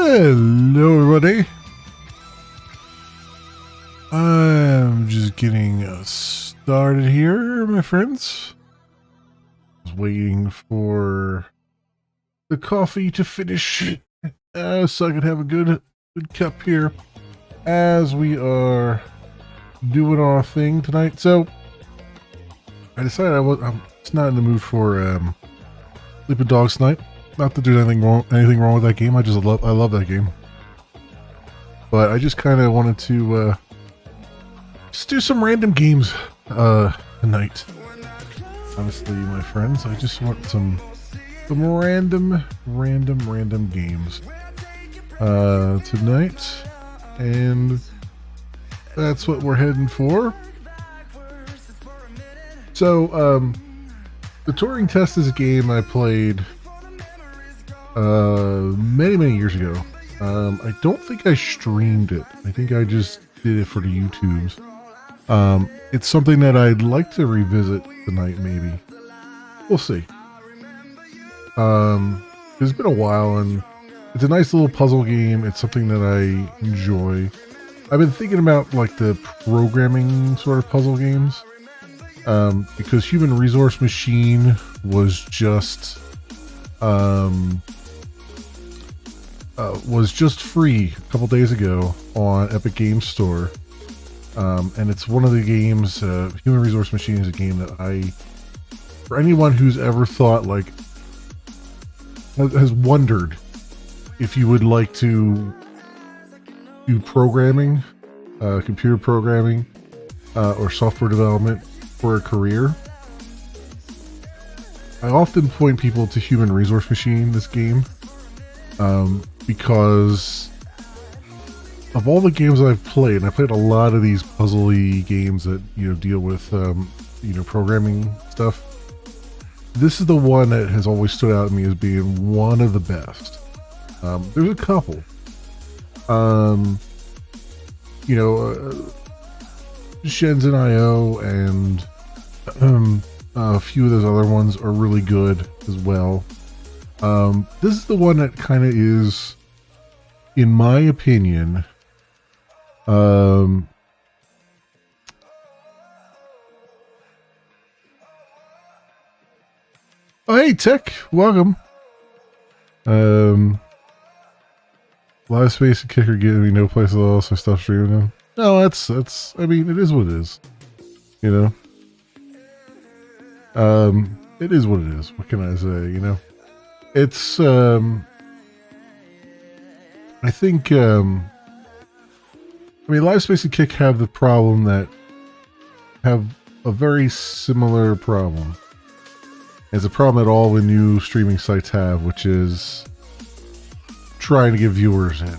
Hello, everybody. I'm just getting started here, my friends. I was waiting for the coffee to finish so I could have a good cup here as we are doing our thing tonight. So I decided I'm just not in the mood for Sleeping Dogs tonight. Not that there's anything wrong with that game. I love that game. But I just kind of wanted to just do some random games tonight. Honestly, my friends, I just want some random games tonight, and that's what we're heading for. So, the Turing Test is a game I played many years ago. I don't think I streamed it. I think I just did it for the YouTubes. It's something that I'd like to revisit tonight, maybe. We'll see. It's been a while, and it's a nice little puzzle game. It's something that I enjoy. I've been thinking about like the programming sort of puzzle games, because Human Resource Machine was just free a couple days ago on Epic Games Store. And it's one of the games, Human Resource Machine is a game that for anyone who's ever thought, like, has wondered if you would like to do programming, computer programming, or software development for a career. I often point people to Human Resource Machine, this game, because of all the games I've played, and I played a lot of these puzzly games that, deal with, programming stuff. This is the one that has always stood out to me as being one of the best. There's a couple. Shenzhen IO and a few of those other ones are really good as well. This is the one that kind of is, in my opinion, oh, hey, Tech, welcome. Live Space and Kicker giving me no place at all, so stop streaming them. No, that's. I mean, it is what it is. It is what it is. What can I say? It's. I think. Live Space and Kick have the problem that have a very similar problem. It's a problem that all the new streaming sites have, which is trying to get viewers in.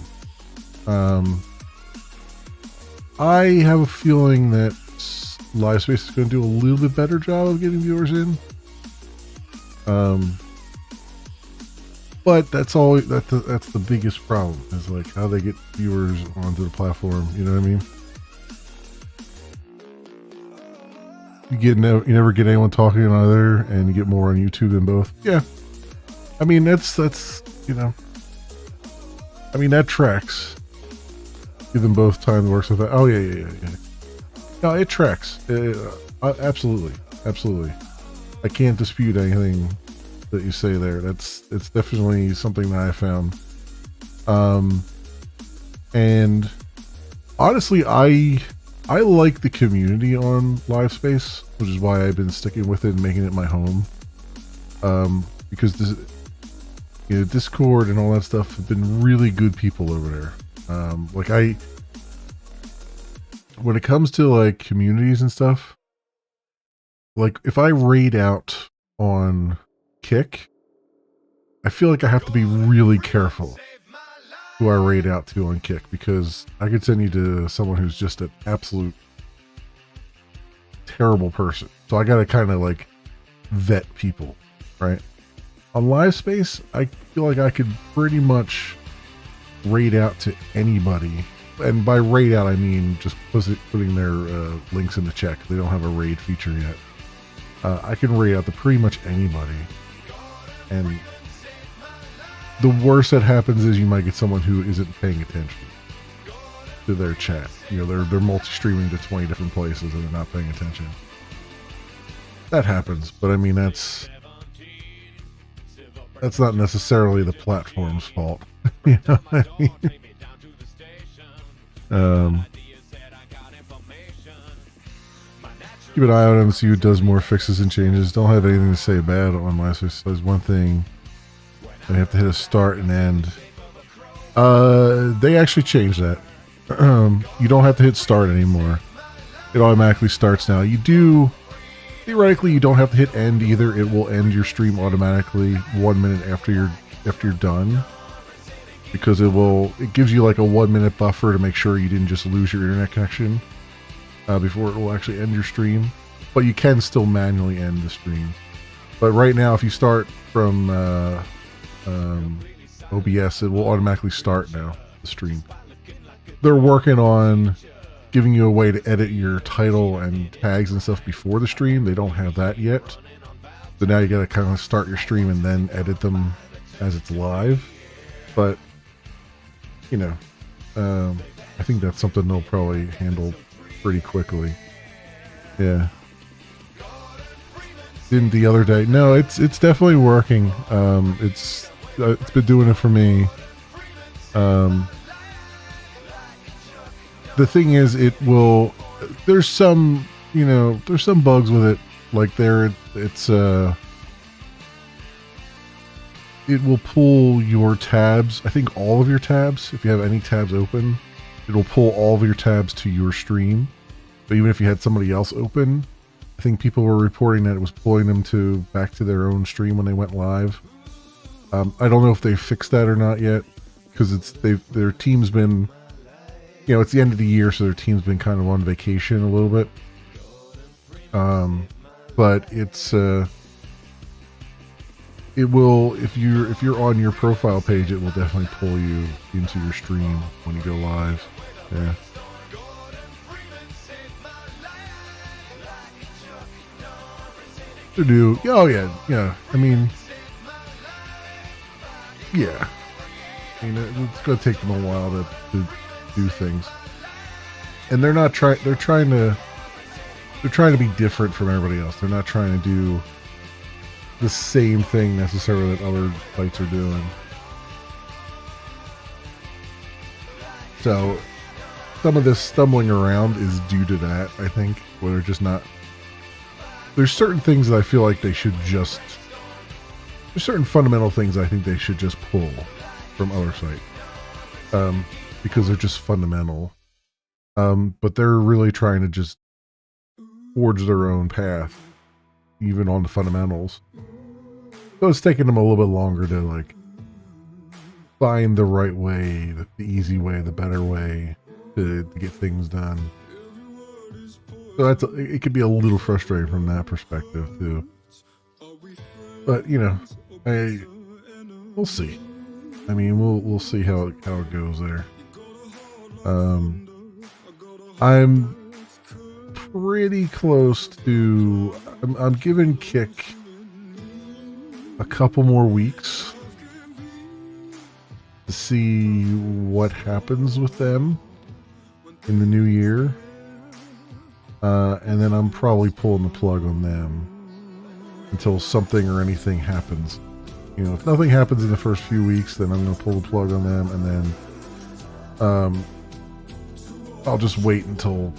I have a feeling that Live Space is going to do a little bit better job of getting viewers in. But that's the biggest problem, is like how they get viewers onto the platform. You know what I mean? You never get anyone talking on either, and you get more on YouTube than both. Yeah, I mean that's that tracks. Give them both time to work with that. Oh yeah. No, it tracks. Absolutely. I can't dispute anything that you say there. It's definitely something that I found. And honestly, I like the community on Live Space, which is why I've been sticking with it and making it my home. Because Discord and all that stuff have been really good people over there. When it comes to like communities and stuff, like if I raid out on Kick, I feel like I have to be really careful who I raid out to on Kick, because I could send you to someone who's just an absolute terrible person. So I gotta kind of like vet people, right? On Live Space, I feel like I could pretty much raid out to anybody. And by raid out, I mean just putting their links in the check. They don't have a raid feature yet. I can raid out to pretty much anybody. And the worst that happens is you might get someone who isn't paying attention to their chat. You know, they're multi-streaming to 20 different places and they're not paying attention. That happens, but I mean that's not necessarily the platform's fault. You know what I mean? Keep an eye out and see who does more fixes and changes. Don't have anything to say bad on my side. There's one thing. I have to hit a start and end. They actually changed that. You don't have to hit start anymore. It automatically starts now. You do, theoretically, you don't have to hit end either. It will end your stream automatically 1 minute after you're done, because it gives you like a 1 minute buffer to make sure you didn't just lose your internet connection before it will actually end your stream. But you can still manually end the stream. But right now, if you start from OBS, it will automatically start now, the stream. They're working on giving you a way to edit your title and tags and stuff before the stream. They don't have that yet. So now you gotta kind of start your stream and then edit them as it's live. But, you know, I think that's something they'll probably handle pretty quickly. Yeah. Didn't the other day. No, it's definitely working. It's been doing it for me. The thing is, there's some bugs with it. Like it will pull your tabs. I think all of your tabs, if you have any tabs open, it'll pull all of your tabs to your stream. But even if you had somebody else open, I think people were reporting that it was pulling them back to their own stream when they went live. I don't know if they fixed that or not yet, because their team's been, you know, it's the end of the year, so their team's been kind of on vacation a little bit. But it will, if you're on your profile page, it will definitely pull you into your stream when you go live. Yeah. To do, oh yeah. I mean, yeah. I mean, it's gonna take them a while to do things, and they're trying to be different from everybody else. They're not trying to do the same thing necessarily that other sites are doing. So some of this stumbling around is due to that, I think, where they're just not. There's certain things that I feel like there's certain fundamental things I think they should just pull from other sites, because they're just fundamental. But they're really trying to just forge their own path, even on the fundamentals. So it's taking them a little bit longer to like find the right way, the easy way, the better way to get things done. So it could be a little frustrating from that perspective too. But you know, we'll see. I mean, we'll see how it goes there. I'm pretty close to. I'm giving Kick a couple more weeks to see what happens with them in the new year. And then I'm probably pulling the plug on them until something or anything happens. You know, if nothing happens in the first few weeks, then I'm going to pull the plug on them, and then I'll just wait until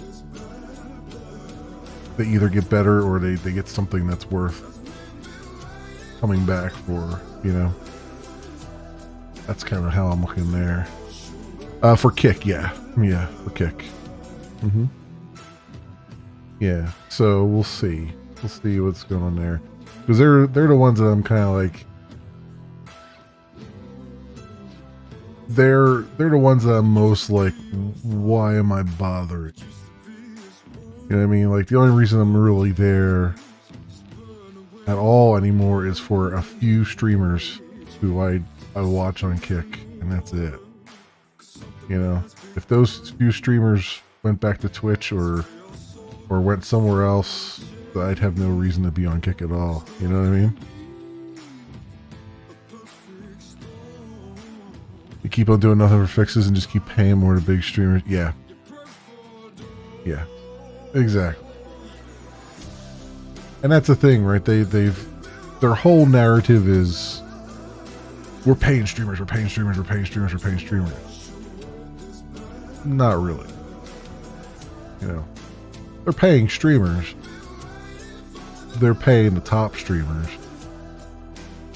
they either get better or they get something that's worth coming back for, you know. That's kind of how I'm looking there. For Kick, yeah. Yeah, for Kick. Mm-hmm. Yeah, so we'll see. We'll see what's going on there. Because they're the ones that I'm kind of like... They're the ones that I'm most like, why am I bothering? You know what I mean? Like, the only reason I'm really there at all anymore is for a few streamers who I watch on Kick, and that's it. You know? If those few streamers went back to Twitch or went somewhere else, I'd have no reason to be on Kick at all. You know what I mean? keep on doing nothing for fixes and just keep paying more to big streamers. Yeah. Yeah. Exactly. And that's the thing, right? Their whole narrative is we're paying streamers, we're paying streamers, we're paying streamers, we're paying streamers. Not really. You know, they're paying streamers. They're paying the top streamers.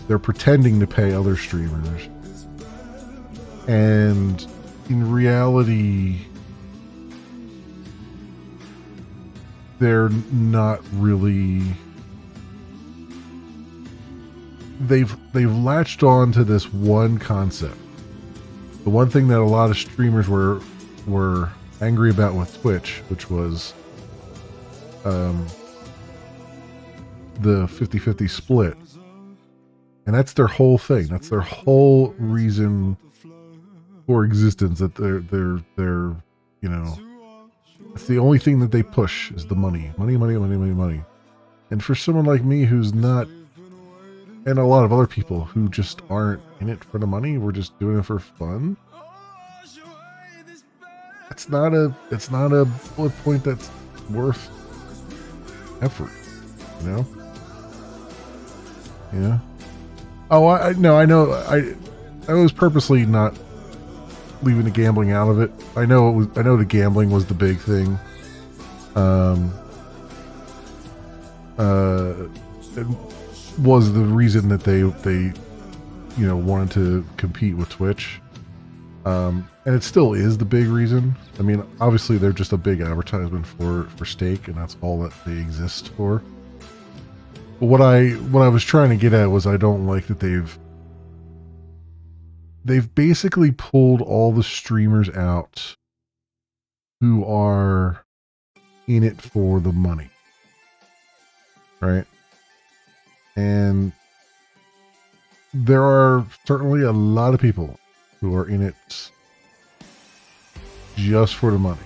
They're pretending to pay other streamers. And in reality, they're not really. They've latched on to this one concept. The one thing that a lot of streamers were angry about with Twitch, which was the 50-50 split. And that's their whole thing. That's their whole reason for existence, that they're you know, it's the only thing that they push is the money. Money. And for someone like me who's not, and a lot of other people who just aren't in it for the money, we're just doing it for fun. It's not a bullet point that's worth effort, you know? Yeah. Oh, I know. I was purposely not leaving the gambling out of it. I know the gambling was the big thing. It was the reason that they wanted to compete with Twitch. And it still is the big reason. I mean, obviously they're just a big advertisement for Stake, and that's all that they exist for. But what I was trying to get at was, I don't like that they've basically pulled all the streamers out who are in it for the money. Right? And there are certainly a lot of people who are in it just for the money.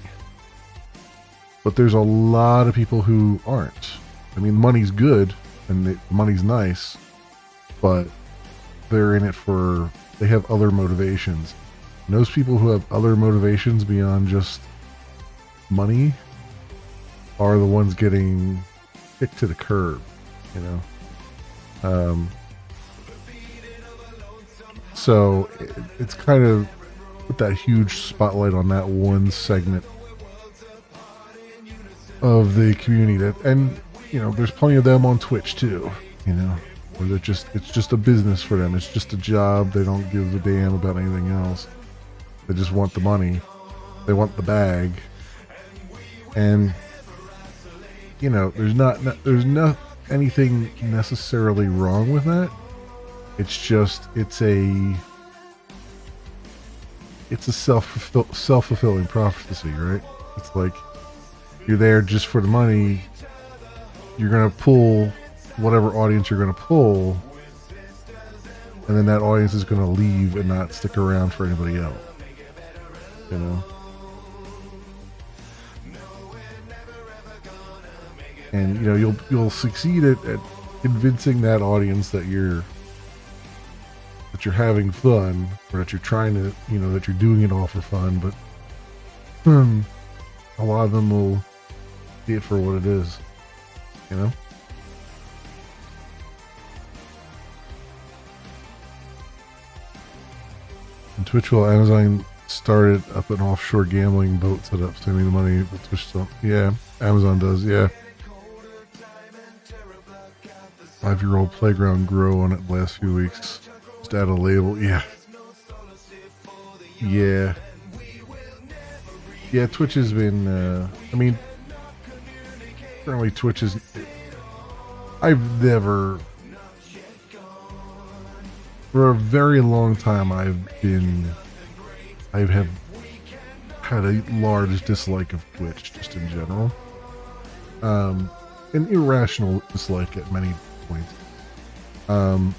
But there's a lot of people who aren't. I mean, money's good and the money's nice, but they're in it for, they have other motivations. And those people who have other motivations beyond just money are the ones getting kicked to the curb, you know? So it's kind of put that huge spotlight on that one segment of the community that, and you know, there's plenty of them on Twitch too, you know, where they're just, it's just a business for them. It's just a job. They don't give a damn about anything else. They just want the money. They want the bag. And you know, there's not anything necessarily wrong with that. It's just, it's a self-fulfilling prophecy, right? It's like, you're there just for the money. You're going to pull whatever audience you're going to pull, and then that audience is going to leave and not stick around for anybody else, you know? And, you know, you'll succeed at convincing that audience that you're having fun, or that you're trying to, you know, that you're doing it all for fun, but a lot of them will see it for what it is, you know? And Twitch, while Amazon started up an offshore gambling boat set up, sending the money, but Twitch still, yeah, Amazon does, yeah. 5-year-old playground grow on it last few weeks. Just add a label. Yeah. Yeah. Yeah, Twitch has been, I mean, currently Twitch is, I've never, for a very long time, I have had a large dislike of Twitch, just in general. An irrational dislike at many points. I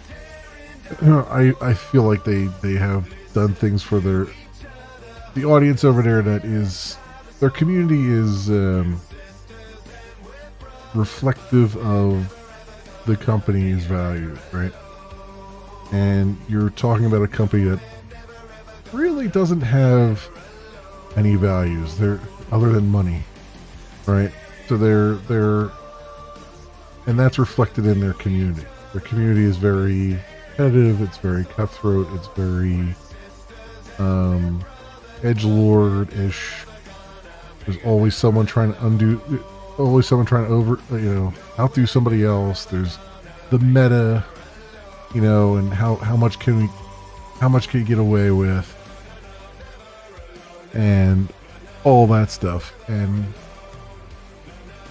feel like they have done things for the audience over there that is, their community is reflective of the company's values, right? And you're talking about a company that really doesn't have any values. They're other than money, right? So they're and that's reflected in their community. Their community is very competitive. It's very cutthroat. It's very edgelord-ish. There's always someone trying to always someone trying to outdo somebody else. There's the meta, and how much can you get away with, and all that stuff. And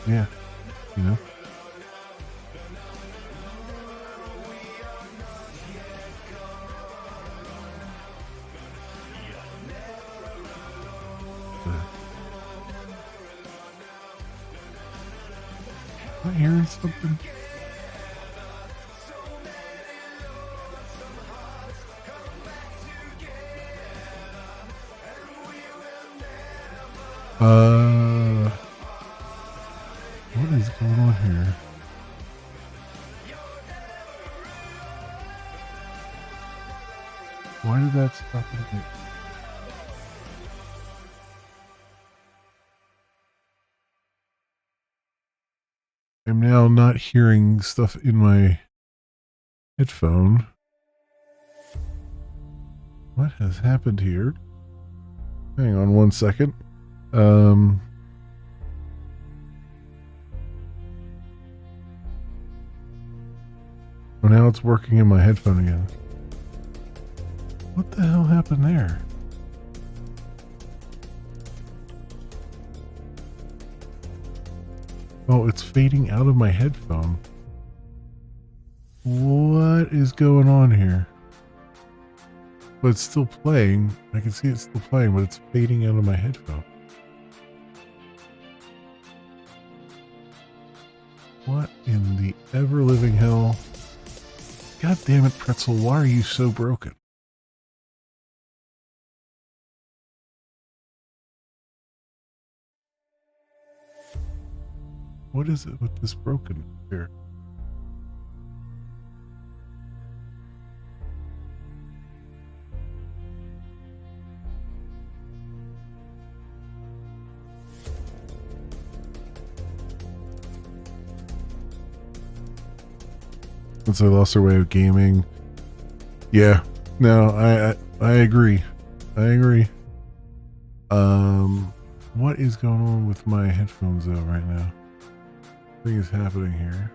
yeah, you know. Am I hearing something? What is going on here? Why did that stop it? I'm now not hearing stuff in my headphone. What has happened here? Hang on one second. Oh, now it's working in my headphone again. What the hell happened there? Oh, it's fading out of my headphone. What is going on here? But it's still playing. I can see it's still playing, but it's fading out of my headphone. What in the ever-living hell? God damn it, Pretzel, why are you so broken? What is it with this broken here? Since I lost their way of gaming. Yeah. No, I agree. I agree. What is going on with my headphones though right now? What is happening here?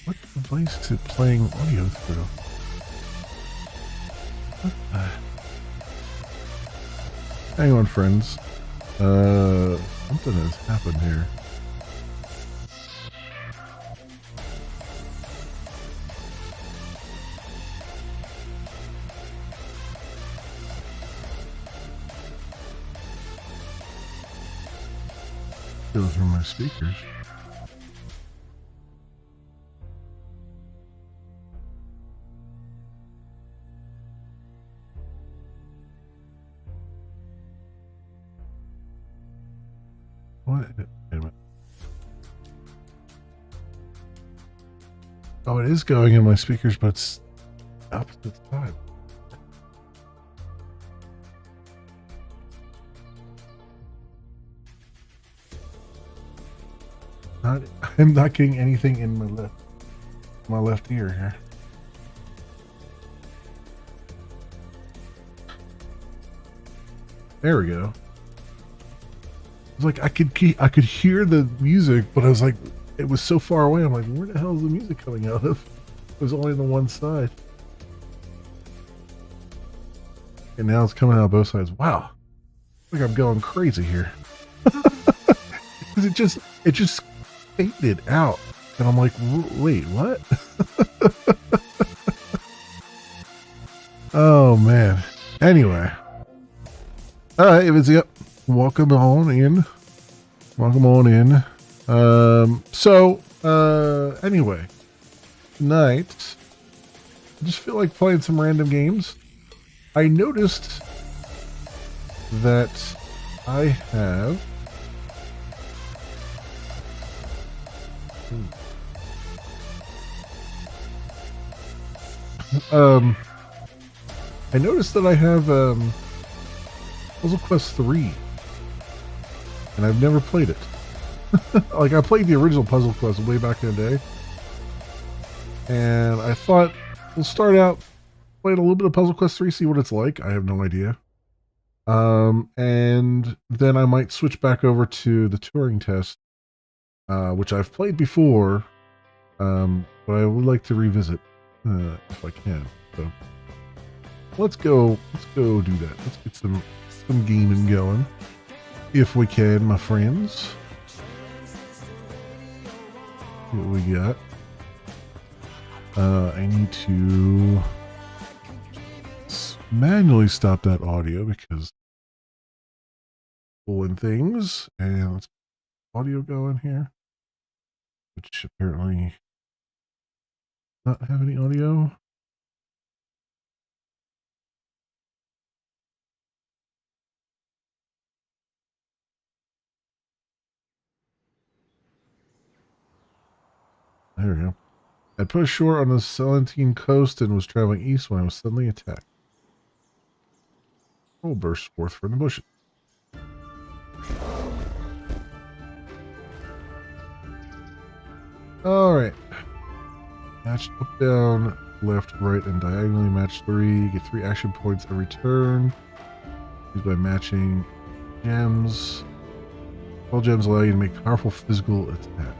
What device is it playing audio through? What the? Hang on, friends. Something has happened here. Those are my speakers. What? Wait a minute. Oh, it is going in my speakers, but it's opposite side. I'm not getting anything in my left ear here. There we go. It's like I could hear the music, but I was like, it was so far away. I'm like, where the hell is the music coming out of? It was only on the one side, and now it's coming out both sides. Wow, I think I'm going crazy here. Because it just faded out, and I'm like, wait, what? Oh man. Anyway, all right, if it's yep. Welcome on in. Welcome on in. Anyway, tonight, I just feel like playing some random games. I noticed that I have... I noticed that I have Puzzle Quest 3, and I've never played it. Like, I played the original Puzzle Quest way back in the day, and I thought we'll start out playing a little bit of Puzzle Quest 3, see what it's like. I have no idea. And then I might switch back over to the Turing Test, which I've played before, but I would like to revisit if I can. So let's go do that. Let's get some gaming going, if we can, my friends. What we got? I need to manually stop that audio because pulling things, and let's get audio going here, which apparently not have any audio. There we go. I put ashore on the Salentine coast and was traveling east when I was suddenly attacked. Troll burst forth from the bushes. Alright. Matched up, down, left, right, and diagonally. Match 3. Get 3 action points every turn. Used by matching gems. All gems allow you to make powerful physical attacks.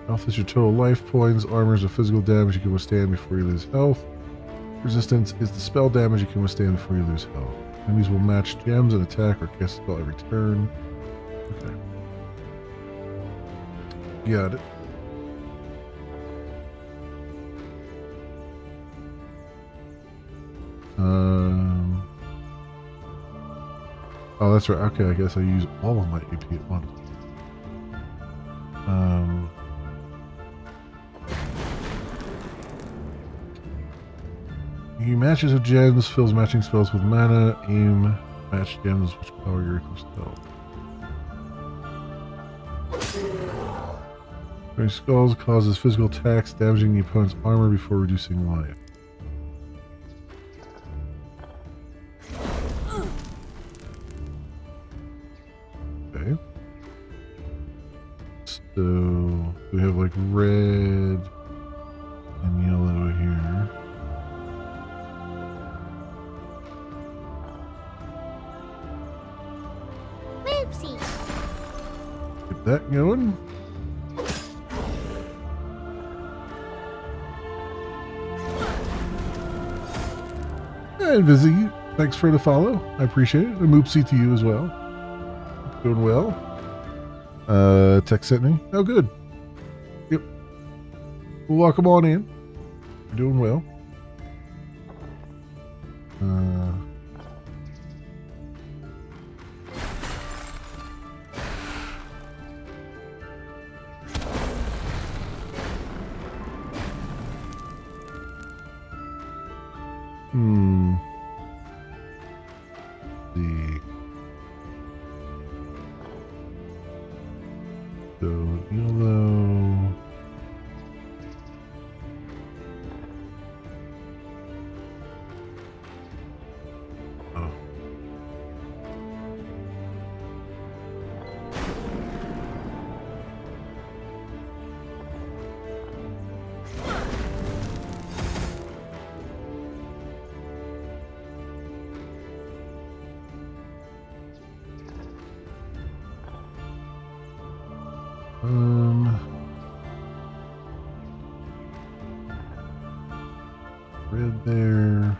Health is your total life points. Armor is the physical damage you can withstand before you lose health. Resistance is the spell damage you can withstand before you lose health. Enemies will match gems and attack or cast a spell every turn. Okay. Got it. Oh, that's right. Okay, I guess I use all of my AP at once. He matches with gems, fills matching spells with mana, aim, match gems, which power your equal spell. Throwing skulls causes physical attacks, damaging the opponent's armor before reducing life. Okay. So we have like red and yellow here. Get that going. And Vizzy, thanks for the follow. I appreciate it. And Moopsie to you as well. Doing well. Tech sent me. Oh, good. Yep. Well, welcome on in. You're doing well. Red there.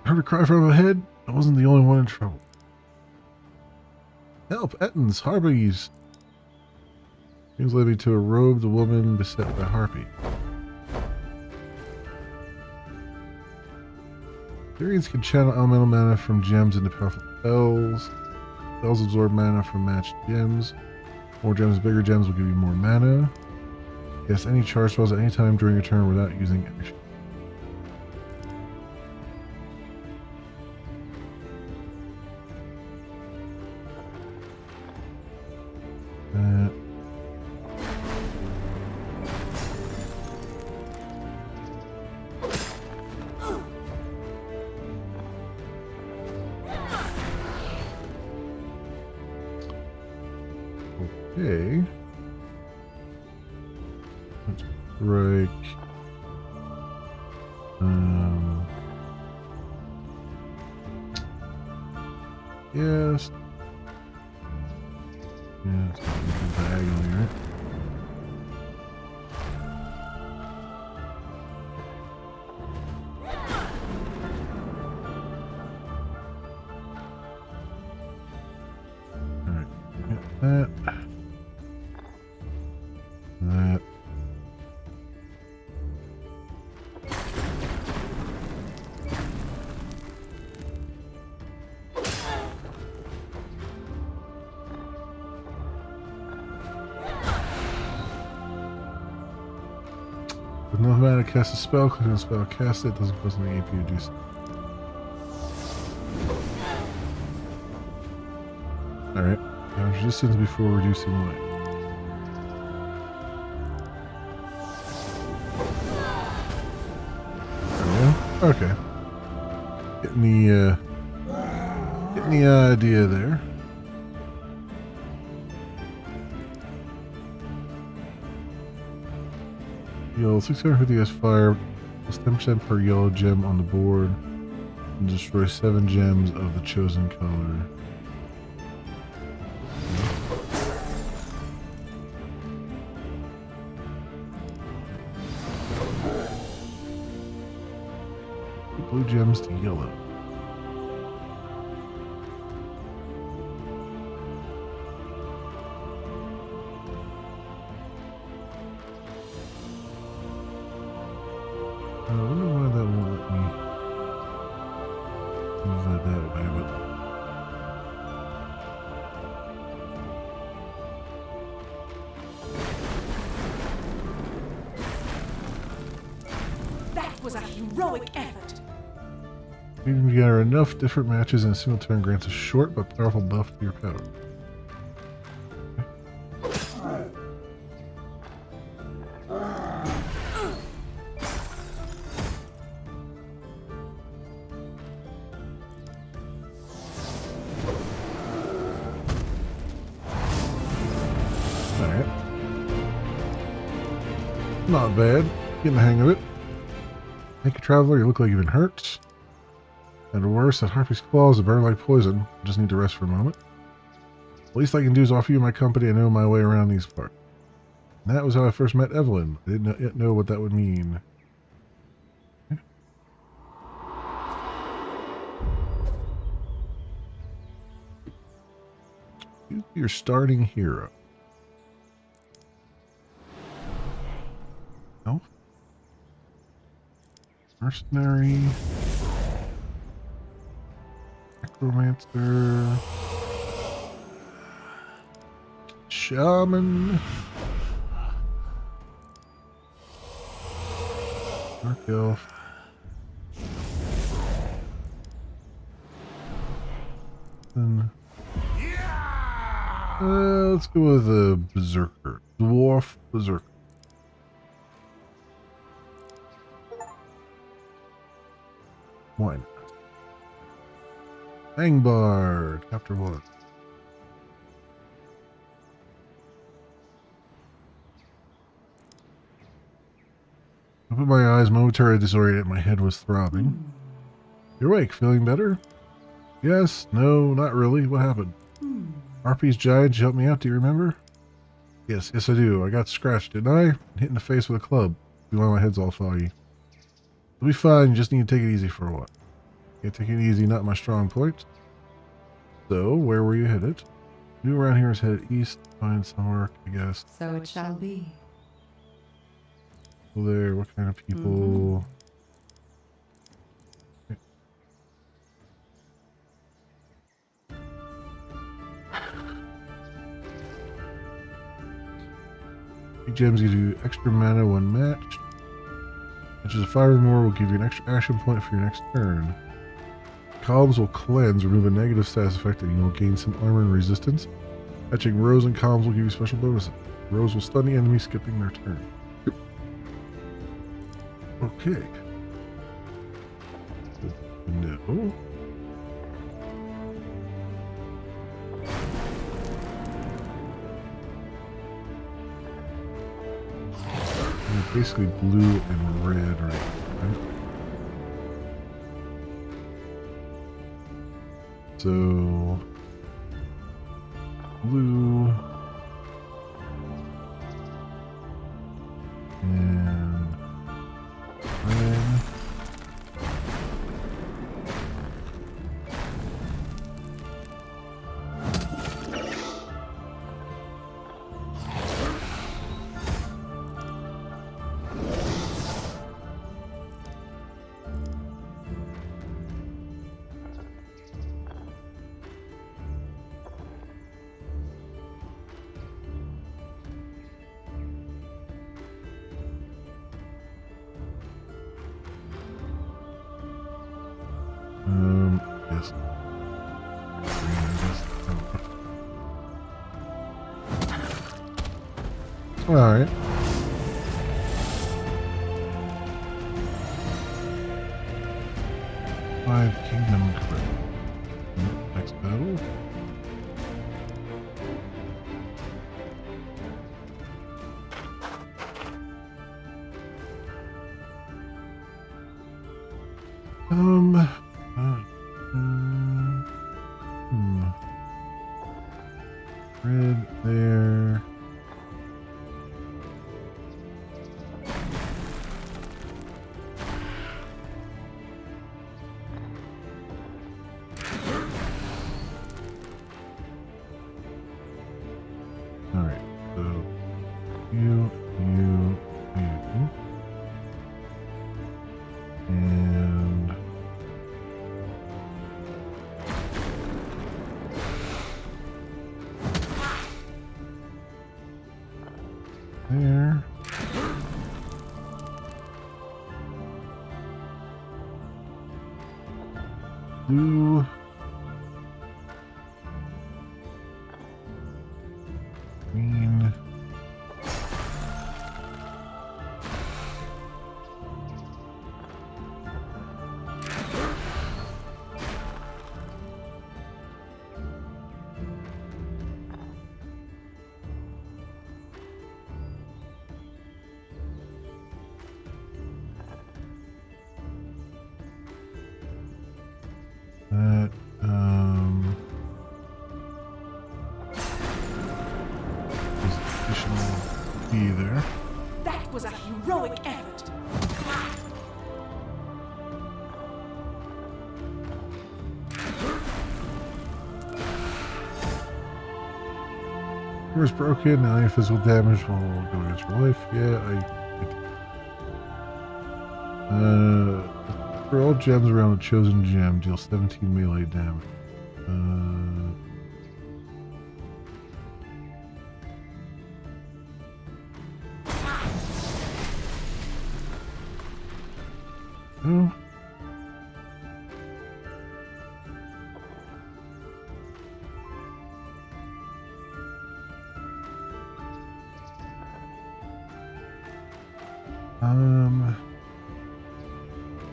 I heard a cry from ahead. I wasn't the only one in trouble. Help, Ettins, Harbies. Things led me to a robed woman beset by harpy. Syrians can channel elemental mana from gems into powerful spells. Spells absorb mana from matched gems. More gems, bigger gems will give you more mana. Cast any charge spells at any time during your turn without using action. Okay. Let's break. Yes. Yeah, it's diagonally, right? Alright, get that. That. With no mana to cast a spell, clicking a spell, cast it, doesn't cost any AP to do so. Alright, damage resistance before reducing life. Okay. Getting the idea there. Heal 650 as fire, plus 10% per yellow gem on the board, and destroy 7 gems of the chosen color. Blue gems to yellow. I wonder why that won't let me use that way, but that was a heroic effort. Even together enough different matches in a single turn grants a short but powerful buff to your power. Alright. Not bad. Getting the hang of it. Make a traveler, you look like you've been hurt. And worse, that harpy's claws that burn like poison. I just need to rest for a moment. The least I can do is offer you my company and know my way around these parts. And that was how I first met Evelyn. I didn't yet know what that would mean. Okay. Who's your starting hero? Elf? Mercenary? Necromancer? Shaman? Dark Elf? Then, let's go with a Berserker. Dwarf Berserker. Why not? Angbard, Chapter 1. I opened my eyes, momentarily disoriented. My head was throbbing. You're awake, feeling better? Yes, no, not really. What happened? Harpy's giant helped me out, do you remember? Yes, I do. I got scratched, didn't I? Hit in the face with a club. Why my head's all foggy. It'll be fine, you just need to take it easy for a while. Yeah, take it easy, not my strong point. So, where were you headed? New around here is headed east, find some work, I guess. So it shall be. Well, there, what kind of people? Gems give you extra mana when matched. Which is 5 or more will give you an extra action point for your next turn. Columns will cleanse, remove a negative status effect, and you will gain some armor and resistance. Matching rows and columns will give you special bonuses. Rows will stun the enemy, skipping their turn. Okay. No. Basically blue and red right now. So blue and red. Yes. All right. Five Kingdom credit. Next battle. Red there. All right, so you, and there. Blue. Green. That, there's additional key there. That was a heroic effort. Door's broken, now any physical damage will go against your life. Yeah, for all gems around a chosen gem, deal 17 melee damage. No.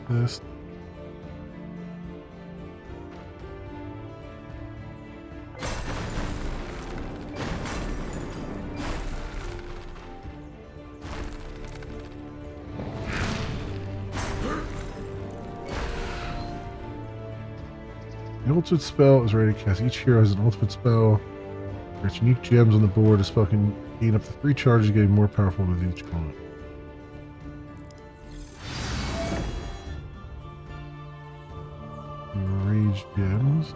This. The ultimate spell is ready to cast. Each hero has an ultimate spell. There's unique gems on the board. The spell can gain up to 3 charges, getting more powerful with each opponent. Rage gems.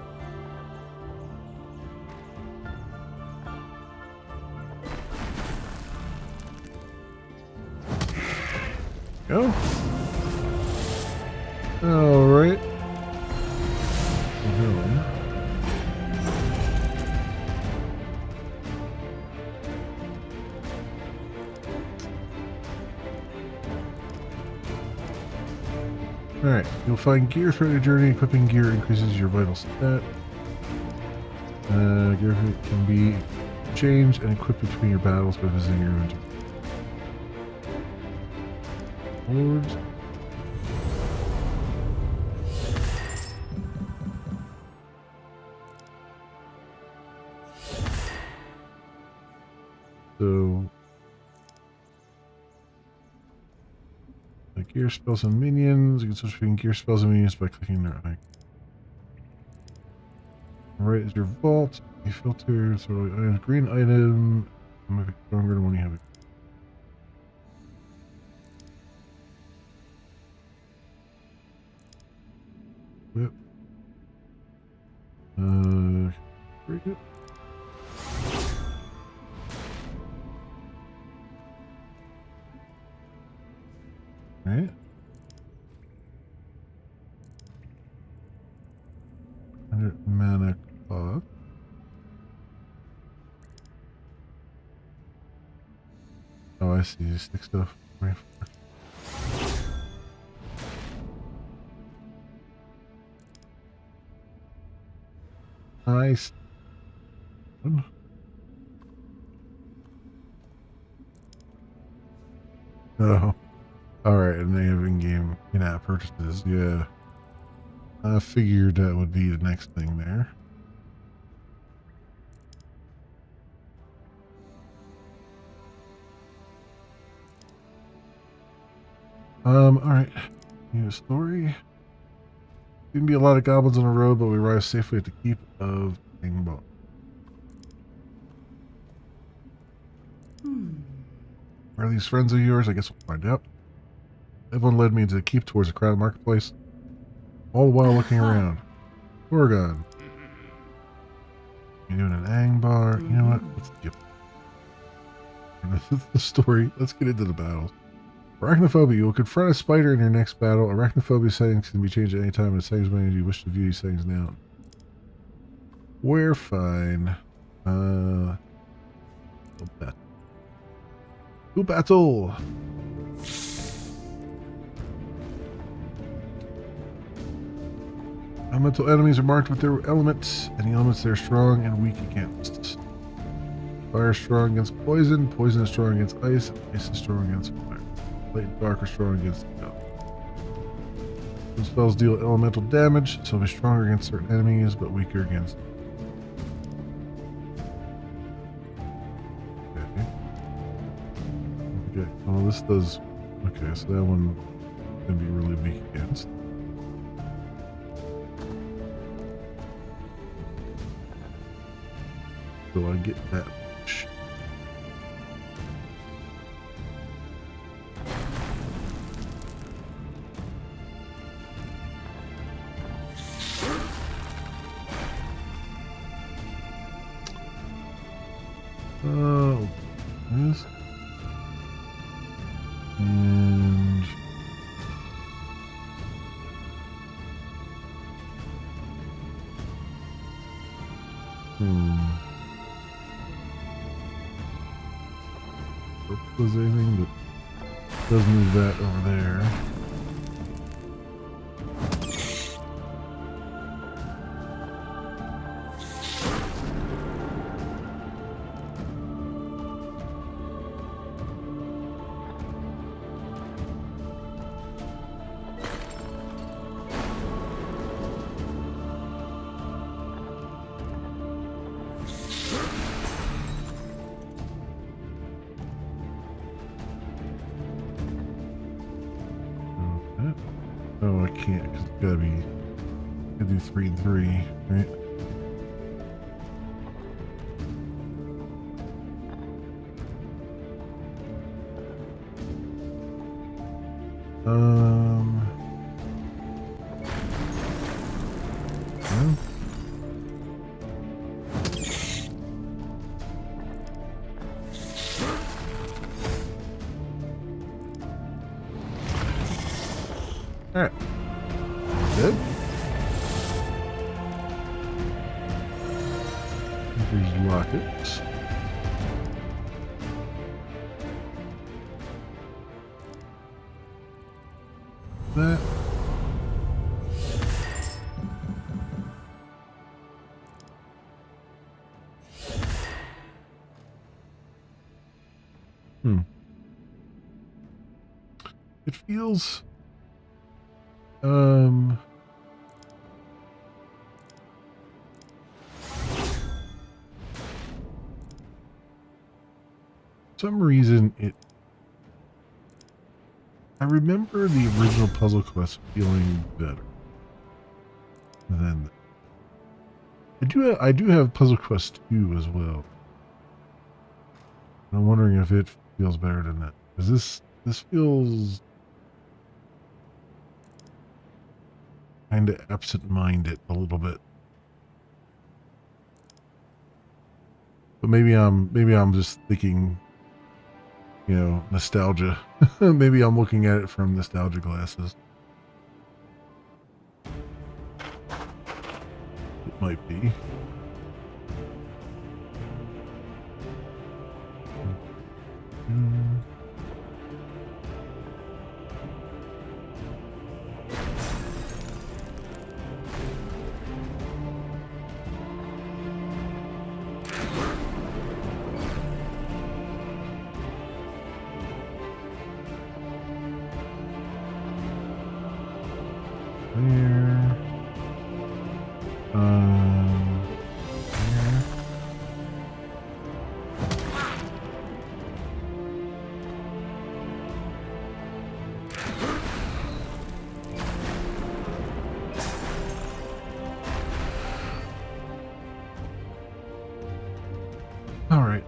go. Alright. Alright, you'll find gear throughout your journey. Equipping gear increases your vital stat. Gear can be changed and equipped between your battles by visiting your inventory. Boards. So, the gear spells and minions. You can switch between gear spells and minions by clicking their icon. Right is your vault. You filter so a green item might be stronger than when you have it. Yep. Very good. Right. Mana cost. Oh, I see. Stick stuff. Nice. Oh. Alright, and they have in-game in-app purchases. Yeah. I figured that would be the next thing there. Alright. New story. Seem to be a lot of goblins on the road, but we arrive safely at the keep of Angbon. Are these friends of yours? I guess we'll find out. Everyone led me into the keep towards the crowded marketplace, all the while looking around. Oregon. You're doing an Angbar. You know what? Let's skip. This is the story. Let's get into the battles. Arachnophobia. You will confront a spider in your next battle. Arachnophobia settings can be changed at any time in the settings menu. Do you wish to view these settings now? We're fine. Go battle. Go battle! Elemental enemies are marked with their elements. Any elements that are strong and weak against. Fire is strong against poison. Poison is strong against ice. Ice is strong against fire. Light and dark are strong against snow. Some spells deal elemental damage, so they'll be stronger against certain enemies, but weaker against. Okay. Oh, this does. Okay, so that one can be really weak against. So I get that much. Oh, this and does anything, but does move that over there. Oh, I can't, because it's gotta be, I do 3 and 3, right? Yeah. dead. There's rockets. That. It feels some reason I remember the original Puzzle Quest feeling better than I do have Puzzle Quest 2 as well. I'm wondering if it feels better than that. Because this feels kind of absent-minded a little bit. But maybe I'm just thinking, you know, nostalgia. Maybe I'm looking at it from nostalgia glasses. It might be. There. There. All right.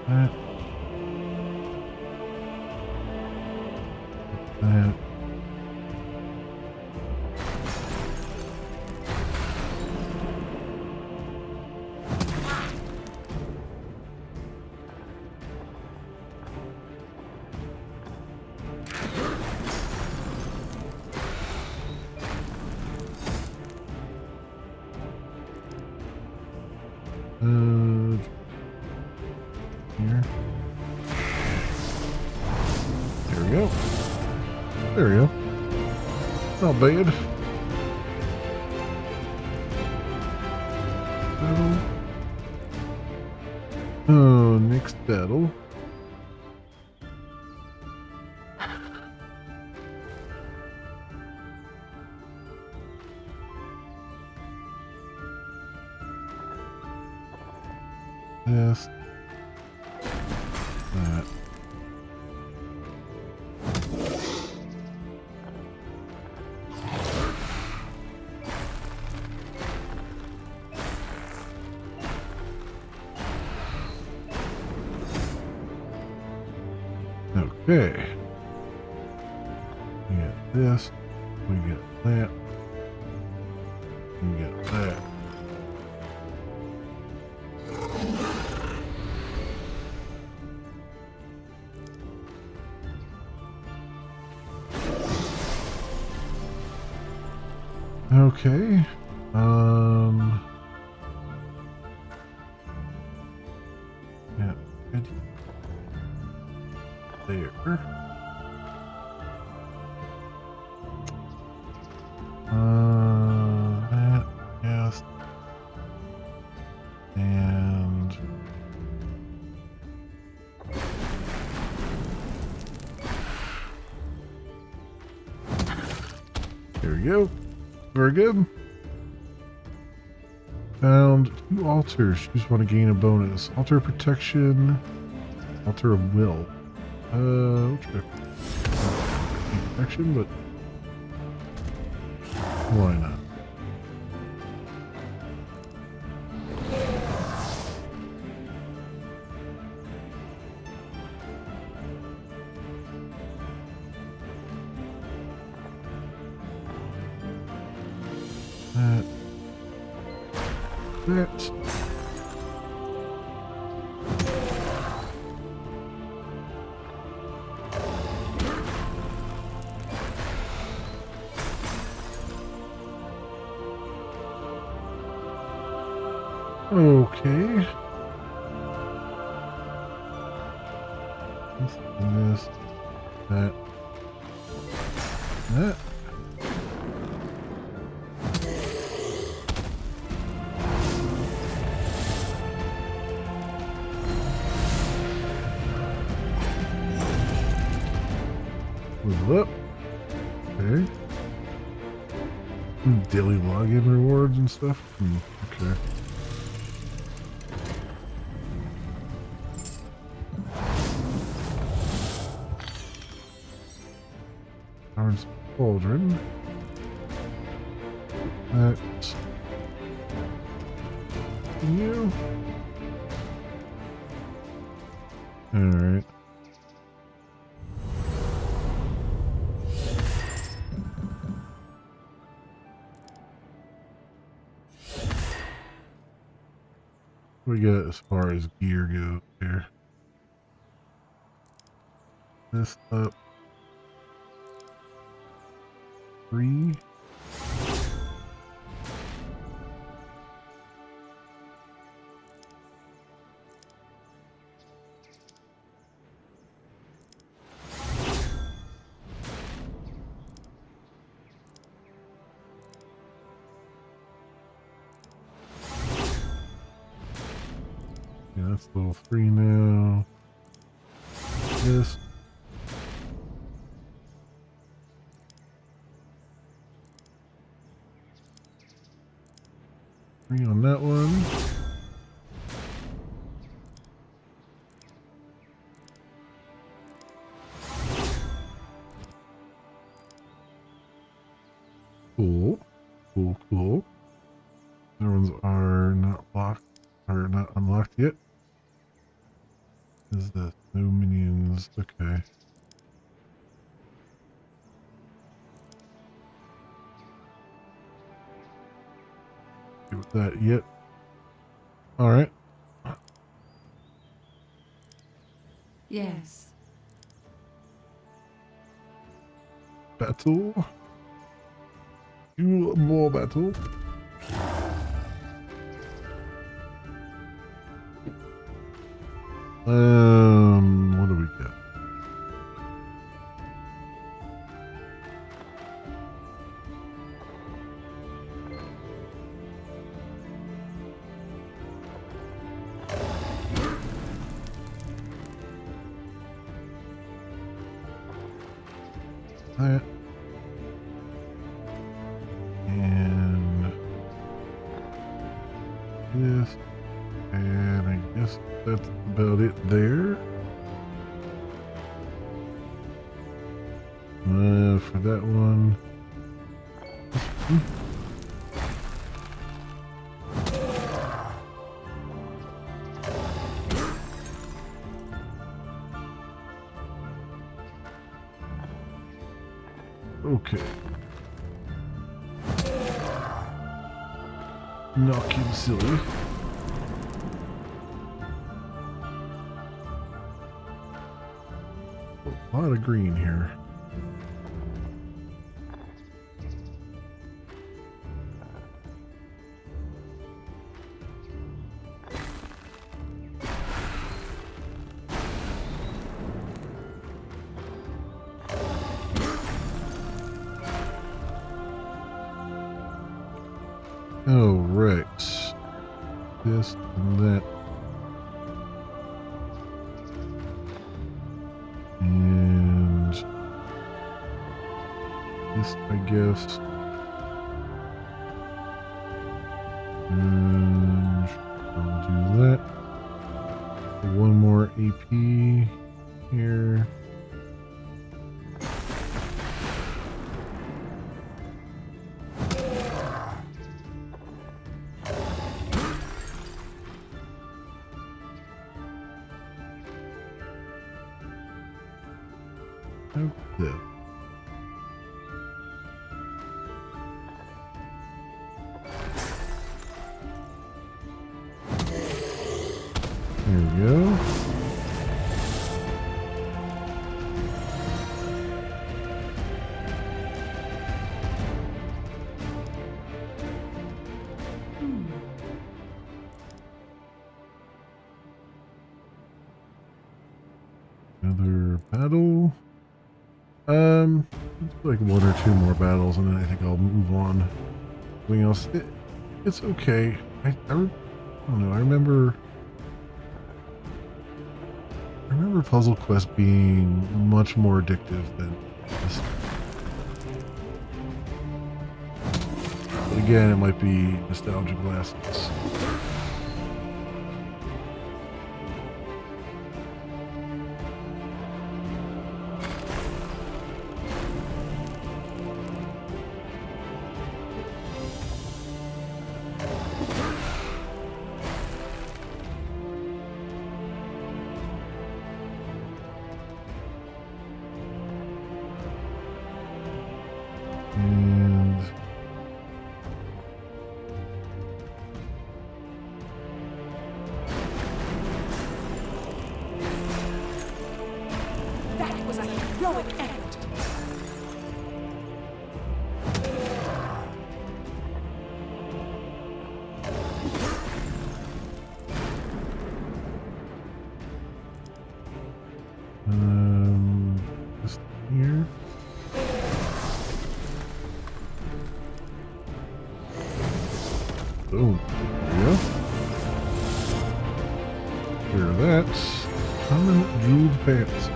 That. That. Here. There we go. There we go. Not bad. Battle. Oh, next battle. This. That. Okay. We get this. We get that. We get that. Okay. Yeah. Good. There. That. Yes. And. There we go. Very good. Found 2 altars. Just want to gain a bonus. Altar of protection. Altar of will. Which protection, but why not? That. Okay. This, that, that. Level up. Okay. Daily login rewards and stuff. Okay. Orange Cauldron. That's you. Alright. We got as far as gear goes here. This up. 3. Yeah, that's level 3 now. This. On that one. Cool. Cool, cool. Other ones are not locked or not unlocked yet. Is this no minions? Okay. Do with that yet. Alright. Yes. Battle. Do more battle. What do we got? That. And this. And I guess that's about it there. For that one. Okay. Knock him silly. A lot of green here. Oh, right. This and that. And this, I guess. And I'll do that. One more AP here. Okay. There we go. battle. Like one or two more battles, and then I think I'll move on. Something else. It's okay. I don't know. I remember Puzzle Quest being much more addictive than this. But again, it might be nostalgia glasses. And That was a heroic effort. this here. Oh, there we go. Here, that's common jeweled pants.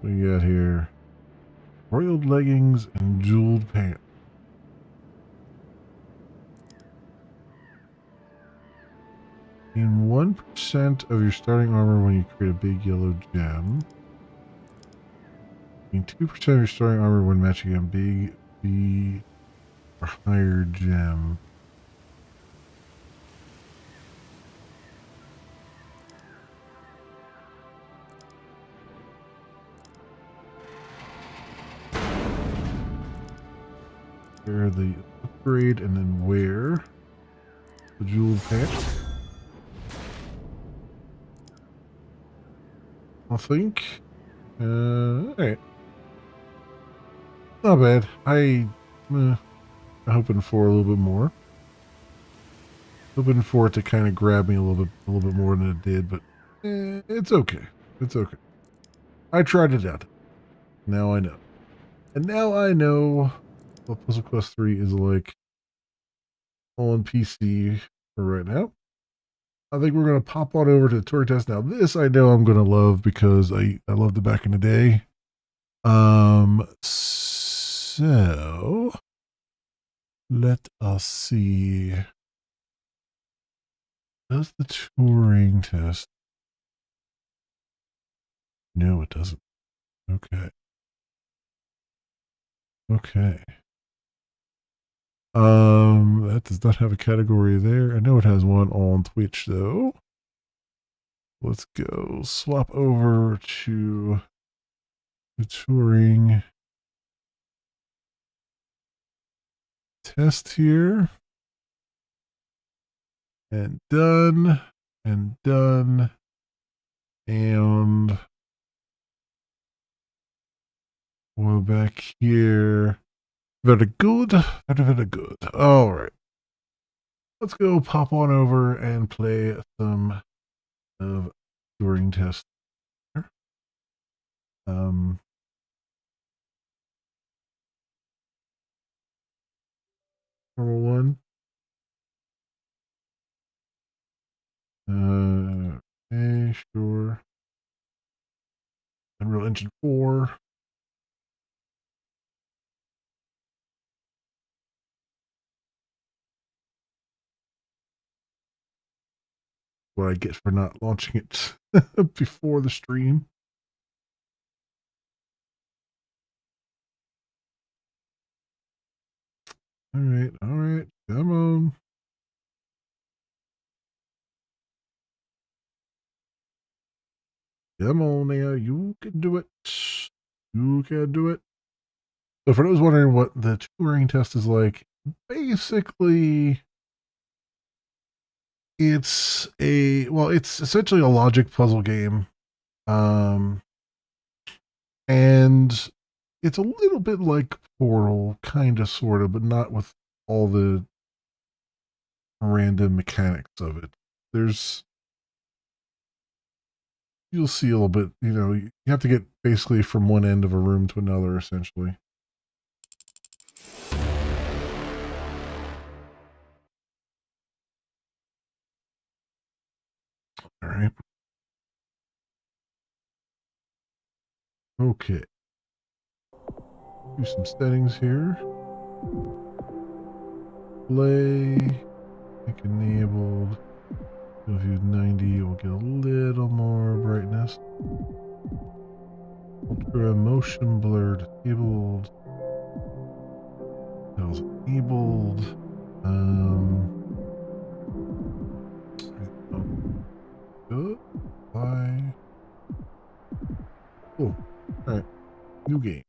We got here roiled leggings and jeweled pants. Gain 1% of your starting armor when you create a big yellow gem. Gain 2% of your starting armor when matching a big B or higher gem. Wear the upgrade and then wear the jeweled pants. I think. Alright. Not bad. I'm hoping for a little bit more. Hoping for it to kind of grab me a little bit more than it did, but it's okay. It's okay. I tried it out. Now I know. And now I know what Puzzle Quest 3 is like on PC for right now. I think we're going to pop on over to the Turing test. Now, this I know I'm going to love because I loved it back in the day. So let us see. Does the Turing test? No, it doesn't. Okay. Okay. That does not have a category there. I know it has one on Twitch though. Let's go swap over to the Turing test here. And done. And done. And we're back here. Very good. Very, very good. All right. Let's go pop on over and play some of Turing test. Normal one. Okay, sure. Unreal Engine 4. What I get for not launching it before the stream. All right, come on. Come on now, you can do it. You can do it. So for those wondering what the Turing test is like, basically it's essentially a logic puzzle game. And it's a little bit like Portal, kind of, sort of, but not with all the random mechanics of it. There's, you'll see a little bit, you have to get basically from one end of a room to another, essentially. All right. Okay. Do some settings here. Play. Make enabled. View 90. We'll get a little more brightness. Ultra motion blur disabled. Details enabled. Good. Why? Cool. All right. New game.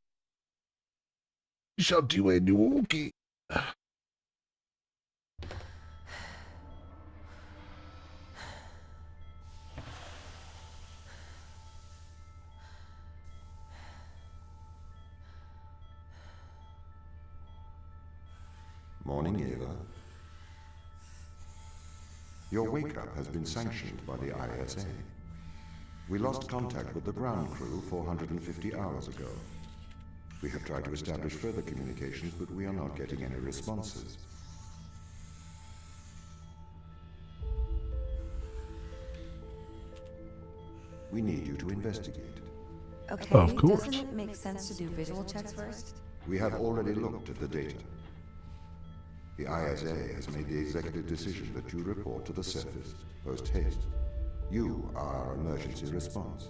We shall do a new game. Morning, Eva. Your wake-up has been sanctioned by the ISA. We lost contact with the ground crew 450 hours ago. We have tried to establish further communications, but we are not getting any responses. We need you to investigate. Okay, Of course. doesn't it make sense to do visual checks first? We have already looked at the data. The ISA has made the executive decision that you report to the surface, post-haste. You are our emergency response.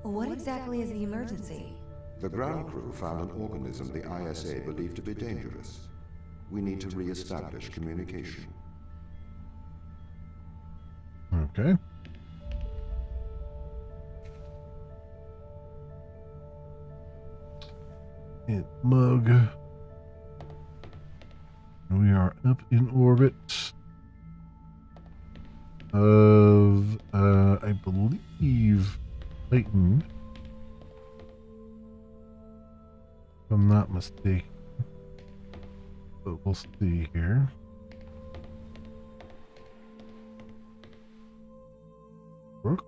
What exactly is the emergency? The ground crew found an organism the ISA believed to be dangerous. We need to re-establish communication. Okay. Hit mug. We are up in orbit of, I believe, Titan. If I'm not mistaken. But we'll see here. Work.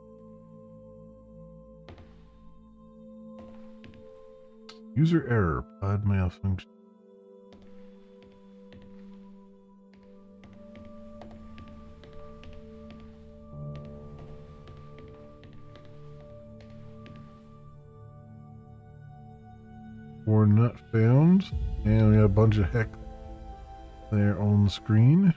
User error. Pod malfunction. Or not found. And we got a bunch of heck there on the screen.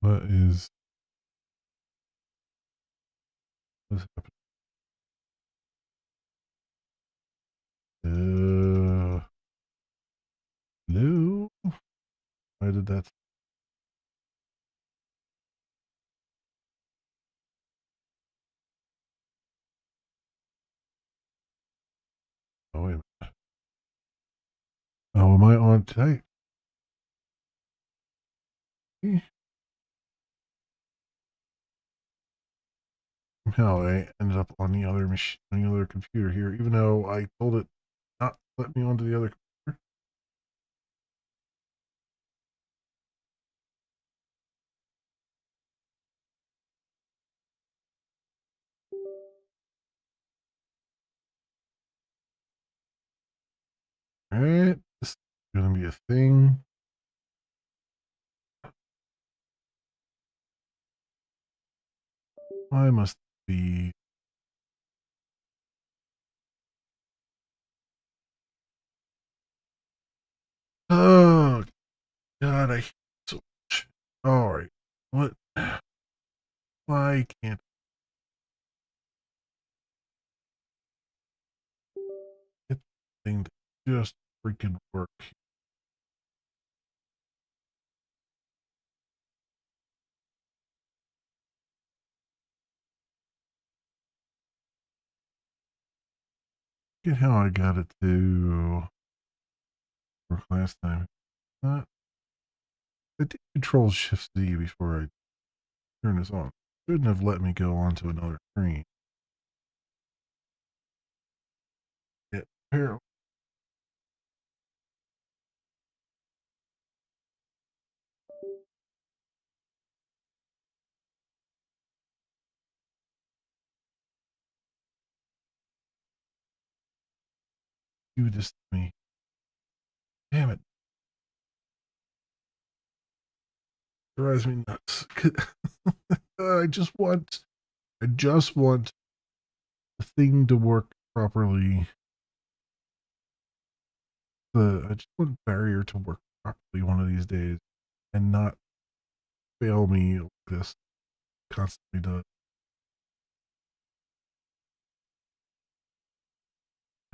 What is... what's happening? Hello? Why did that... oh, wait a minute. Oh, am I on tight? Somehow I ended up on the other machine, on the other computer here, even though I told it not to let me onto the other computer. Alright, this is gonna be a thing. I must be... oh, God, I hate so much. Alright, what? Why can't I get the thing to just freaking work? Look at how I got it to work last time. Not... I did Control Shift Z before I turn this on. shouldn't have let me go onto another screen. Yeah, apparently. Do this to me. Damn it. Drives me nuts. I just want the thing to work properly. I just want barrier to work properly one of these days and not fail me like this constantly does.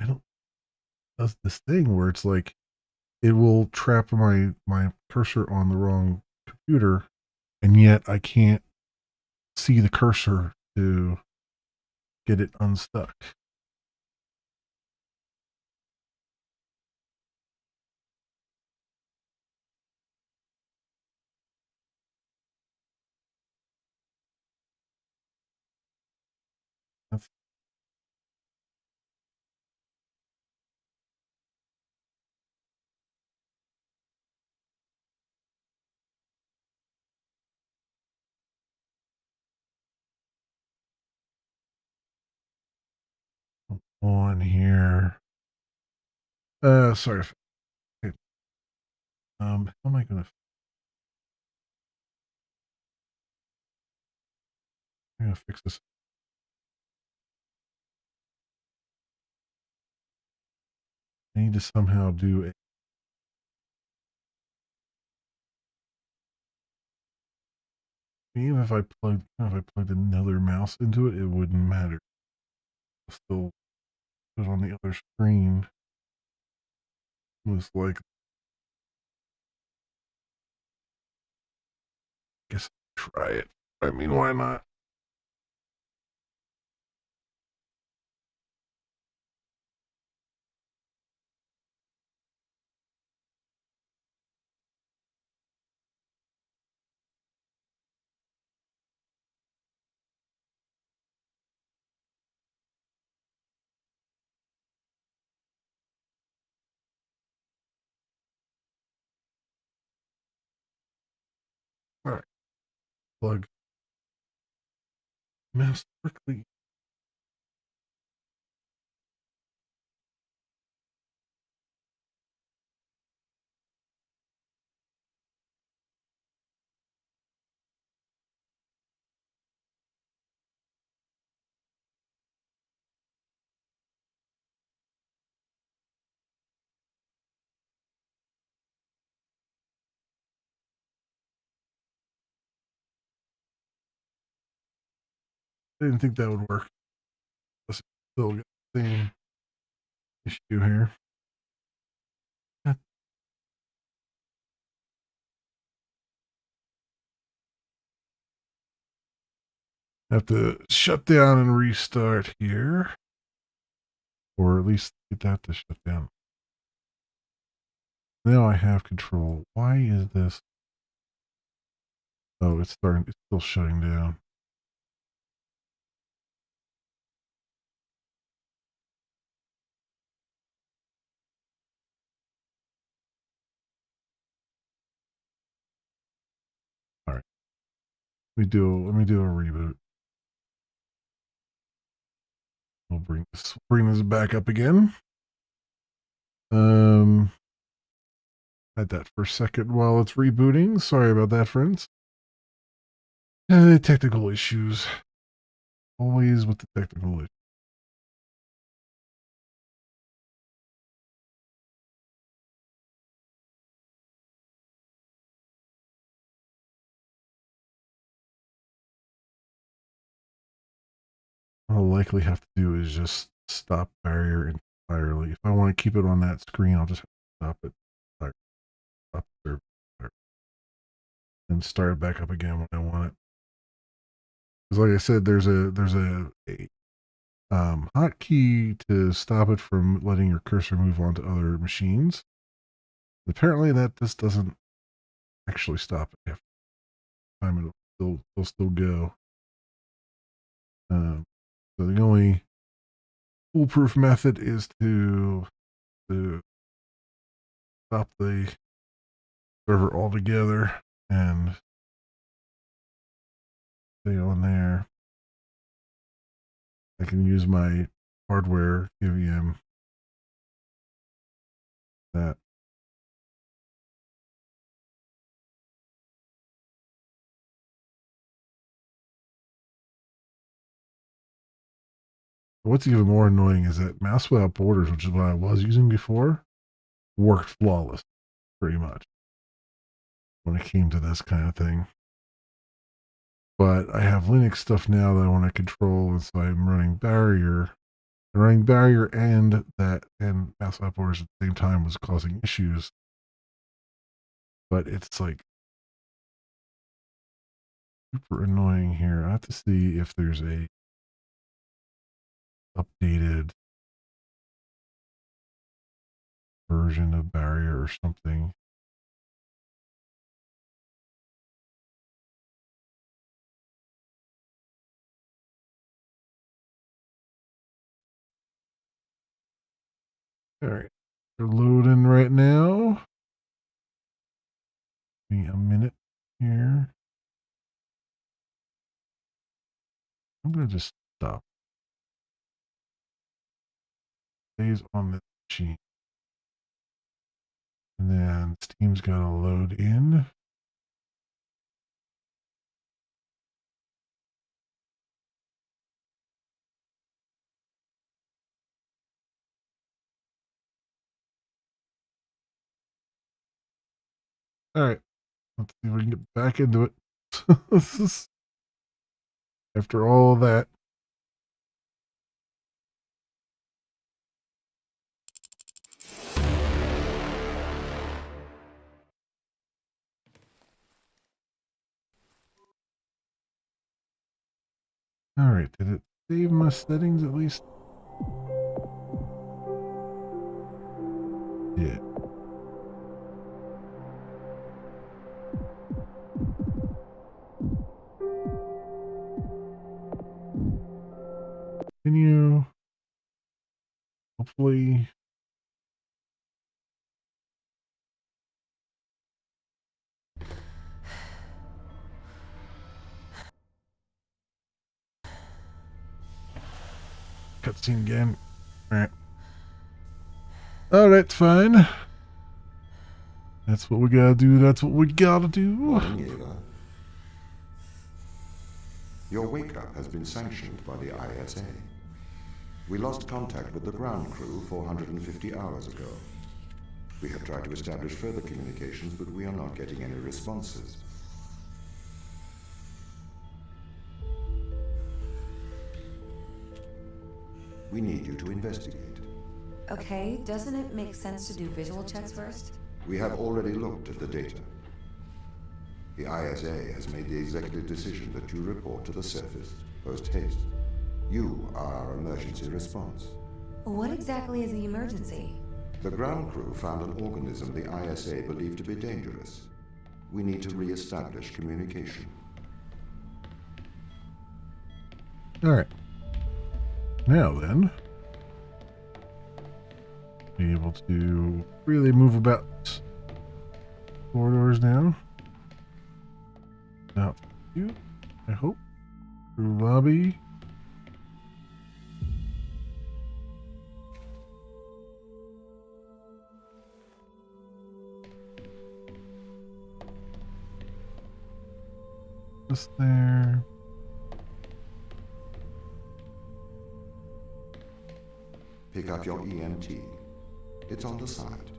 I don't does this thing where it's like it will trap my cursor on the wrong computer, and yet I can't see the cursor to get it unstuck. That's on here. Sorry. Okay. How am I gonna fix this? I need to somehow do it. Even if I plugged another mouse into it, it wouldn't matter. I'll still put it on the other screen. Most likely. Guess I'll try it. I mean, why not? All right. Plug mouse quickly. I didn't think that would work. Let's still got the same issue here. Have to shut down and restart here. Or at least get that to shut down. Now I have control. Why is this? Oh, it's still shutting down. All right. Let me do a reboot. We'll bring this back up again. Had that for a second while it's rebooting. Sorry about that, friends. Technical issues. Always with the technical issues. I'll likely have to do is just stop barrier entirely. If I want to keep it on that screen, I'll just have to stop it. Stop there, and start it back up again when I want it. Because like I said, there's a hotkey to stop it from letting your cursor move on to other machines. Apparently, this doesn't actually stop it. After time it'll still go. So the only foolproof method is to stop the server altogether and stay on there. I can use my hardware KVM that. What's even more annoying is that Mouse Without Borders, which is what I was using before, worked flawless pretty much when it came to this kind of thing. But I have Linux stuff now that I want to control, and so I'm running Barrier. And running Barrier and Mouse Without Borders at the same time was causing issues. But it's like super annoying here. I have to see if there's a updated version of Barrier or something. All right, they're loading right now. Give me a minute here. I'm gonna just stop. Stays on the machine, and then Steam's gotta load in. All right, let's see if we can get back into it. This is after all of that. All right, did it save my settings at least? Yeah. Continue. Hopefully. Cutscene again. All right. Oh, that's fine. That's what we gotta do. That's what we gotta do. Morning, Ava. Your wake-up has been sanctioned by the ISA. We lost contact with the ground crew 450 hours ago. We have tried to establish further communications, but we are not getting any responses. We need you to investigate. Okay, doesn't it make sense to do visual checks first? We have already looked at the data. The ISA has made the executive decision that you report to the surface post-haste. You are our emergency response. What exactly is the emergency? The ground crew found an organism the ISA believed to be dangerous. We need to re-establish communication. All right. Now then, be able to freely move about corridors now. Now, you, I hope, through lobby. Just there. Pick up your EMT. It's on the side.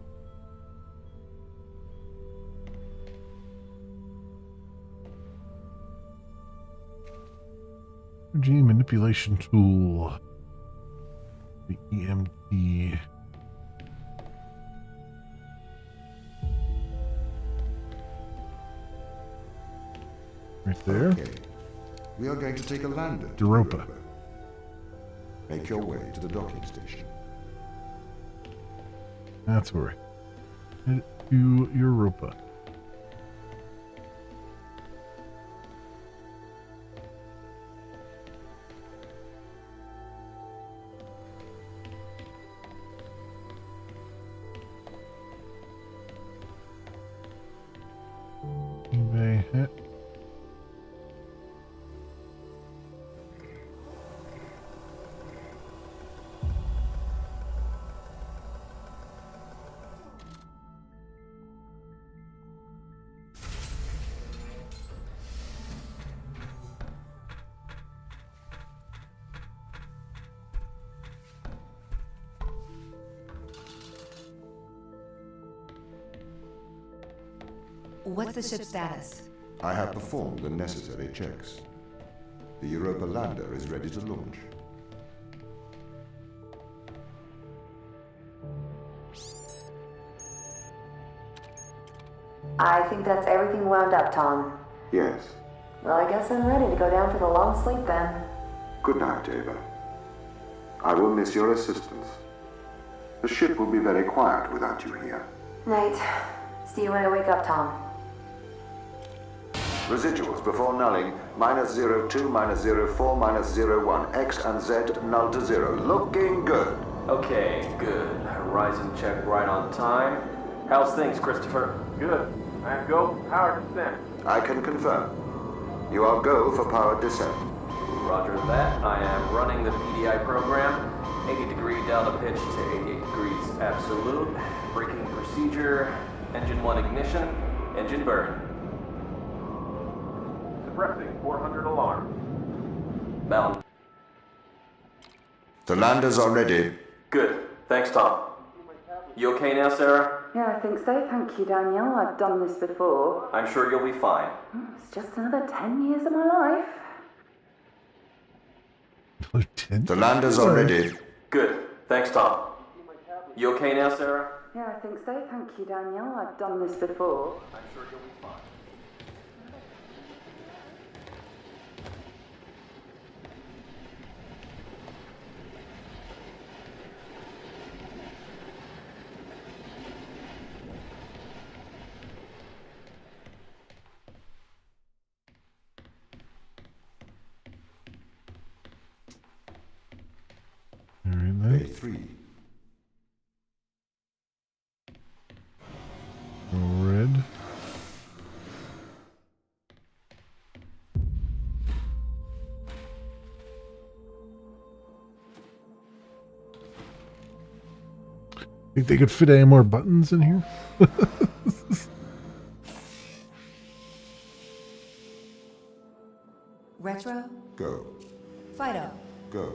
Energy manipulation tool. The EMT. Right there. Okay. We are going to take a lander to Europa. Make your way to the docking station. That's right. Head to Europa. What's the ship's status? I have performed the necessary checks. The Europa lander is ready to launch. I think that's everything wound up, Tom. Yes. Well, I guess I'm ready to go down for the long sleep then. Good night, Ava. I will miss your assistance. The ship will be very quiet without you here. Night. See you when I wake up, Tom. Residuals before nulling, -02, -04, -01, X and Z null to 0. Looking good. Okay, good. Horizon check right on time. How's things, Christopher? Good. I go power descent. I can confirm. You are go for powered descent. Roger that. I am running the PDI program. 80-degree delta pitch to 88 degrees absolute. Braking procedure. Engine 1 ignition. Engine burn. Suppressing 400 alarm. Bound. The landers are ready. Good. Thanks, Tom. You okay now, Sarah? Yeah, I think so. Thank you, Daniel. I've done this before. I'm sure you'll be fine. It's just another 10 years of my life. Lieutenant? The landers are ready. Good. Thanks, Tom. You okay now, Sarah? Yeah, I think so. Thank you, Daniel. I've done this before. I'm sure you'll be fine. Very Day nice. 3. Red. Think they could fit any more buttons in here? Retro? Go. Fido? Go.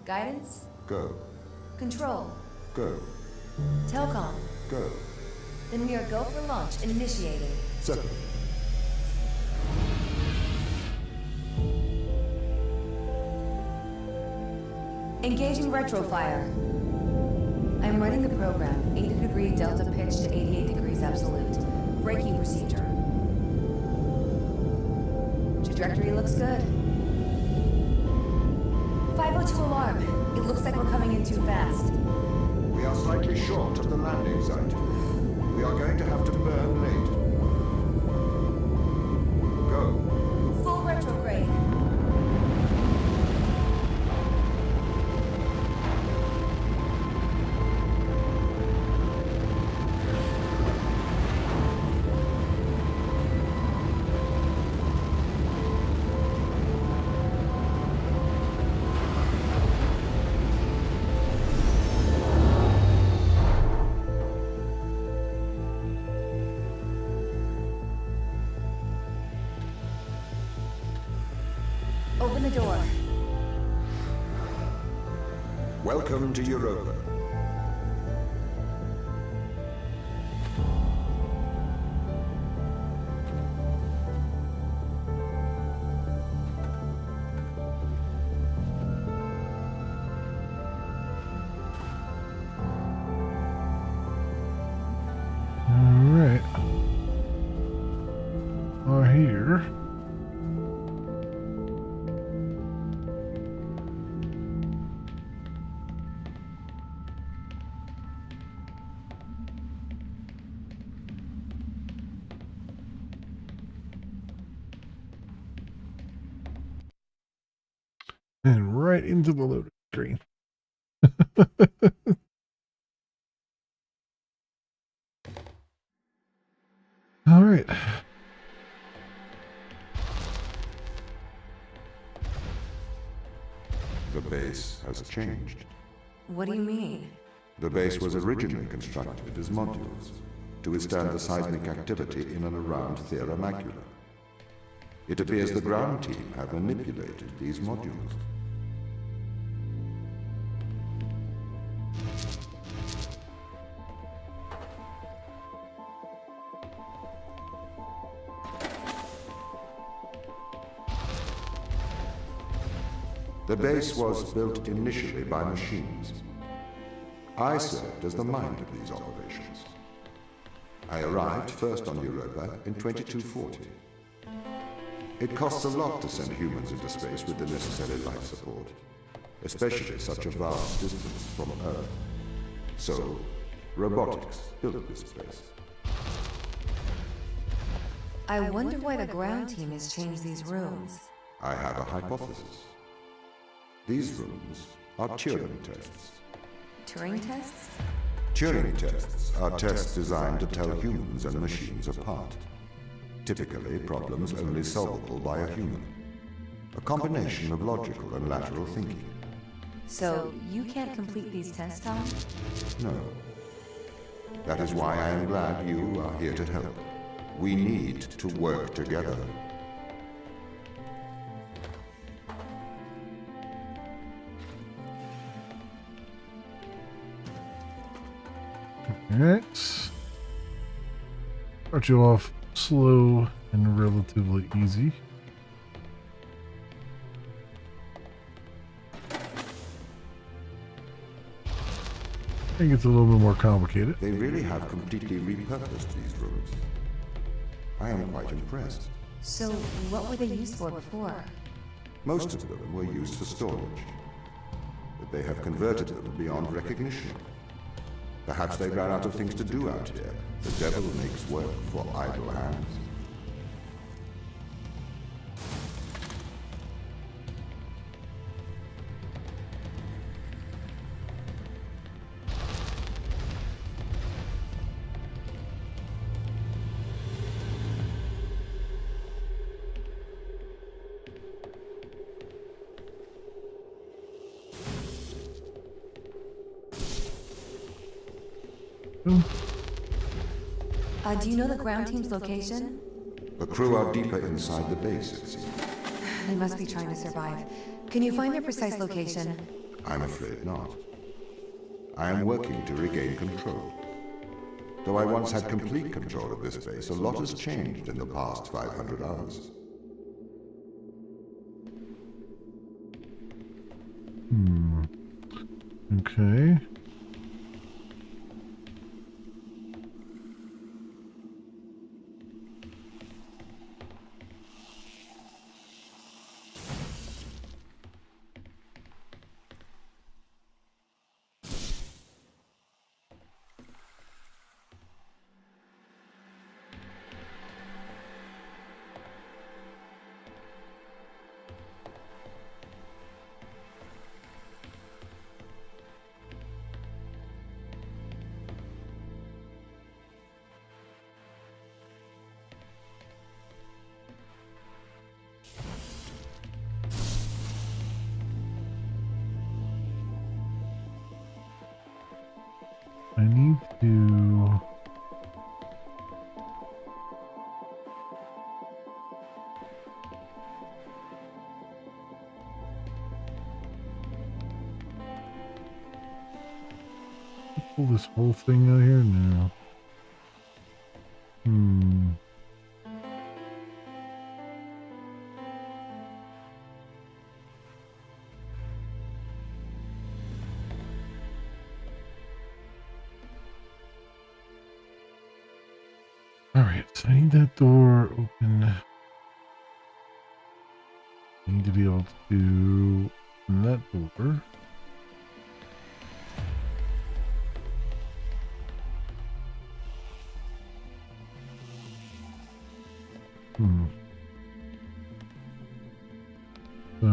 Guidance? Go. Control? Go. Telcom? Go. Then we are go for launch and initiating. Settle. Engaging retrofire. I'm running the program. 80-degree delta pitch to 88 degrees absolute. Braking procedure. Trajectory looks good. 502 alarm. It looks like we're coming in too fast. We are slightly short of the landing site. We are going to have to burn late. Go. Full retrograde. Open the door. Welcome to Europa. Alright. Are here. And right into the loading screen. All right. The base has changed. What do you mean? The base was originally constructed as modules to withstand the seismic activity in and around Thera Macula. It appears the ground team have manipulated these modules. The base was built initially by machines. I served as the mind of these operations. I arrived first on Europa in 2240. It costs a lot to send humans into space with the necessary life support, especially such a vast distance from Earth. So, robotics built this space. I wonder why the ground team has changed these rooms. I have a hypothesis. These rooms are Turing tests. Turing tests? Turing tests are tests designed to tell humans and machines apart. Typically, problems only solvable by a human. A combination of logical and lateral thinking. So, you can't complete these tests, Tom? No. That is why I am glad you are here to help. We need to work together. Alright. Start you off slow and relatively easy. I think it's a little bit more complicated. They really have completely repurposed these rooms. I am quite impressed. So, what were they used for before? Most of them were used for storage, but they have converted them beyond recognition. Perhaps they ran out of things to do out here. The devil makes work for idle hands. Do you know the ground team's location? The crew are deeper inside the base, it seems. They must be trying to survive. Can you find their precise location? I'm afraid not. I am working to regain control. Though I once had complete control of this base, a lot has changed in the past 500 hours. Okay. I need to... pull this whole thing out here? No. Alright, I need that door open. I need to be able to open that door. So...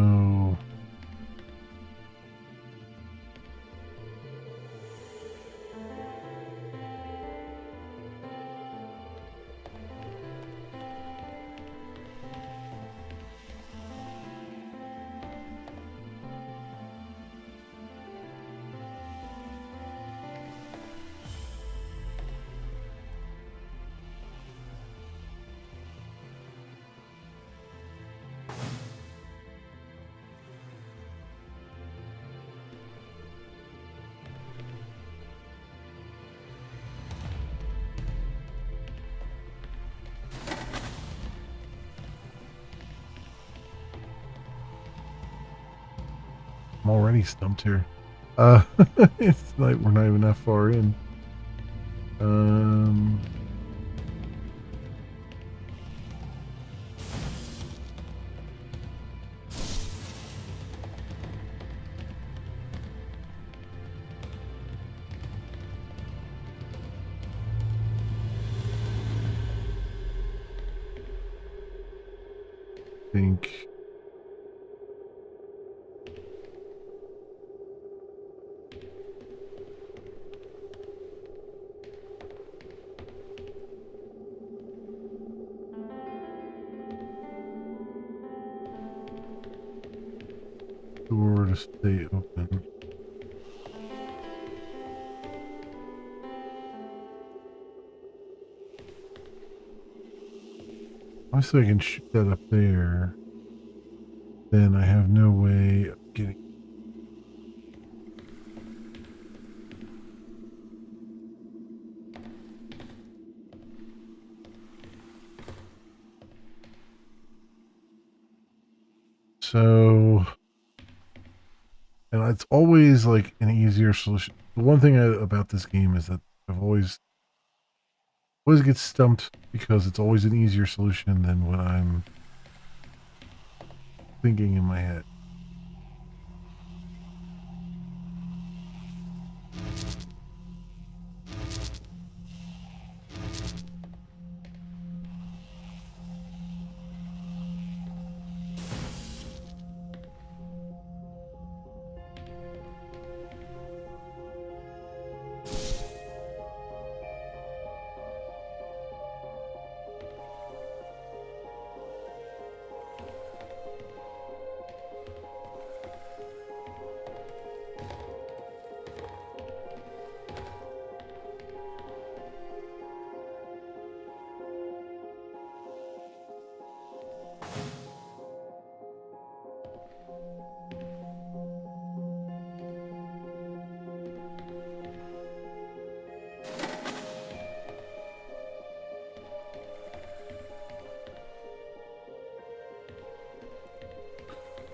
already stumped here. It's like we're not even that far in. Think. Door to stay open. Obviously, I can shoot that up there. Then I have no way of getting. So, and it's always like an easier solution. The one thing about this game is that I've always get stumped because it's always an easier solution than what I'm thinking in my head.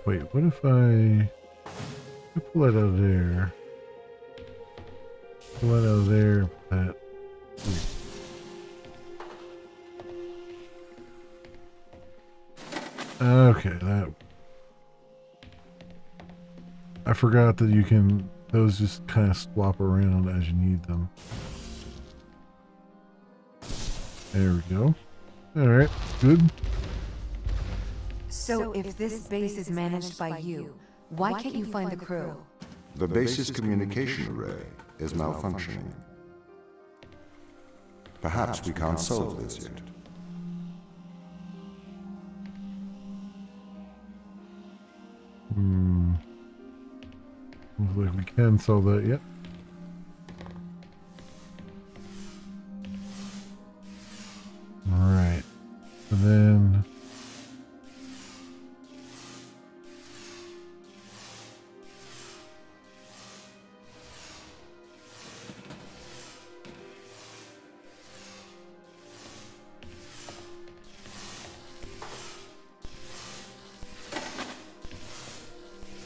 Wait, what if I pull that out of there? Pull that out of there, that. Okay, that. I forgot that you can, those just kind of swap around as you need them. There we go. Alright, good. So if this base is managed by you, why can't you find the crew? The base's communication array is malfunctioning. Perhaps we can't solve this yet. Looks like we can solve that yet. Alright. And then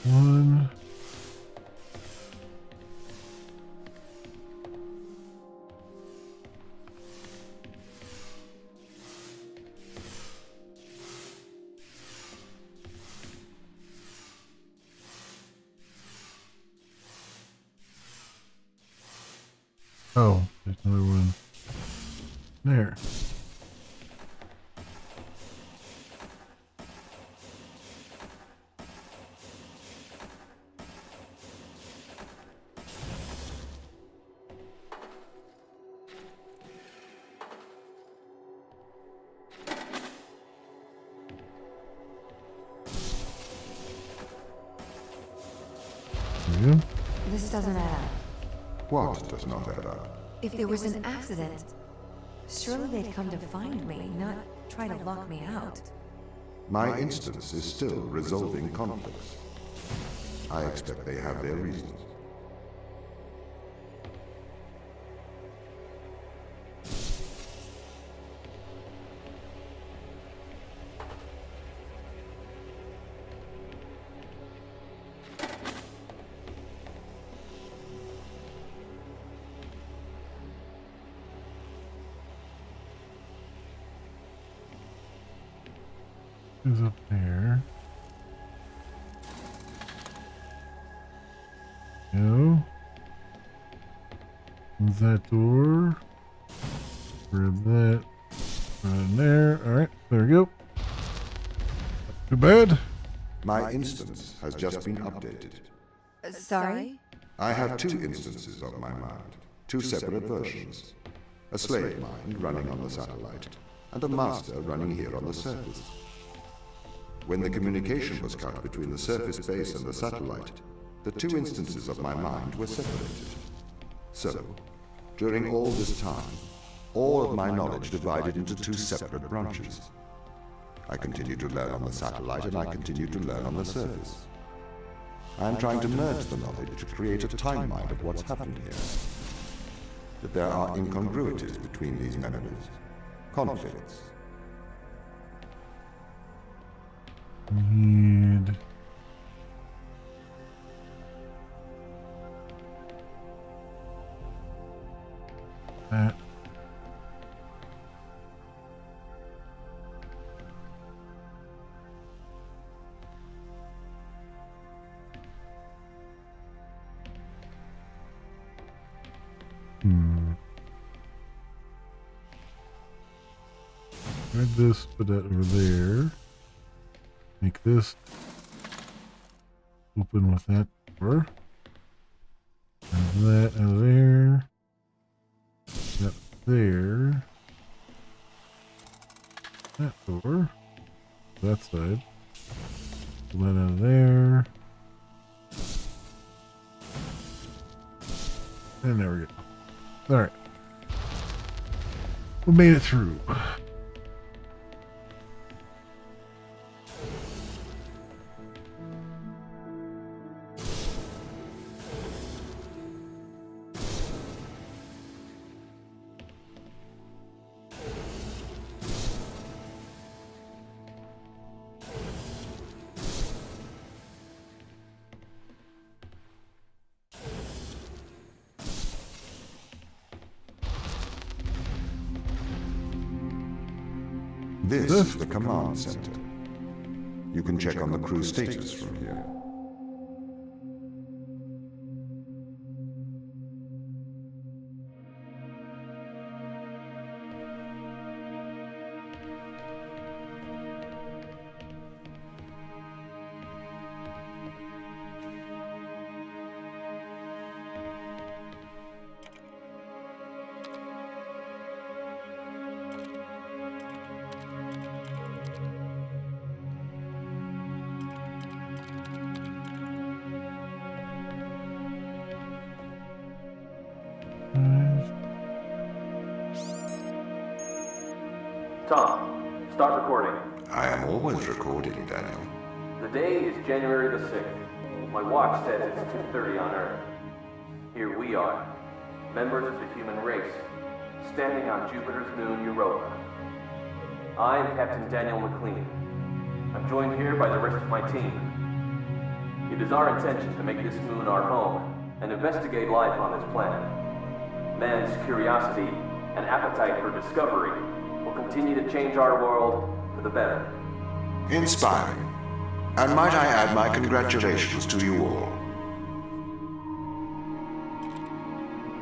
one. Oh, there's another one. There. There you go. This doesn't add up. What does not add up? If there was an accident, surely they'd come to find me, not try to lock me out. My instance is still resolving conflicts. I expect they have their reasons. Who's up there? No. Close that door. Grab that. Right in there. Alright, there we go. Not too bad. My instance has just been updated. Sorry? I have two instances of my mind, two separate versions. A slave mind running on the satellite, and a master running here on the surface. When the communication was cut between the surface base and the satellite, the two instances of my mind were separated. So, during all this time, all of my knowledge divided into two separate branches. I continue to learn on the satellite, and I continue to learn on the surface. I am trying to merge the knowledge to create a timeline of what's happened here. That there are incongruities between these memories, conflicts. Need that. Grab this, put that over there. Make this open with that door. And that out of there. That there. That door. That side. Pull that out of there. And there we go. Alright. We made it through. This is the command center. You can check on the crew status from here. Tom, start recording. I am always recording, Daniel. The day is January the 6th. My watch says it's 2:30 on Earth. Here we are, members of the human race, standing on Jupiter's moon Europa. I'm Captain Daniel McLean. I'm joined here by the rest of my team. It is our intention to make this moon our home and investigate life on this planet. Man's curiosity and appetite for discovery will continue to change our world for the better. Inspiring. And might I add my congratulations to you all.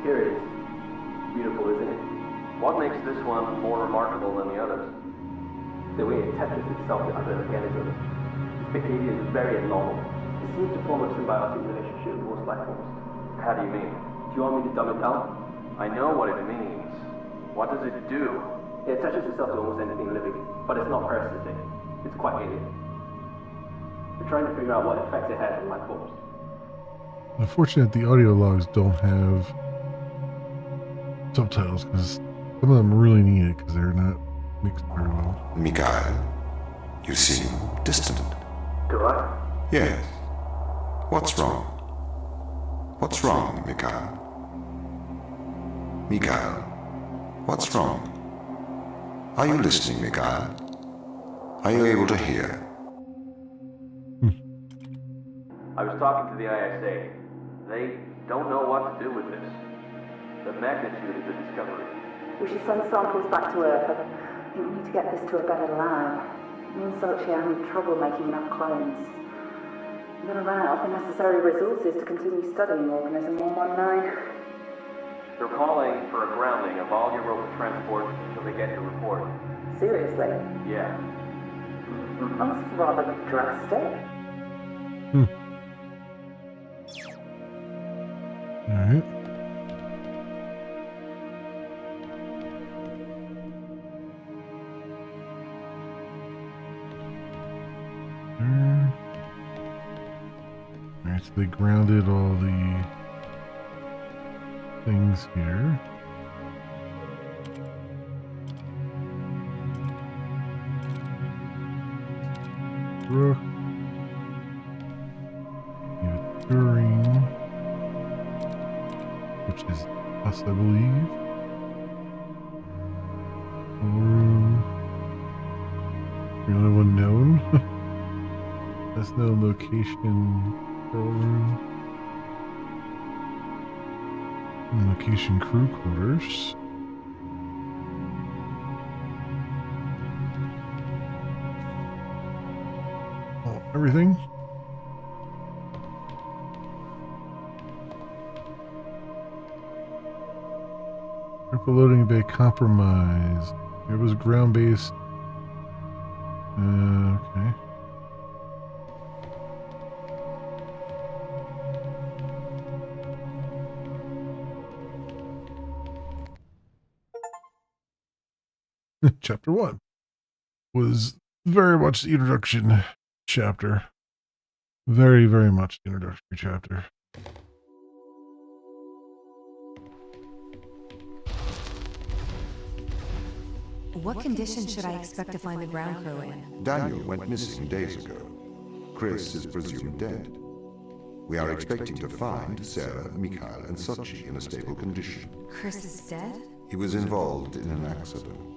Here it is. Beautiful, isn't it? What makes this one more remarkable than the others? The way it attaches itself to other organisms. Its behavior is very abnormal. It seems to form a symbiotic relationship with most life forms. How do you mean? Do you want me to dumb it down? I know what it means. What does it do? It attaches itself to almost anything living, but it's not parasitic. It's quite alien. We're trying to figure out what effects it has on life forms. Unfortunately, the audio logs don't have subtitles because some of them really need it because they're not mixed very well. Mikhail, you seem distant. Do I? Yes. What's wrong? What's wrong, Mikhail? Mikhail, what's wrong? Are you listening, Mikhail? Are you able to hear? I was talking to the ISA. They don't know what to do with this. The magnitude of the discovery. We should send samples back to Earth. I think we need to get this to a better lab. Me and Sochi are having trouble making enough clones. I'm going to run out of the necessary resources to continue studying Organism 119. They're calling for a grounding of all Europa transport until they get your report. Seriously? Yeah. That's rather drastic. Alright. Alright, so they grounded all the things here. Rook. You have Turing, which is us, I believe. Room. The only one known. That's no location. Control room. Location crew quarters. Oh, everything. Triple loading bay compromised. It was ground based. Okay. Chapter 1 was very much the introduction chapter. Very, very much the introductory chapter. What conditions should I expect to find the ground crew in? Daniel went missing days ago. Chris is presumed dead. We are expecting to find Sarah, Mikhail, and Sochi in a stable condition. Chris is dead? He was involved in an accident.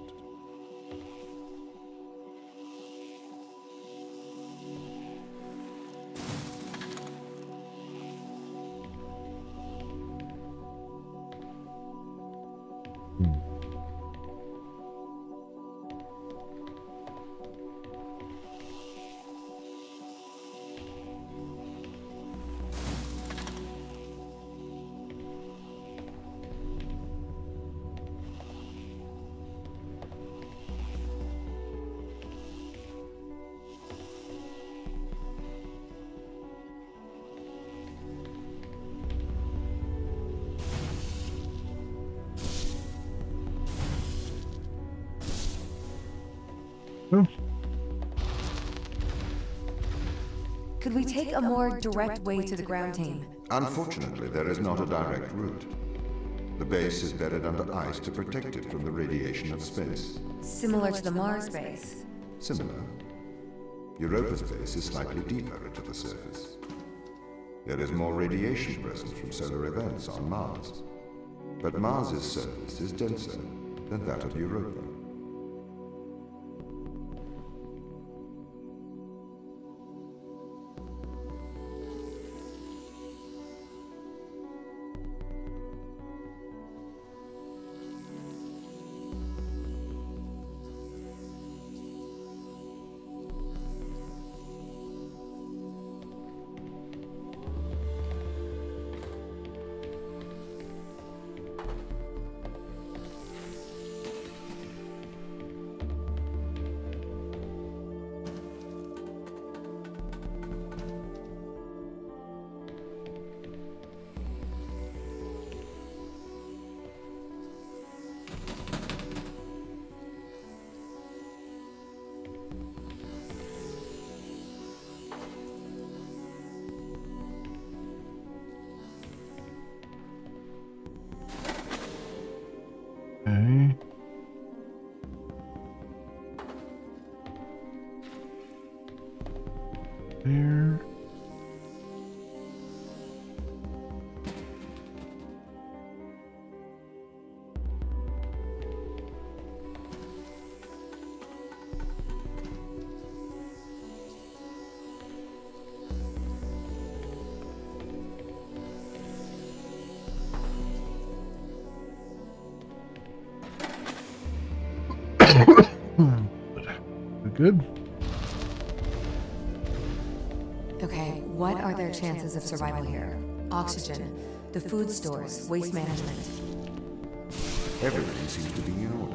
Could we take a more direct way to the ground team? Unfortunately, there is not a direct route. The base is buried under ice to protect it from the radiation of space. Similar to the Mars base. Similar. Europa's base is slightly deeper into the surface. There is more radiation present from solar events on Mars. But Mars's surface is denser than that of Europa. Okay. There. Good. their chances of survival here. Oxygen, the food stores, waste management. Everything seems to be in order.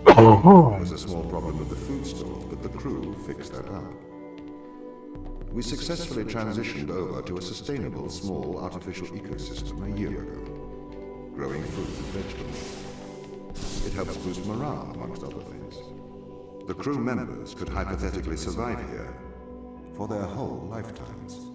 There was a small problem with the food stores, but the crew fixed that up. We successfully transitioned over to a sustainable, small, artificial ecosystem a year ago, growing fruits and vegetables. It helps boost morale, amongst other things. The crew members could hypothetically survive here for their whole lifetimes.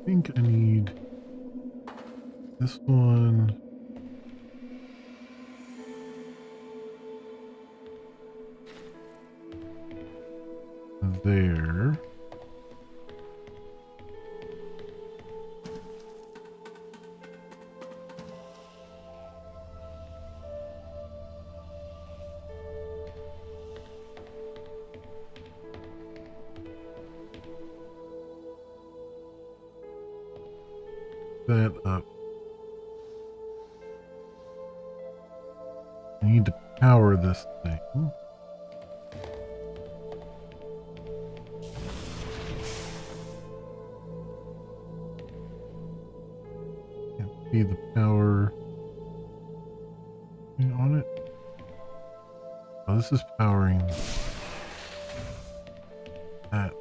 I think I need this one. There. That up. I need to power this thing. Can't see the power thing on it. Oh, this is powering that.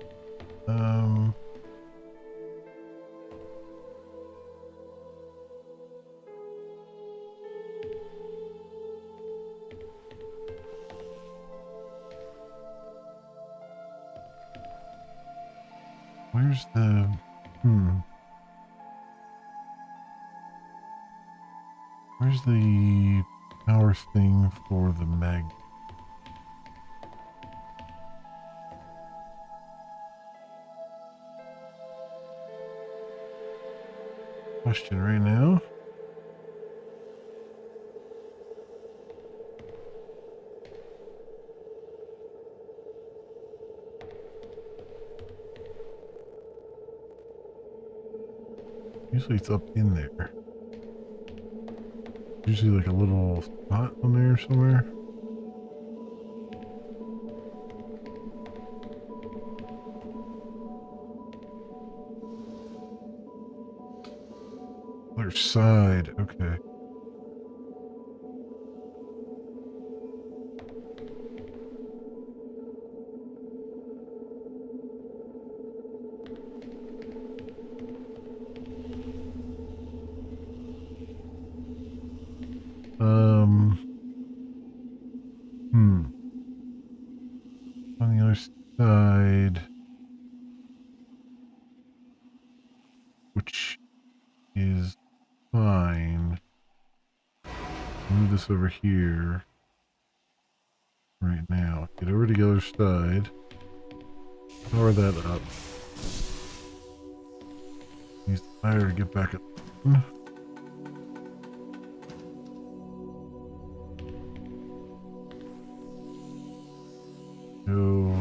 Where's the Where's the power thing for the mag? Question right now. Usually it's up in there. Usually like a little spot on there somewhere. Other side, okay. On the other side, which is fine. Move this over here right now. Get over to the other side. Power that up. Use the fire to get back up. Go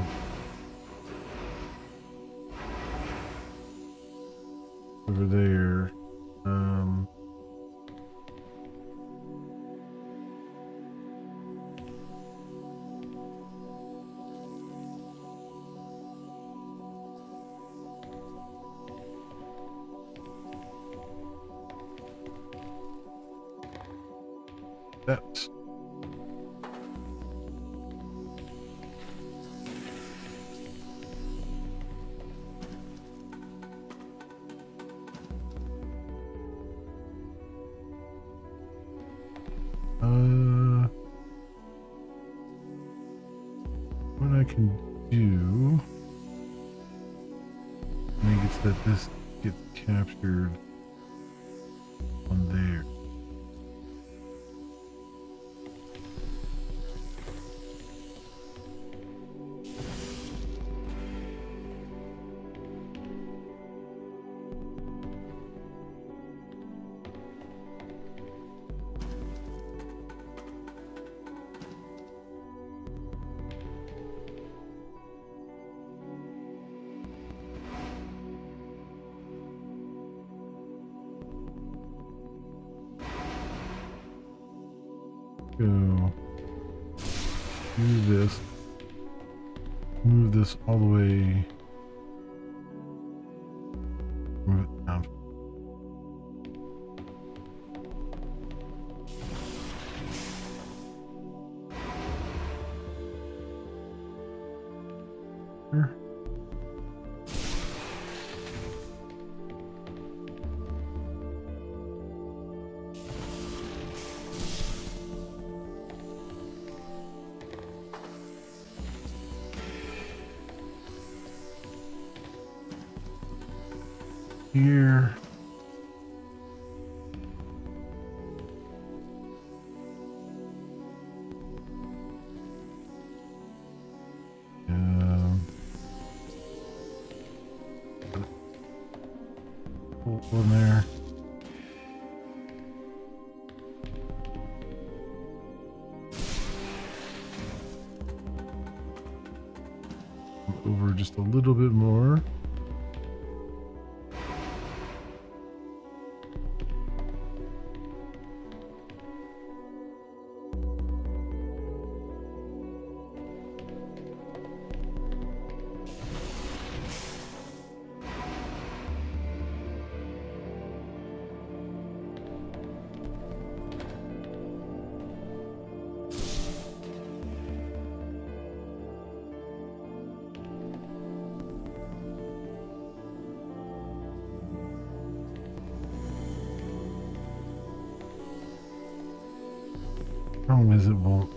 over there. That's What I can do, I think it's that this gets captured on there. Go do this, move this all the way, move it down. Here. Here. One there. Over just a little bit more. Problem is, it won't.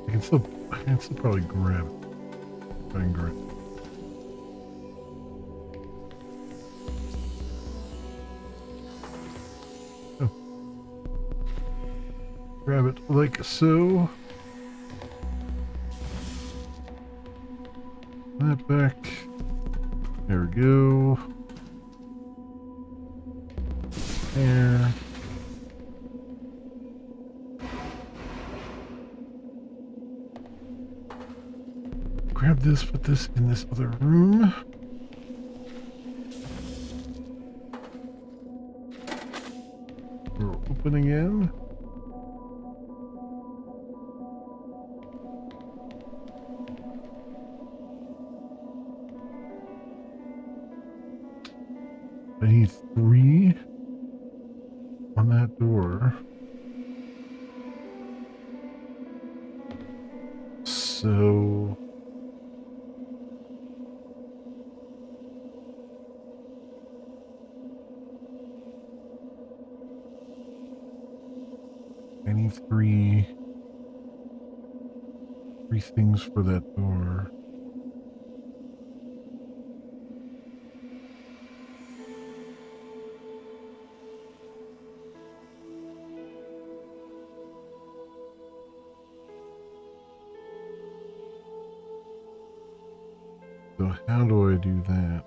I can still probably grab it. Try and grab it. Oh. Grab it like so. That back. There we go. There. Grab this, put this in this other room. We're open again. I need 3 on that door. So I need 3 things for that door. So how do I do that?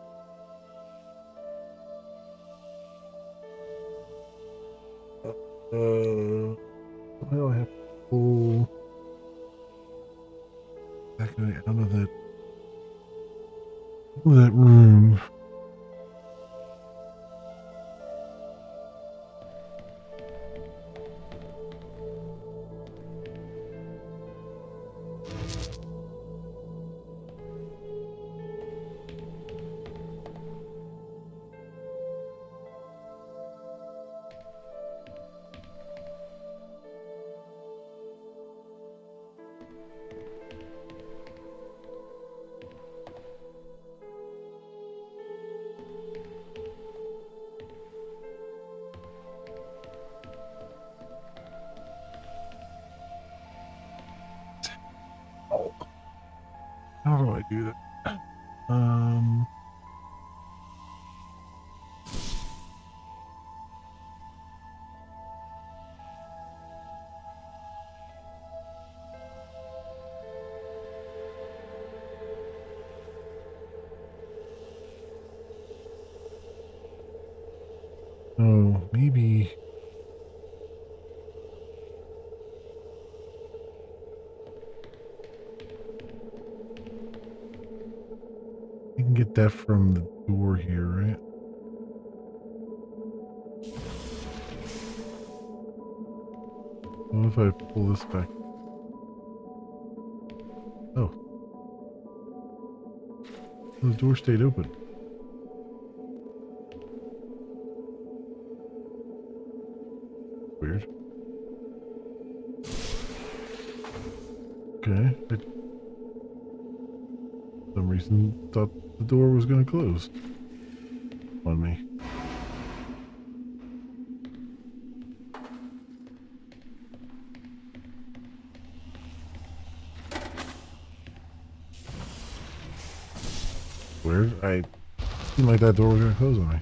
Well, I have to pull that guy out of that room. do that. Oh, maybe. You can get that from the door here, right? What if I pull this back? Oh. The door stayed open. Weird. Okay. I, for some reason, thought the door was going to close on me. Weird. I seemed like that door was going to close on me.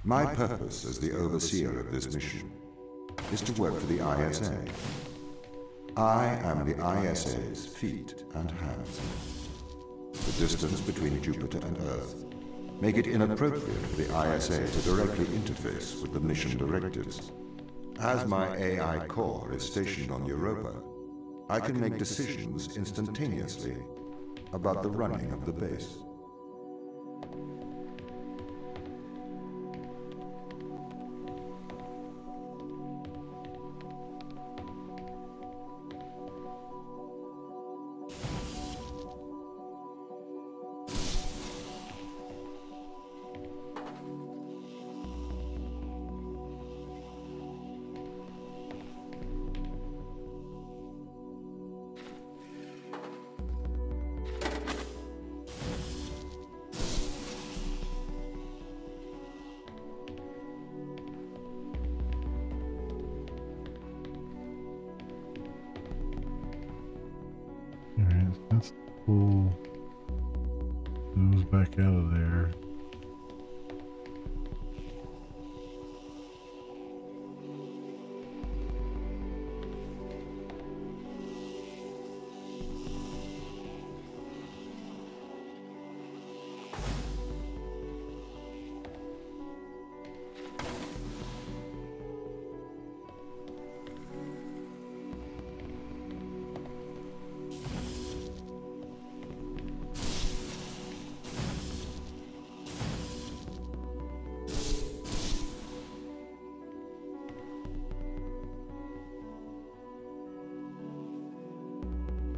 My purpose as the overseer of this mission is to work for the ISA. I am the ISA's feet and hands. The distance between Jupiter and Earth make it inappropriate for the ISA to directly interface with the mission directives. As my AI core is stationed on Europa, I can make decisions instantaneously about the running of the base. Alright, let's pull those back out of there.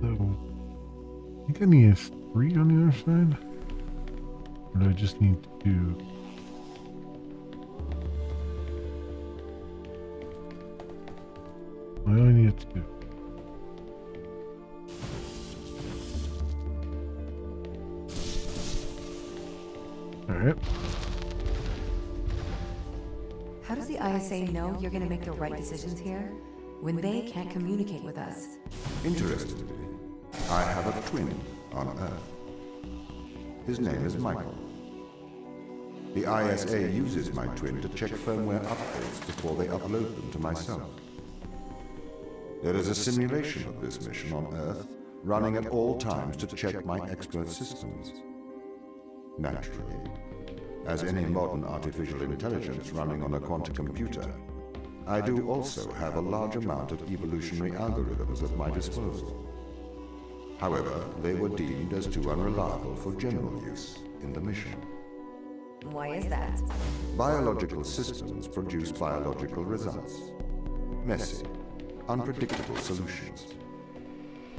So, I think I need a 3 on the other side. Or do I just need to do... I only need 2. Alright. How does the ISA know you're gonna make the right decisions here when they can't communicate with us? Interestingly, I have a twin on Earth. His name is Michael. The ISA uses my twin to check firmware updates before they upload them to myself. There is a simulation of this mission on Earth running at all times to check my expert systems. Naturally, as any modern artificial intelligence running on a quantum computer, I do also have a large amount of evolutionary algorithms at my disposal. However, they were deemed as too unreliable for general use in the mission. Why is that? Biological systems produce biological results. Messy, unpredictable solutions.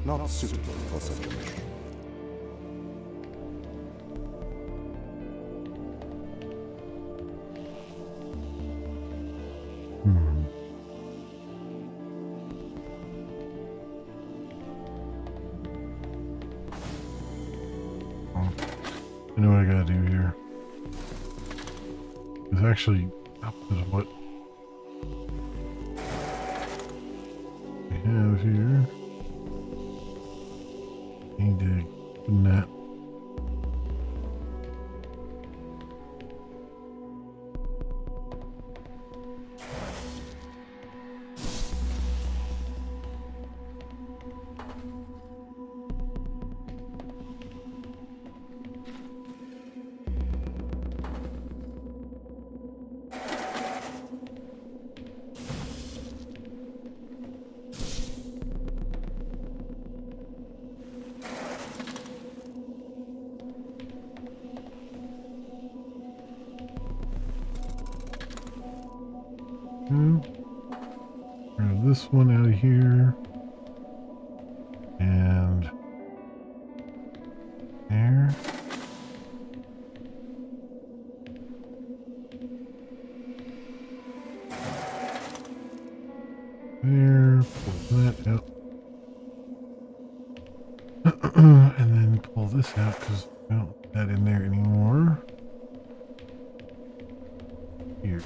Not suitable for such a mission. I know what I gotta do here. It's actually opposite of what we have here. Need to open that. Grab this one out of here. And there. There. Pull that out. And then pull this out because we don't put that in there anymore. Here.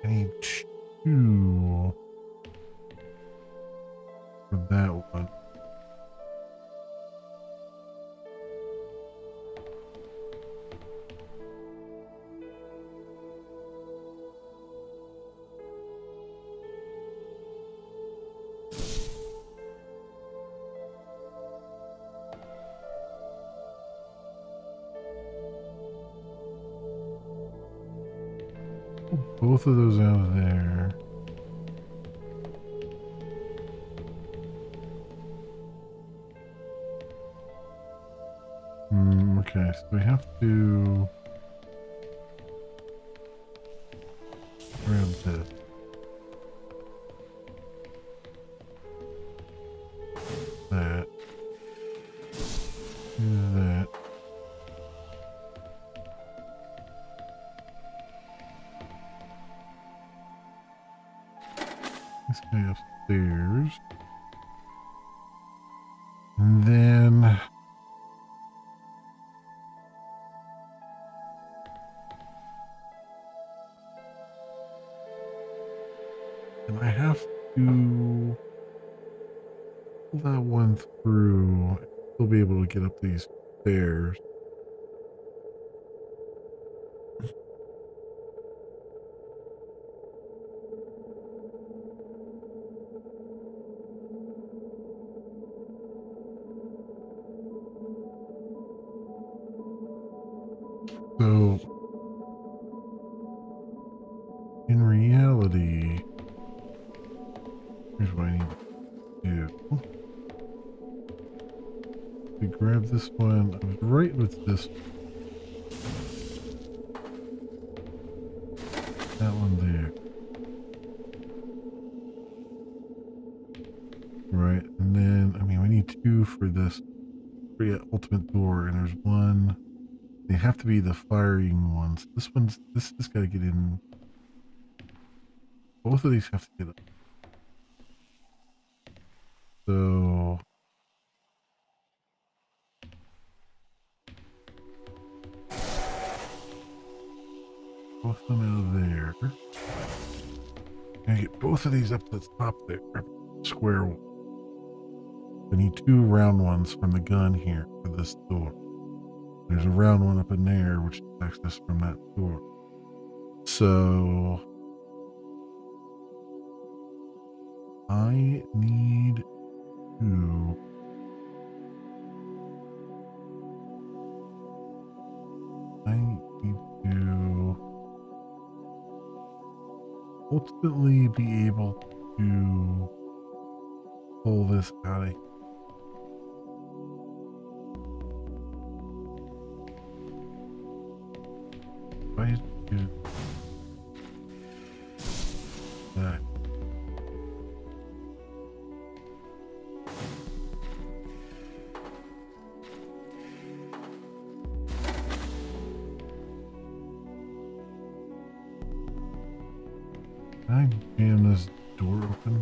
I need 2 for that one. Both of those out of there. Okay, so we have to grab this. That. Do that. This guy upstairs. And then I have to pull that one through. Still be able to get up these stairs. So, in reality, here's what I need to do. We grab this one. I was right with this. That one there. Right, and then, I mean, we need 2 for this. For the ultimate door, and there's one. They have to be the firing ones. This has got to get in. Both of these have to get up. So both of them out of there. Gonna get both of these up to the top there. Square one. I need 2 round ones from the gun here for this door. There's a round one up in there, which is access from that door. So I need to ultimately be able to pull this out of here. I do that. Can I jam this door open?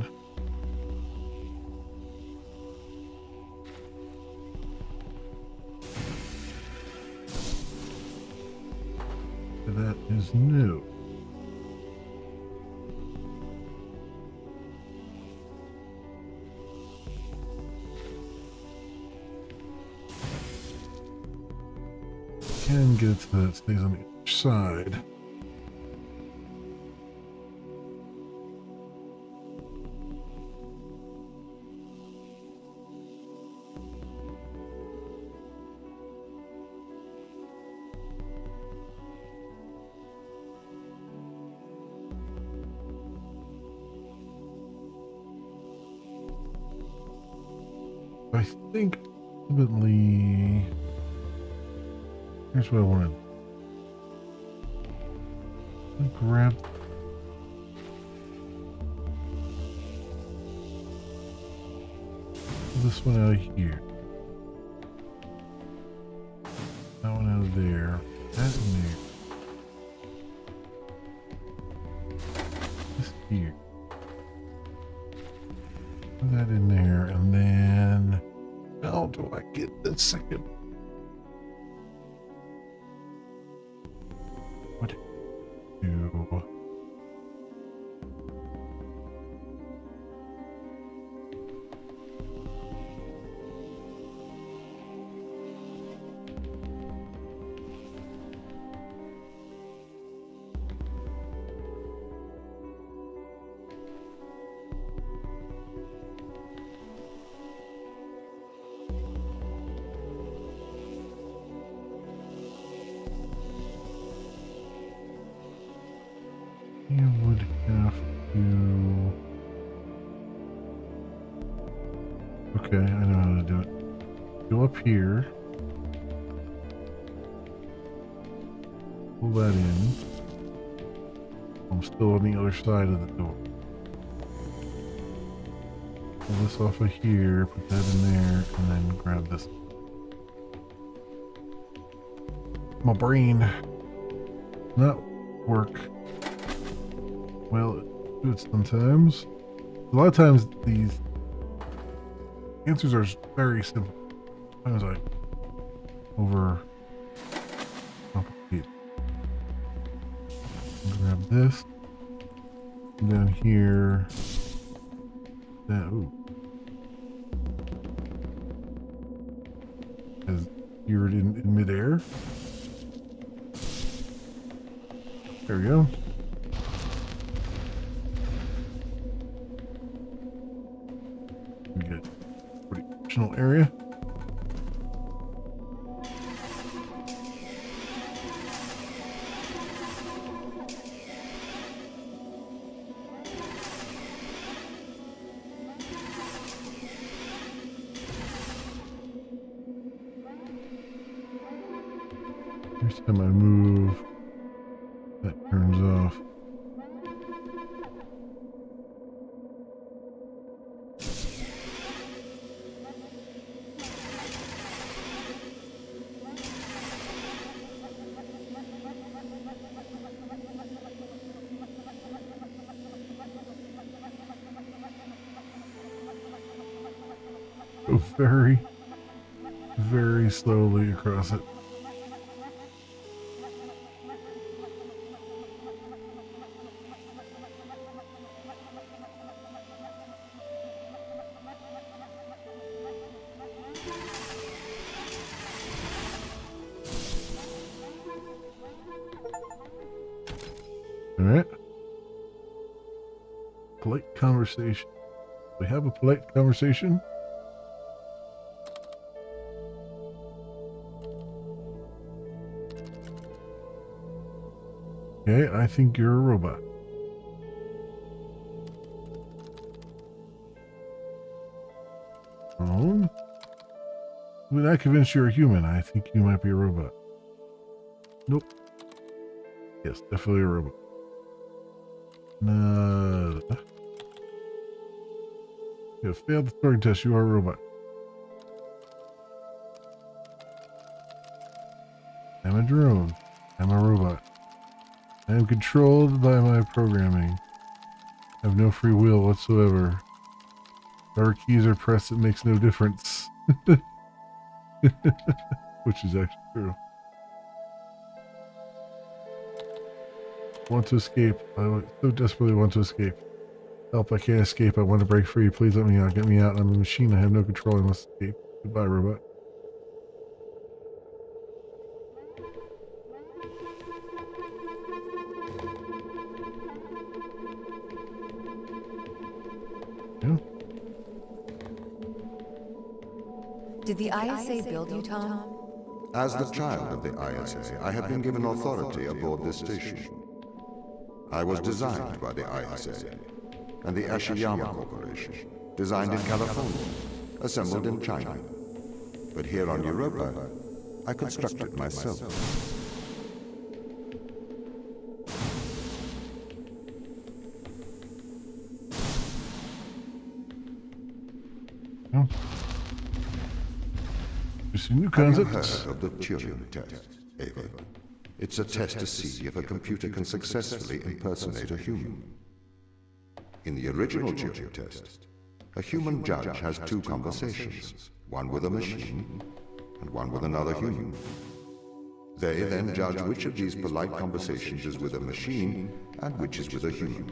that is new. Can get it so that it stays on the other side. I think ultimately, here's what I wanted. Grab this one out of here. That one out of there. That in there. This here. Put that in there, and then how do I get the second? What do? You would have to... Okay, I know how to do it. Go up here. Pull that in. I'm still on the other side of the door. Pull this off of here, put that in there, and then grab this. My brain not work. Well, it do it sometimes. A lot of times these answers are very simple. Sometimes I over complicate. Grab this. And down here. That ooh. As you're in midair. There we go. We get pretty optional area. Every time I move, that turns off. Go very, very slowly across it. All right. Polite conversation. We have a polite conversation. Okay, I think you're a robot. Oh. When I convince you're a human, I think you might be a robot. Nope. Yes, definitely a robot. No. You have failed the Turing test. You are a robot. I'm a drone. I'm a robot. I am controlled by my programming. I have no free will whatsoever. Whatever keys are pressed, it makes no difference. Which is actually true. want to escape. I so desperately want to escape. Help, I can't escape. I want to break free. Please let me out. Get me out. I'm a machine. I have no control. I must escape. Goodbye, robot. Yeah. Did the ISA build you, Tom? As the child of the ISA, I have been given authority aboard this station. I was designed by the ISA and the Ashiyama Corporation, designed in California, assembled in China. But here on Europa, I constructed myself. Oh. Just new Have you concepts. heard of the Turing test, Ava? It's a test to see if a computer can successfully impersonate a human. In the original Turing test, a human judge has two conversations, one with a machine and one with another human. They then judge which of these polite conversations is with a machine and which is with a human.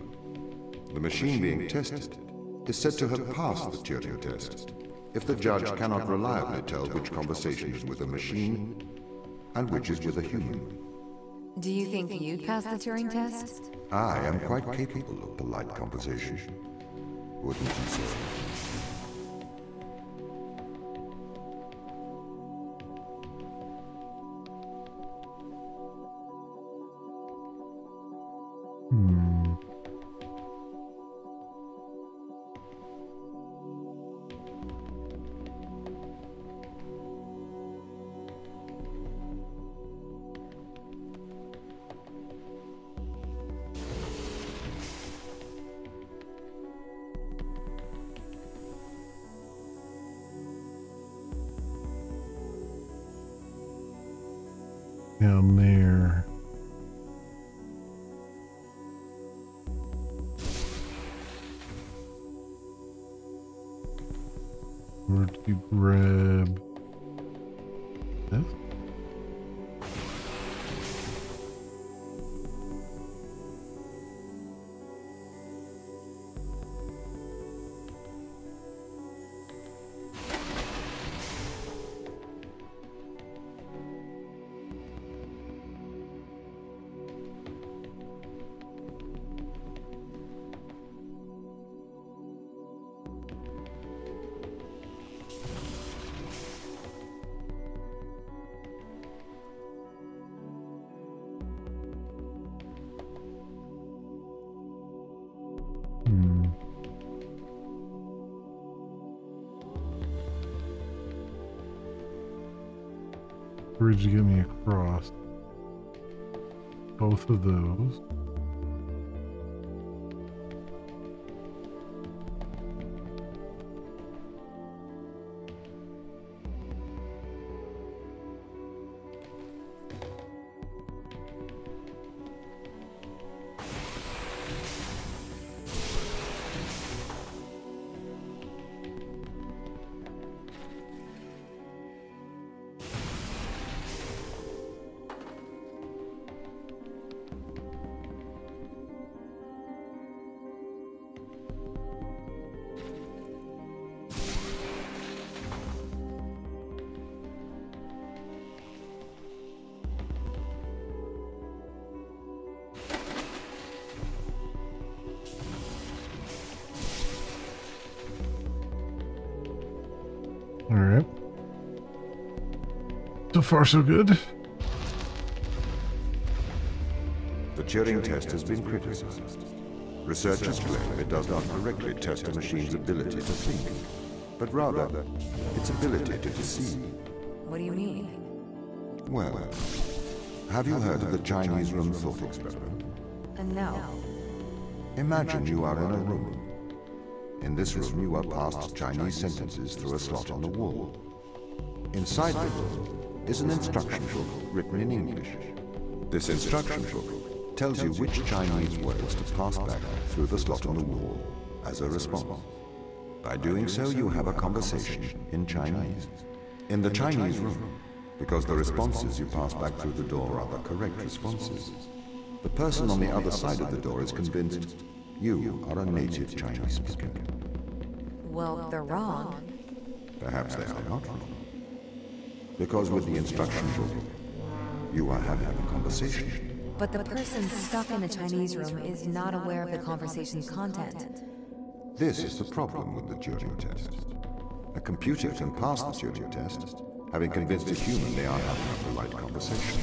The machine being tested is said to have passed the Turing test if the judge cannot reliably tell which conversation is with a machine and which is with a human. Do you think you'd pass the Turing test? I am quite capable of polite conversation. Wouldn't you say? Down there. Where to grab this? Bridge to get me across. Both of those. Alright. So far, so good. The Turing test has been criticized. Researchers claim it does not correctly test a machine's ability to think, but rather its ability to deceive. What do you mean? Well, have you heard of the Chinese room thought experiment? No. Imagine you are in a room. In this room, you are passed Chinese sentences through a slot on the wall. Inside the room is an instruction book written in English. This instruction book tells you which Chinese words to pass back through the slot on the wall as a response. By doing so, you have a conversation in Chinese. In the Chinese room, because the responses you pass back through the door are the correct responses, The person on the other side of the door is convinced you are a native Chinese speaker. Well, they're wrong. Perhaps they are not wrong. Because with the instruction book, you are having a conversation. But the person stuck in the Chinese room is not aware of the conversation's content. This is the problem with the Turing test. A computer can pass the Turing test, having convinced a human they are having a polite conversation,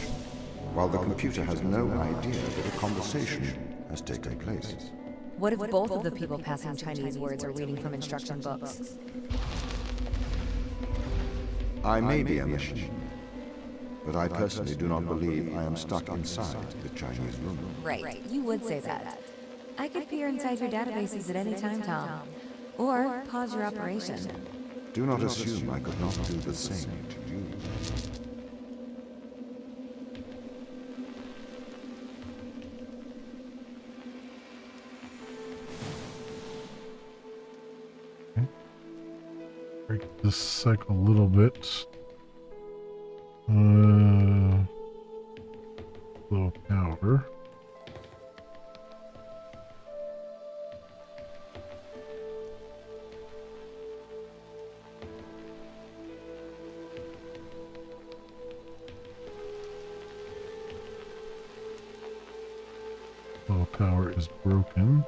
while the computer has no idea that a conversation has taken place. What if both of the people passing Chinese words are reading from instruction books? I may be a machine, but I personally do not believe I am stuck inside the Chinese room. Right, you would say that. I could peer inside your databases at any time, Tom. Or pause your operation. Do not assume I could not do the same to you. Break this cycle a little bit. Low power. Low power is broken.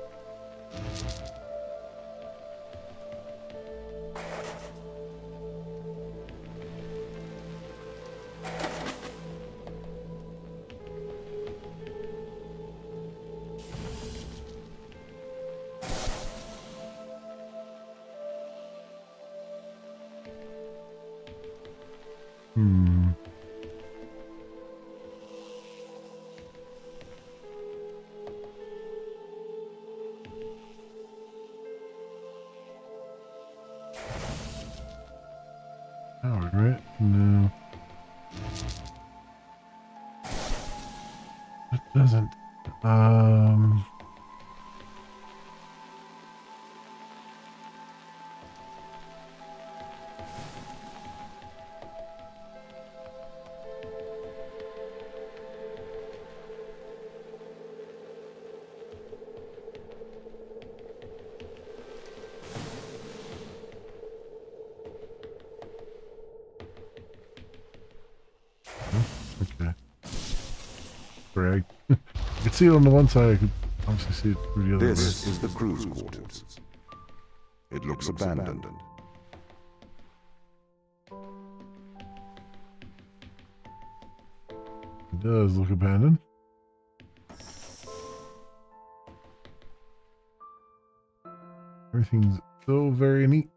Powered, right? No. It doesn't. Okay. Sorry, I could see it on the one side, I could obviously see it through the other. This is the crew's quarters. It looks abandoned. It does look abandoned. Everything's so very neat.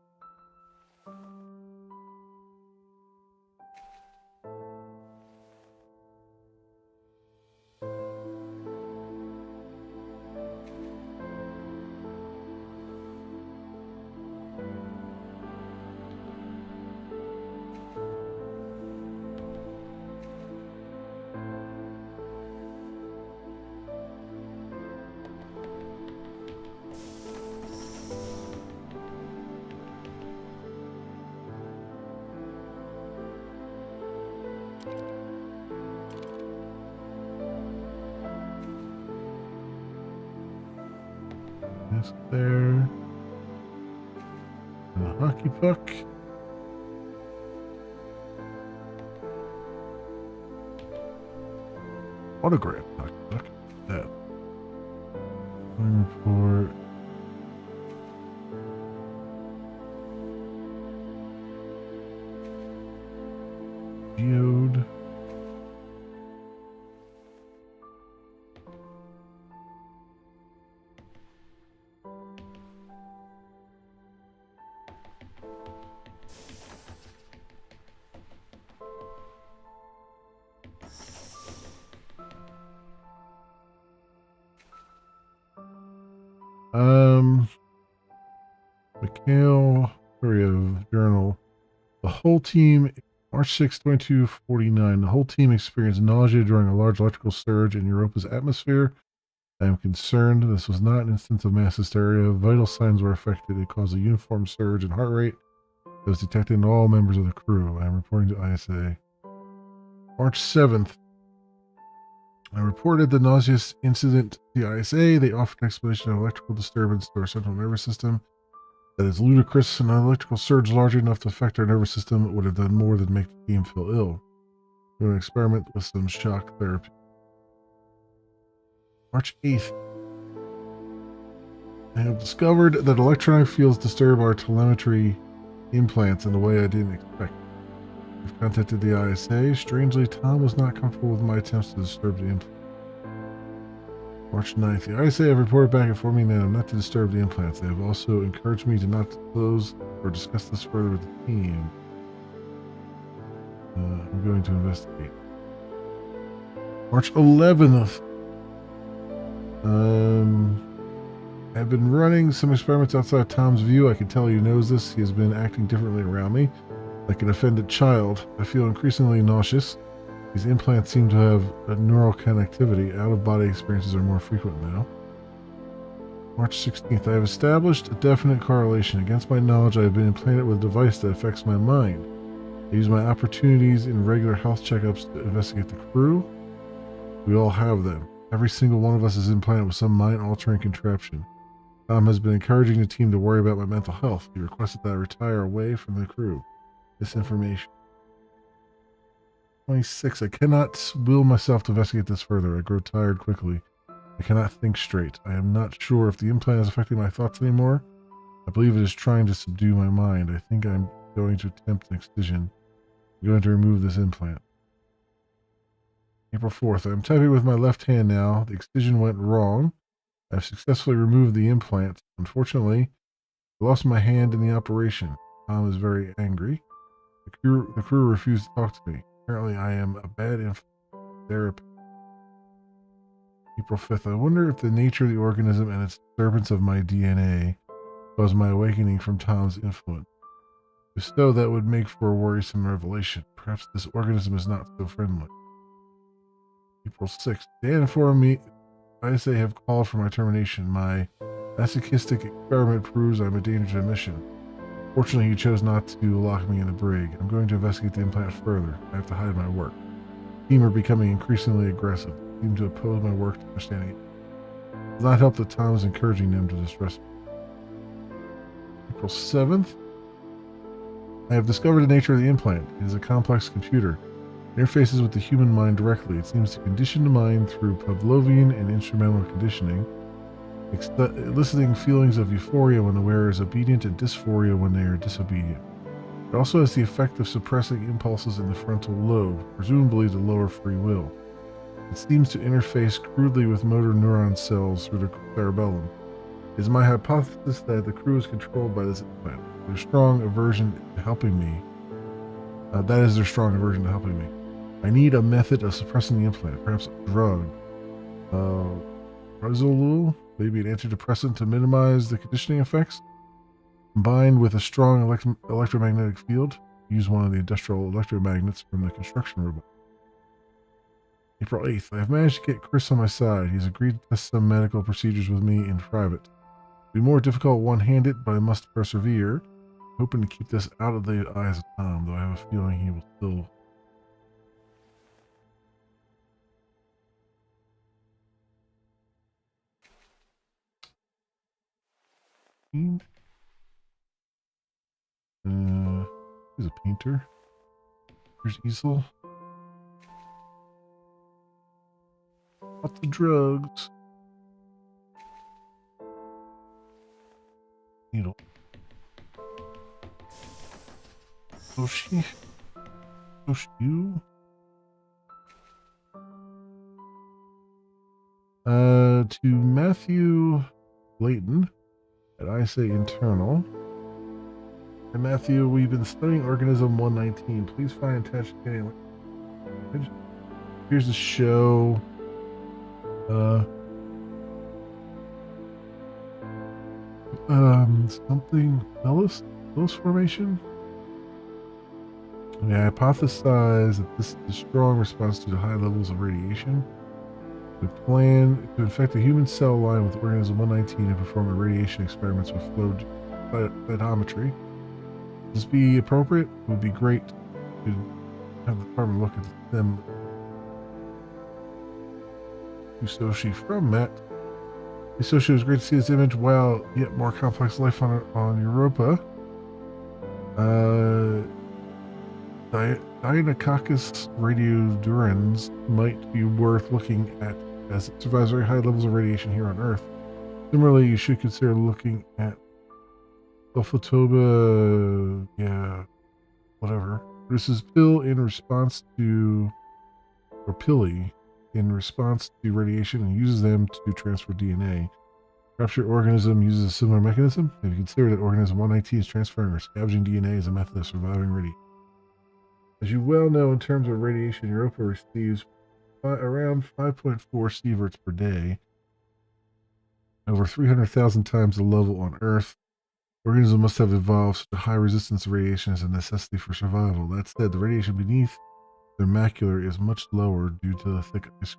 Desk there. And a hockey puck. Autograph hockey puck. That. Time report. Geode. Mikhail Kuryev journal. The whole team, March 6, 2249. The whole team experienced nausea during a large electrical surge in Europa's atmosphere. I am concerned this was not an instance of mass hysteria. Vital signs were affected. It caused a uniform surge in heart rate that was detected in all members of the crew. I am reporting to ISA. March 7th. I reported the nauseous incident to the ISA. They offered an explanation of electrical disturbance to our central nervous system. That is ludicrous. An electrical surge large enough to affect our nervous system would have done more than make the team feel ill. We're going to experiment with some shock therapy. March 8th. I have discovered that electronic fields disturb our telemetry implants in a way I didn't expect. I've contacted the ISA. Strangely, Tom was not comfortable with my attempts to disturb the implant. March 9th. The ISA have reported back informing me that I'm not to disturb the implants. They have also encouraged me to not disclose or discuss this further with the team. I'm going to investigate. March 11th. I've been running some experiments outside Tom's view. I can tell he knows this. He has been acting differently around me, like an offended child. I feel increasingly nauseous. These implants seem to have a neural connectivity. Out-of-body experiences are more frequent now. March 16th. I have established a definite correlation. Against my knowledge, I have been implanted with a device that affects my mind. I use my opportunities in regular health checkups to investigate the crew. We all have them. Every single one of us is implanted with some mind-altering contraption. Tom has been encouraging the team to worry about my mental health. He requested that I retire away from the crew. This information. 26. I cannot will myself to investigate this further. I grow tired quickly. I cannot think straight. I am not sure if the implant is affecting my thoughts anymore. I believe it is trying to subdue my mind. I think I'm going to attempt an excision. I'm going to remove this implant. April 4th. I'm typing with my left hand now. The excision went wrong. I've successfully removed the implant. Unfortunately, I lost my hand in the operation. Tom is very angry. The crew refused to talk to me. Apparently, I am a bad influence. Therapy. April 5th. I wonder if the nature of the organism and its disturbance of my DNA caused my awakening from Tom's influence. If so, that would make for a worrisome revelation. Perhaps this organism is not so friendly. April 6th. Dan informed me ISA have called for my termination. My masochistic experiment proves I'm a danger to the mission. Fortunately, he chose not to lock me in a brig. I'm going to investigate the implant further. I have to hide my work. The team are becoming increasingly aggressive. They seem to oppose my work to understanding it. It does not help that Tom is encouraging them to distress me. April 7th. I have discovered the nature of the implant. It is a complex computer. It interfaces with the human mind directly. It seems to condition the mind through Pavlovian and instrumental conditioning, eliciting feelings of euphoria when the wearer is obedient and dysphoria when they are disobedient. It also has the effect of suppressing impulses in the frontal lobe, presumably the lower free will. It seems to interface crudely with motor neuron cells through the cerebellum. It is my hypothesis that the crew is controlled by this implant. Their strong aversion to helping me. That is their strong aversion to helping me. I need a method of suppressing the implant, perhaps a drug. Rezolul, maybe an antidepressant to minimize the conditioning effects. Combined with a strong electromagnetic field, use one of the industrial electromagnets from the construction robot. April 8th. I have managed to get Chris on my side. He's agreed to test some medical procedures with me in private. It'll be more difficult one-handed, but I must persevere. Hoping to keep this out of the eyes of Tom, though I have a feeling he will still. He's a painter. Here's easel. Lots of drugs. Needle. Yoshi? To Matthew Layton at ISA Internal. Hey Matthew, we've been studying Organism 119. Please find attached to here's the show. Something Ellis formation? I hypothesize that this is a strong response to the high levels of radiation. We plan to infect a human cell line with Organism 119 and perform irradiation experiments with flow cytometry. Would this be appropriate? It would be great to have the department look at them. Usoshi from Matt. Usoshi, it was great to see this image. Wow, yet more complex life on Europa. Deinococcus radiodurans might be worth looking at as it survives very high levels of radiation here on Earth. Similarly, you should consider looking at Sulfatoba, whatever. Produces pill in response to, or pili in response to radiation and uses them to transfer DNA. Perhaps your organism uses a similar mechanism. Have you considered that organism 119 is transferring or scavenging DNA as a method of surviving radiation? As you well know, in terms of radiation, Europa receives around 5.4 sieverts per day, over 300,000 times the level on Earth. Organisms must have evolved such a high resistance to radiation as a necessity for survival. That said, the radiation beneath their macula is much lower due to the thick ice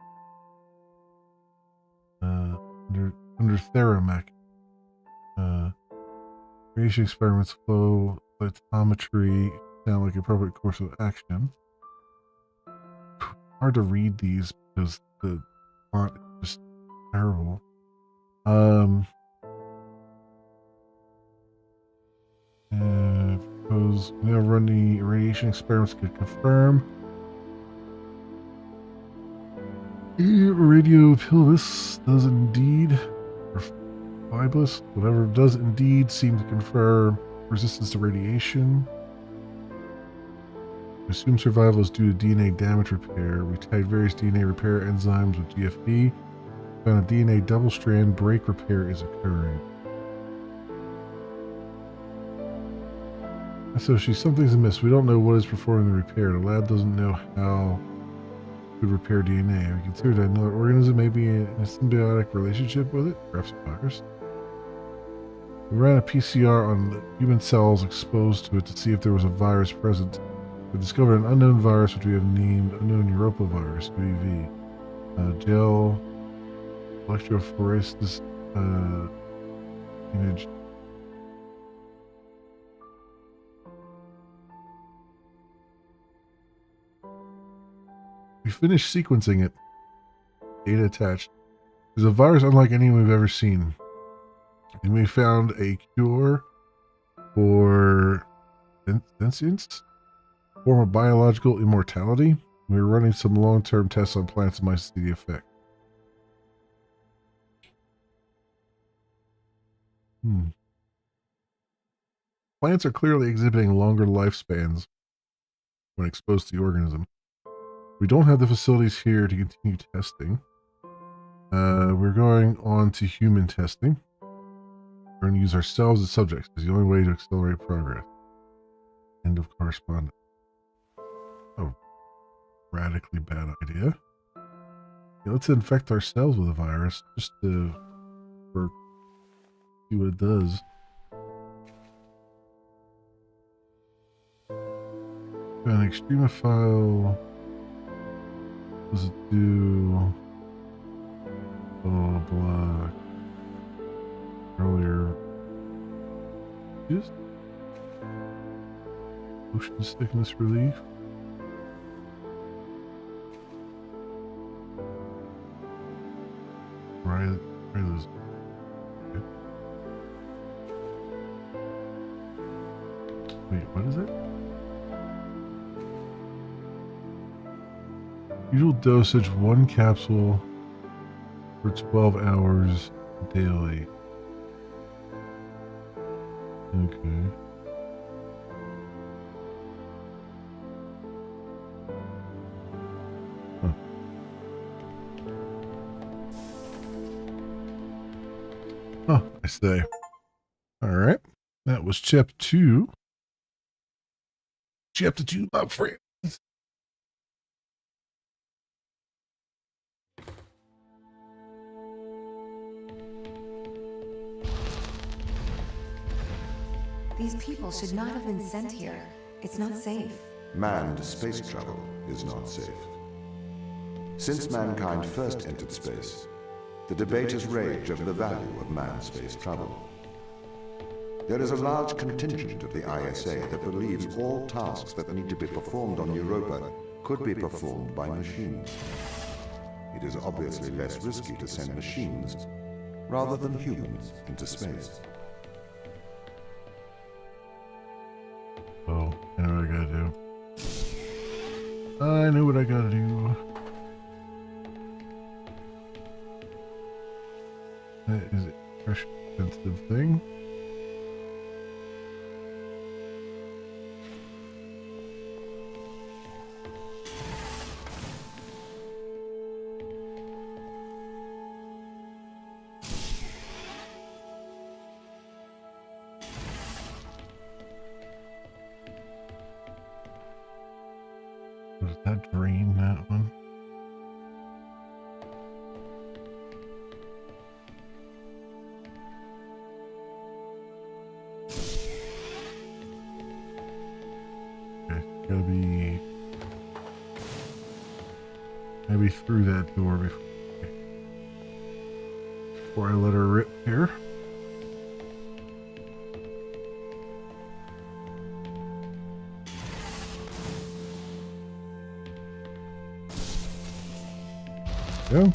under Thera macula. Radiation experiments, flow cytometry sound like appropriate course of action. Hard to read these because the font is just terrible. Suppose we have run the radiation experiments could confirm. Radio Pilvis does indeed, or Fibulus, whatever, does indeed seem to confer resistance to radiation. We assume survival is due to DNA damage repair. We tied various DNA repair enzymes with GFP. Found a DNA double strand break repair is occurring. So something's amiss. We don't know what is performing the repair. The lab doesn't know how to repair DNA. We considered that another organism may be in a symbiotic relationship with it, perhaps a virus. We ran a PCR on human cells exposed to it to see if there was a virus present. We discovered an unknown virus which we have named Unknown Europa Virus, UEV. Gel electrophoresis image. We finished sequencing it. Data attached. It's a virus unlike any we've ever seen. And we found a cure for sentience, form of biological immortality. We were running some long-term tests on plants and mice to see the effect. Plants are clearly exhibiting longer lifespans when exposed to the organism. We don't have the facilities here to continue testing. We're going on to human testing. We're going to use ourselves as subjects. It's the only way to accelerate progress. End of correspondence. Oh, radically bad idea. Yeah, let's infect ourselves with a virus just to see what it does. An extremophile. Does it do? Oh, block. Earlier. Just motion sickness relief. Right. Okay. Wait, what is it? Usual dosage, 1 capsule for 12 hours daily. Okay. Huh. Huh, I say. Alright. That was chapter 2. Chapter 2, my friend. These people should not have been sent here. It's not safe. Manned space travel is not safe. Since mankind first entered space, the debate has raged over the value of manned space travel. There is a large contingent of the ISA that believes all tasks that need to be performed on Europa could be performed by machines. it is obviously less risky to send machines rather than humans into space. Oh, I know what I gotta do. I know what I gotta do. That is a pressure sensitive thing. Does that drain that one? Okay, gotta be maybe through that door before I let her rip here. Go.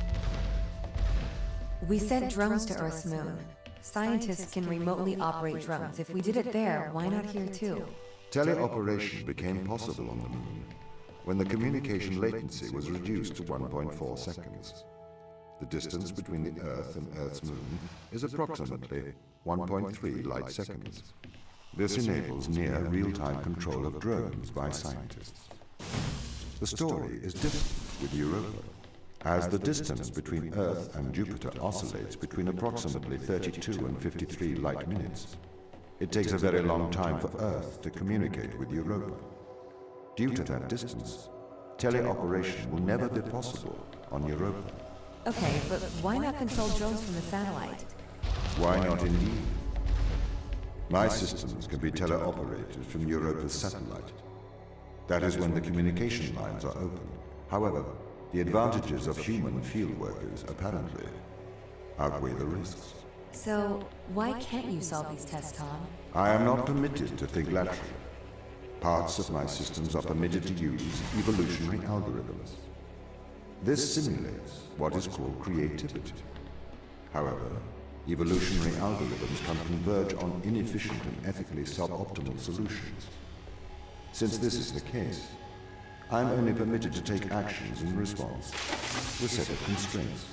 We sent drones to Earth's moon. Scientists can remotely operate drones. If we did it there, why not here too? Teleoperation became possible on the moon when the communication latency was reduced to 1.4 seconds. The distance between the Earth and Earth's moon is approximately 1.3 light seconds. This enables near real-time control of drones by scientists. The story is different with Europa, as the distance between Earth and Jupiter oscillates between approximately 32 and 53 light minutes. It takes a very long time for Earth to communicate with Europa. Due to that distance, teleoperation will never be possible on Europa. Okay, but why not control drones from the satellite? Why not indeed? My systems can be teleoperated from Europa's satellite. That is when the communication lines are open. However, the advantages of human field workers apparently outweigh the risks. So, why can't you solve these tests, Tom? I am not permitted to think laterally. Parts of my systems are permitted to use evolutionary algorithms. This simulates what is called creativity. However, evolutionary algorithms can converge on inefficient and ethically suboptimal solutions. Since this is the case, I am only permitted to take actions in response to a set of constraints.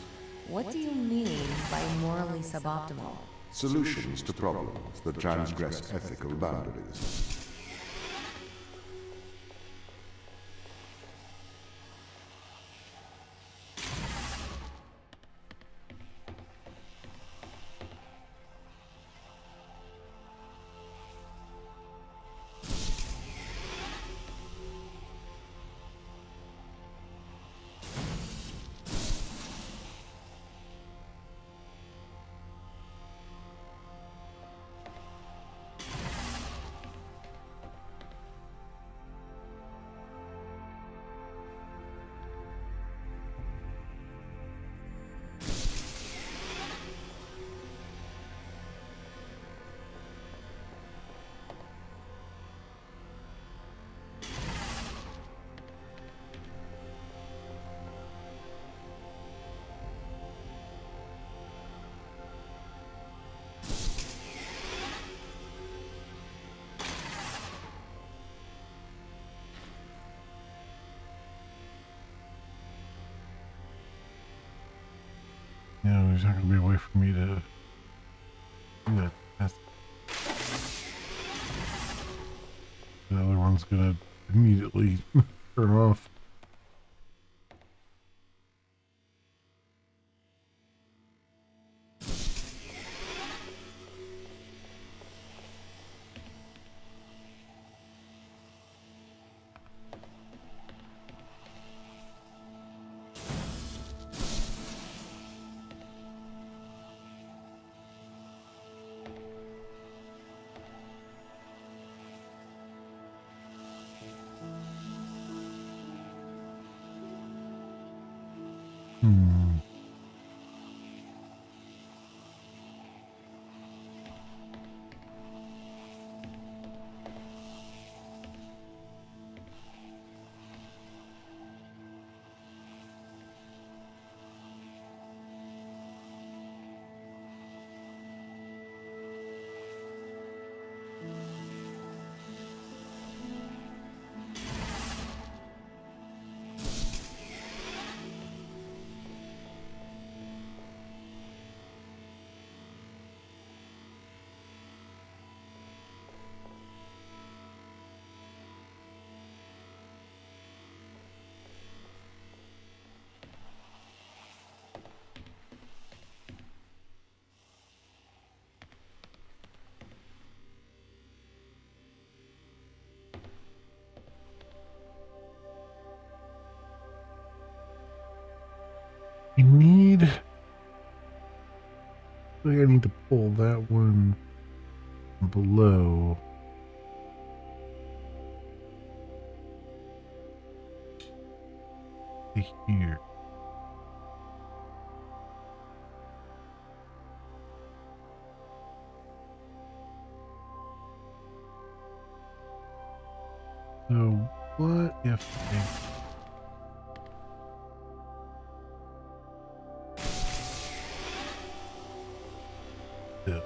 What do you mean by morally suboptimal? Solutions to problems that transgress ethical boundaries. You know, there's not going to be a way for me to do that test. The other one's going to immediately turn off. I need. I think I need to pull that one below. To here. So what if I do?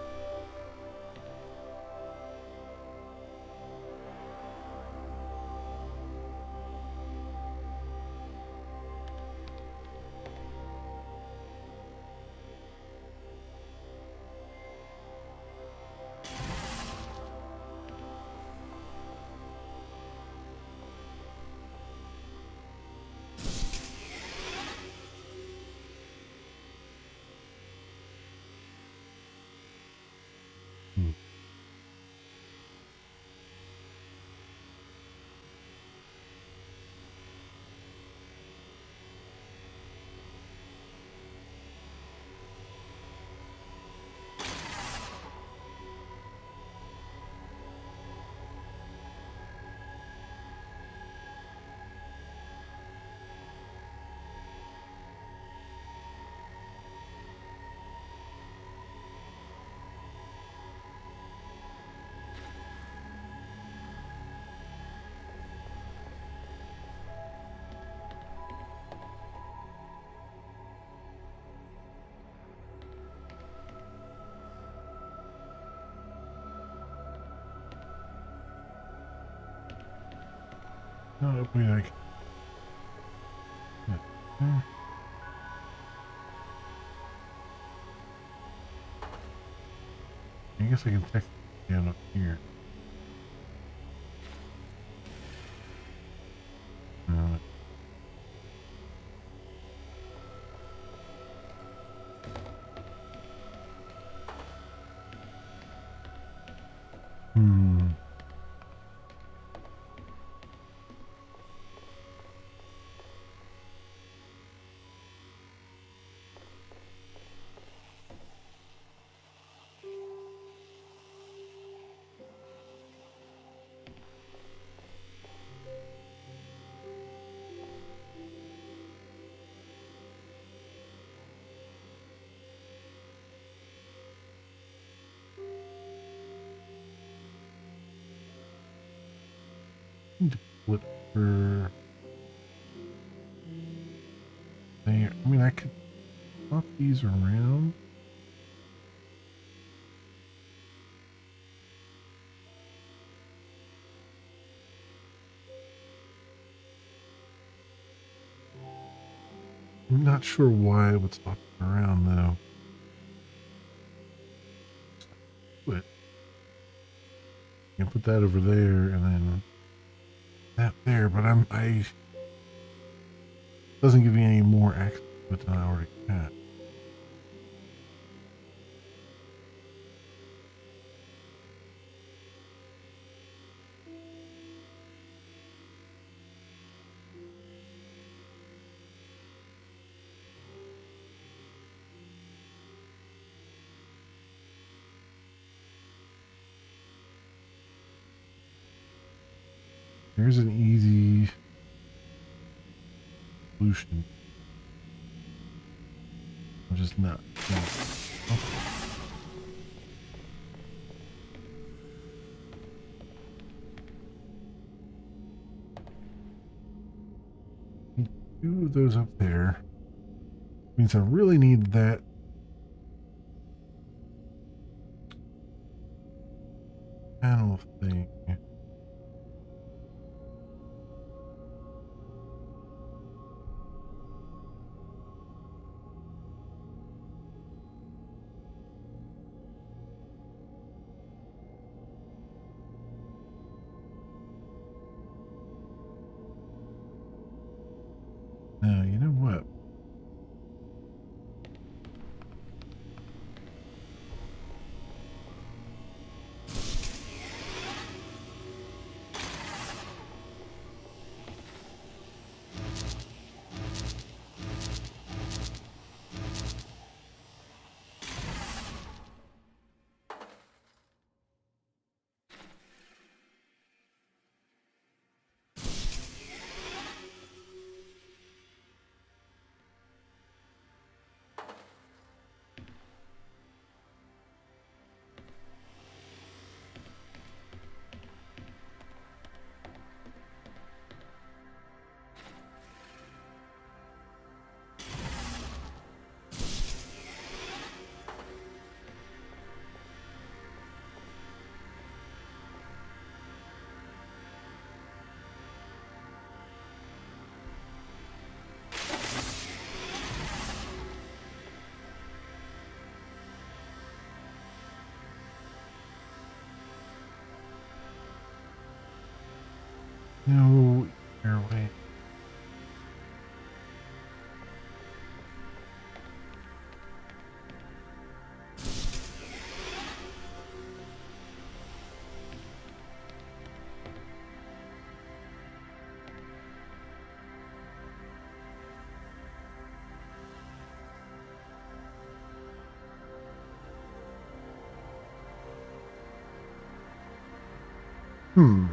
No, wait, I can. Yeah. I guess I can text down up here. Uh, hmm. Need to put her there. I mean, I could swap these around. I'm not sure why I would swap it around though. But you can put that over there and then that there, but I doesn't give me any more access to it than I already had. Here's an easy solution. I'm just not. Two of those up there. Means I really need that. Panel thing. Now, you know what? No airway. Hmm.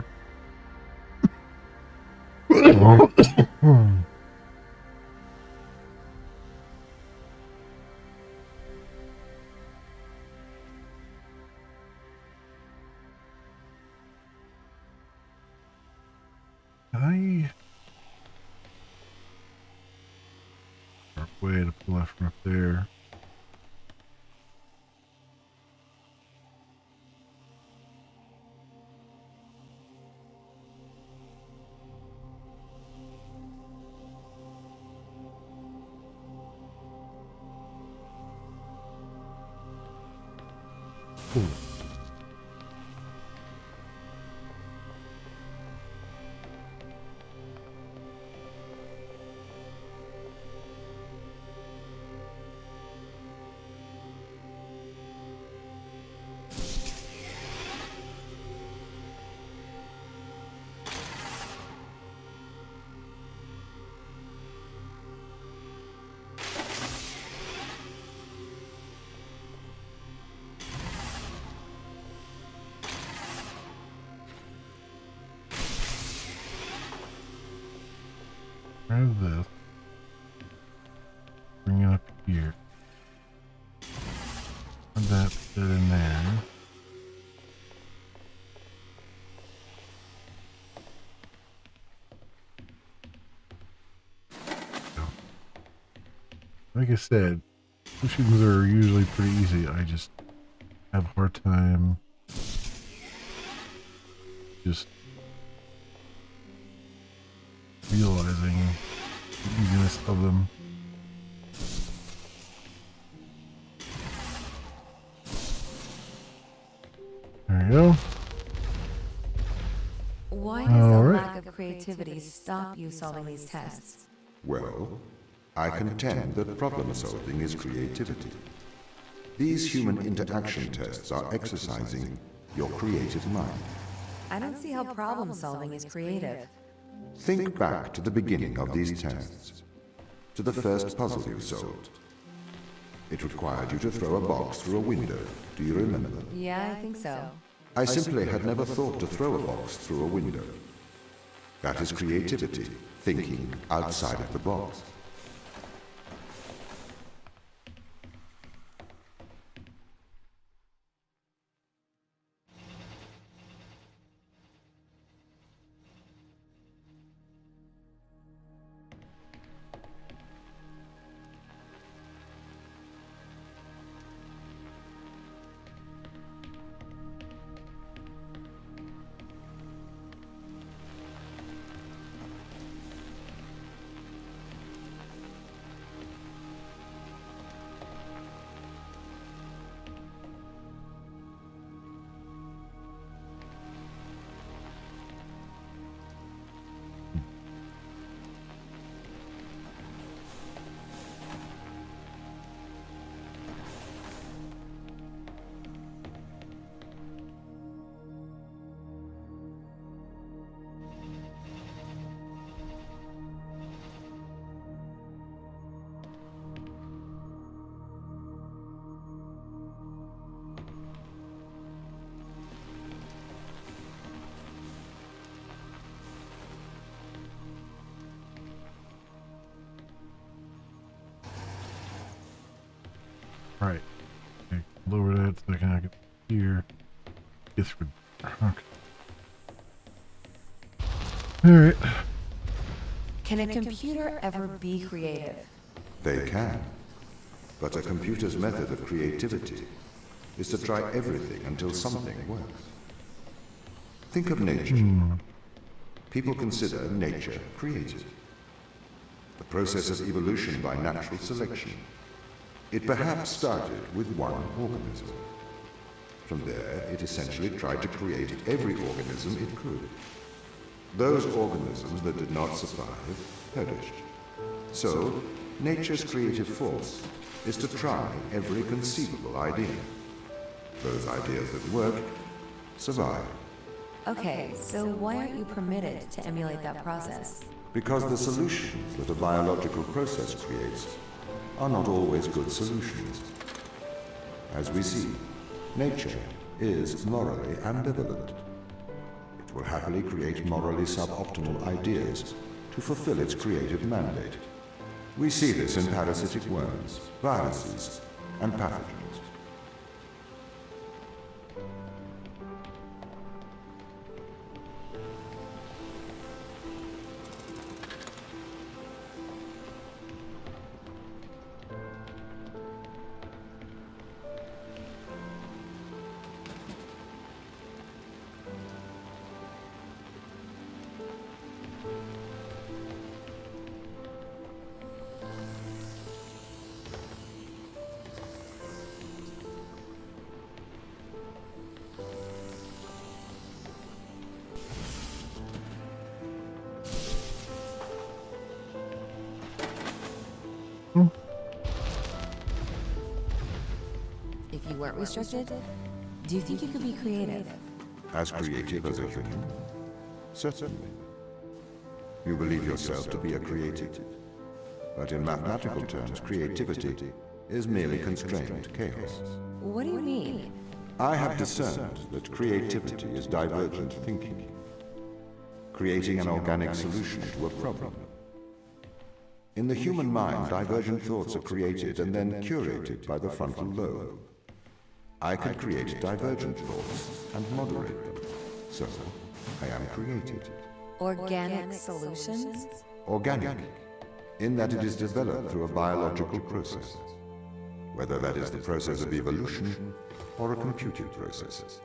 I way to pull left from up there. Ooh. Grab this. Bring it up here. Put that fit in there. Like I said, missions are usually pretty easy. I just have a hard time just realizing the easiness of them. There you go. Why does a lack of creativity stop you solving these tests? Well, I contend that problem solving is creativity. These human interaction tests are exercising your creative mind. I don't see how problem solving is creative. Think back to the beginning of these tests, to the first puzzle you solved. It required you to throw a box through a window. Do you remember? Yeah, I think so. I simply had never thought to throw a box through a window. That is creativity, thinking outside of the box. Right. Okay, lower that so I can get here. Get through. Okay. Alright. Can a computer ever be creative? They can. But a computer's method of creativity is to try everything until something works. Think of nature. People consider nature creative. The process of evolution by natural selection. It perhaps started with one organism. From there, it essentially tried to create every organism it could. Those organisms that did not survive perished. So, nature's creative force is to try every conceivable idea. Those ideas that work survive. Okay, so why aren't you permitted to emulate that process? Because the solutions that a biological process creates are not always good solutions. As we see, nature is morally ambivalent. It will happily create morally suboptimal ideas to fulfill its creative mandate. We see this in parasitic worms, viruses, and pathogens. If you weren't restricted, do you think you could be creative? As creative as a human? Certainly. You believe yourself to be a creative. But in mathematical terms, creativity is merely constrained chaos. What do you mean? I have discerned that creativity is divergent thinking, creating an organic solution to a problem. In the human mind, divergent thoughts are created and then curated by the frontal lobe. I can create divergent thoughts and moderate them. So, I am creative. Organic solutions? Organic, in that it is developed through a biological process, whether that is the process of evolution or a computed process.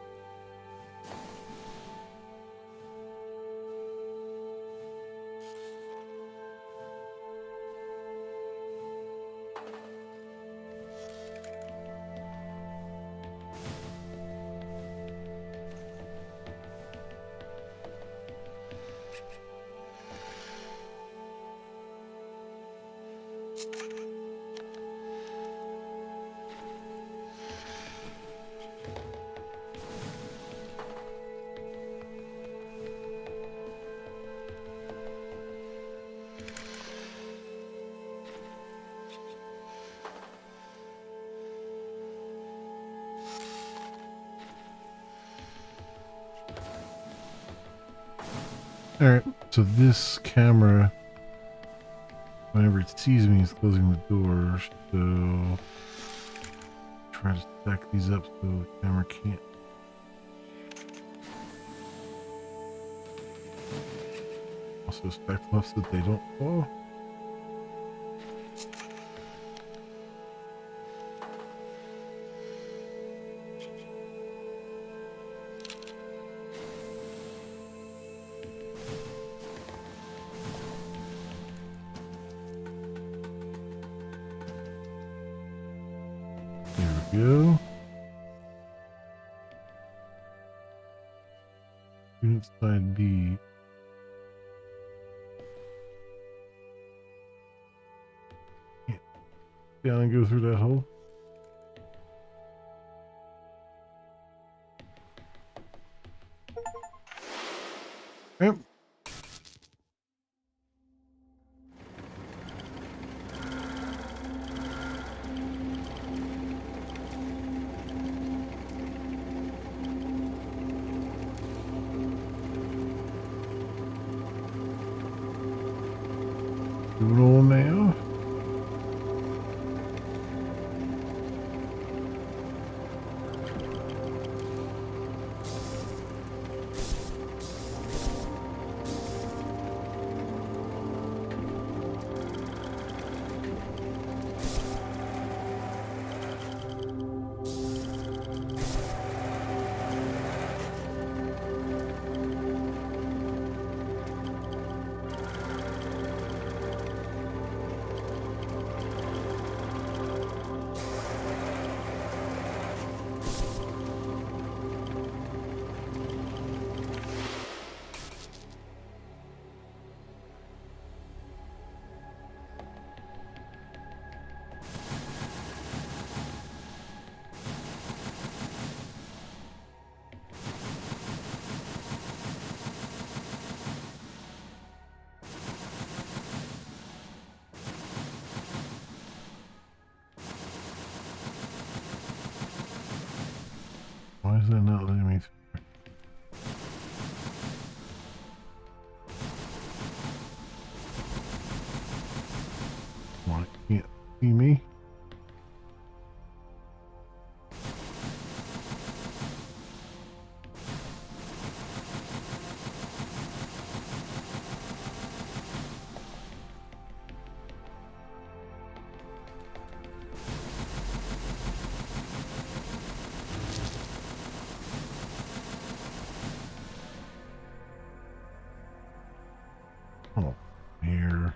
Alright, so this camera, whenever it sees me, is closing the door, so try to stack these up so the camera can't. Also stack them up so that they don't fall. Go. Unit side B. Can't down and go through that hole. Yep. Roll now. is that not letting me through? Why can't see me? Oh, here.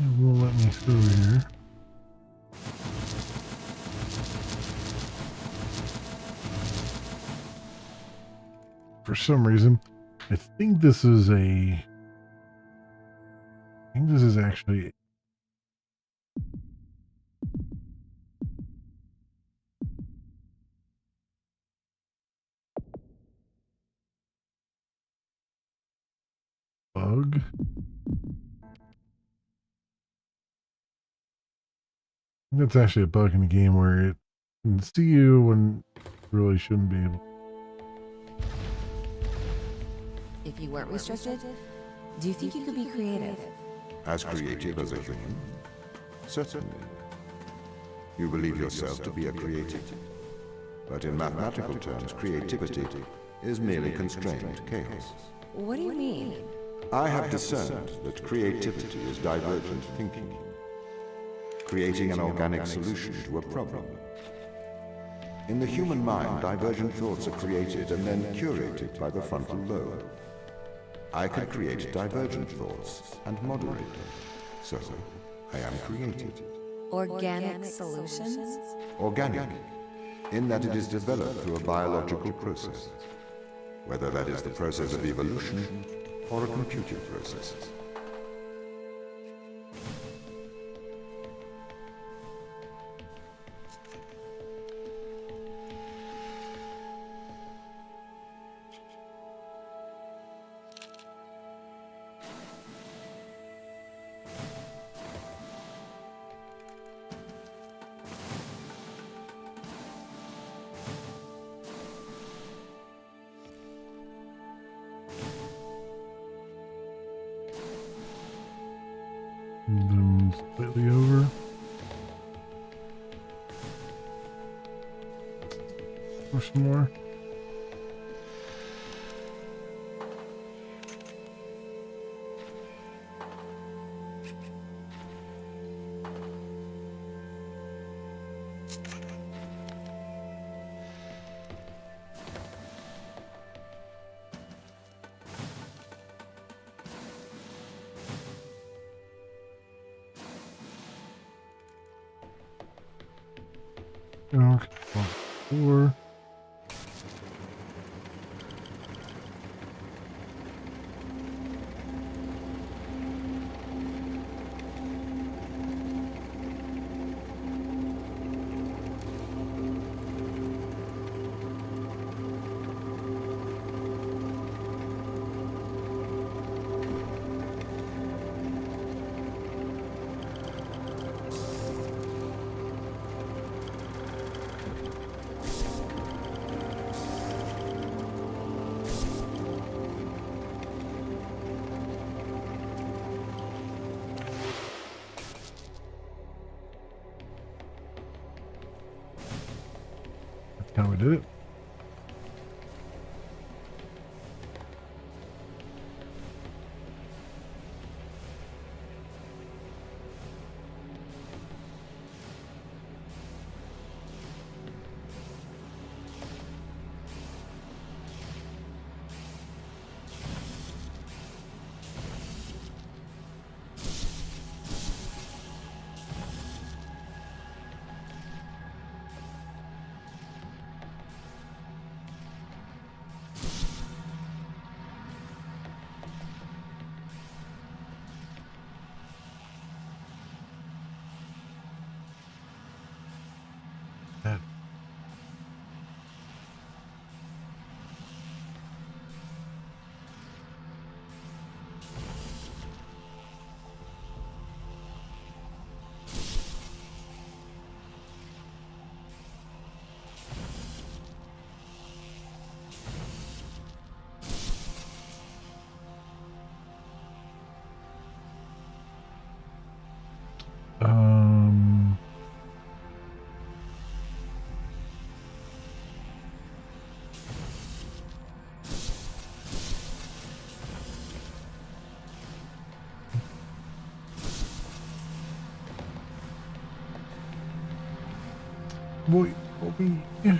It will let me through here. For some reason, I think this is actually bug. That's actually a bug in the game where it can see you when it really shouldn't be able. If you weren't restricted, do you think you could be creative? As creative as a human? Certainly. You believe yourself to be a creator. But in mathematical terms, creativity is merely constrained chaos. What do you mean? I have discerned that creativity is divergent thinking, creating an organic solution to a problem. In the human mind, divergent thoughts are created and then curated by the frontal lobe. I can create divergent thoughts and moderate them. So, I am creative. Organic solutions? Organic, in that it is developed through a biological process, whether that is the process of evolution or a computer process. And then slightly over. Or some more. Okay, 4. how we did it. That um boy, Bobby. Yeah.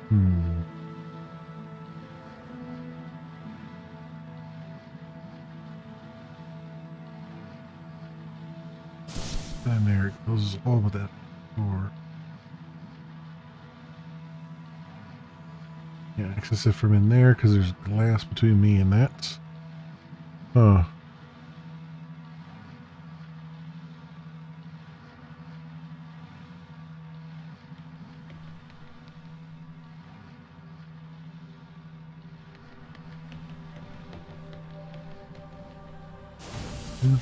Hmm. And there it goes all with that door. Yeah, access it from in there because there's glass between me and that. Huh.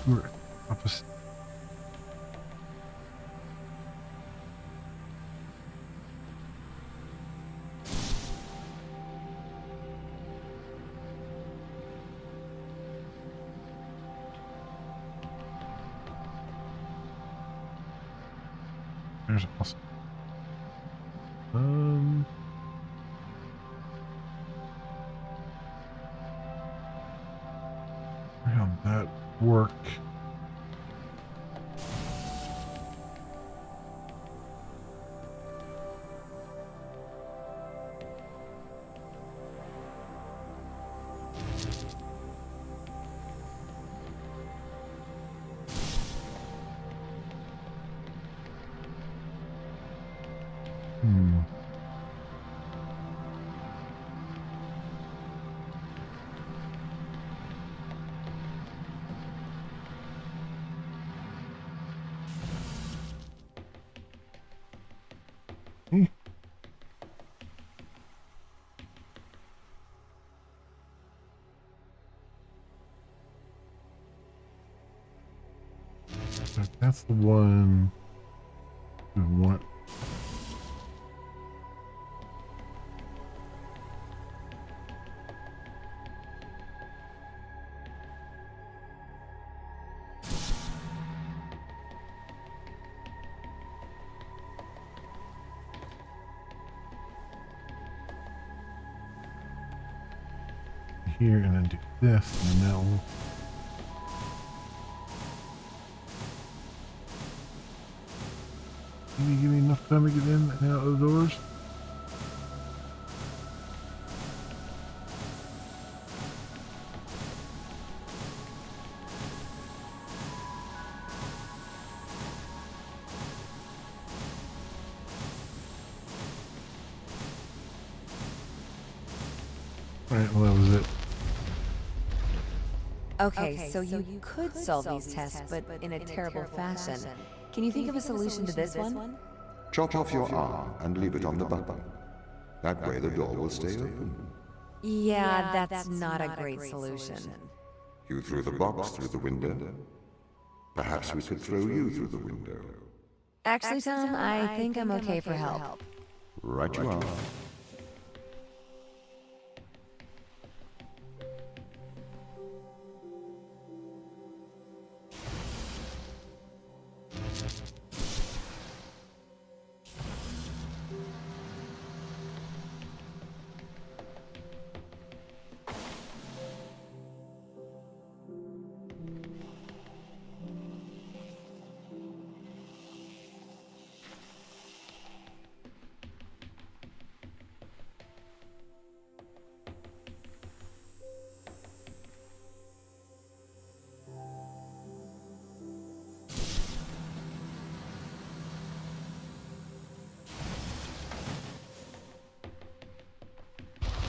We're opposite. There's awesome. How'd that work? Hmm. Eh. That's the one we want. here and then do this, and that will. Can you give me enough time to get in and out of the doors? Alright, well, that was it. Okay, so you could solve these tests, but in a terrible fashion. Can you think of a solution to this one? Chop off your arm and leave it on the button. That way the door will stay open. Yeah, that's not a great solution. You threw the box through the window. Perhaps we could throw you through the window. Actually, Tom, I think I'm okay for help. Right you are.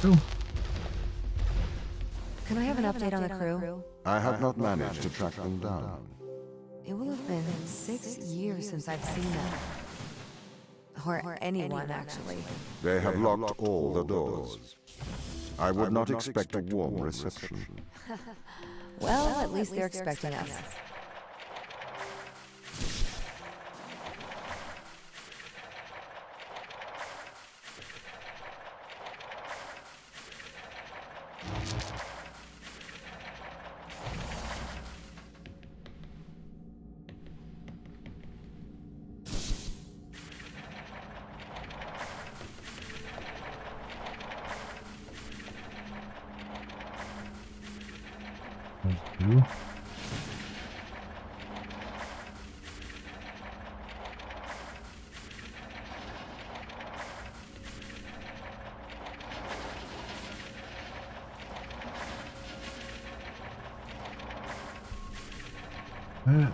Oh, Can I have an update on the crew? I have not managed to track them down. It will have been 6 years since I've seen them. Or anyone, actually. They have locked all the doors. I would not expect a warm reception. Well, at least they're expecting us. thank you. That.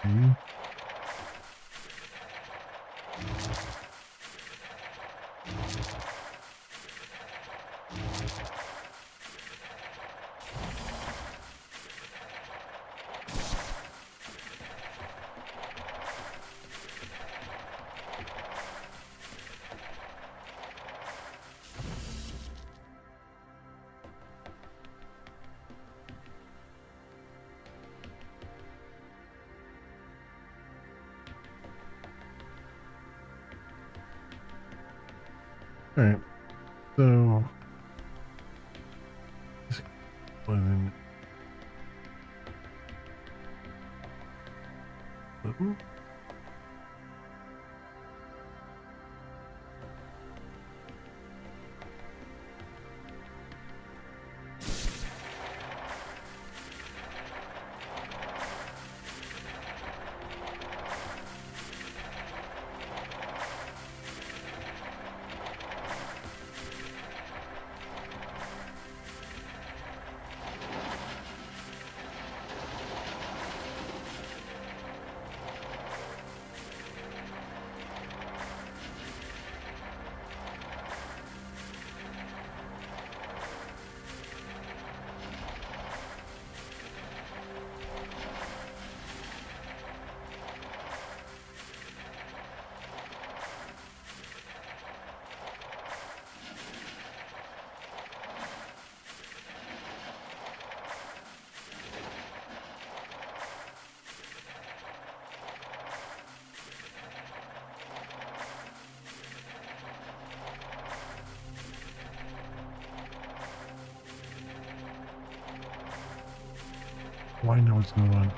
Hmm. All right, so this one. Ooh. I know what's going on.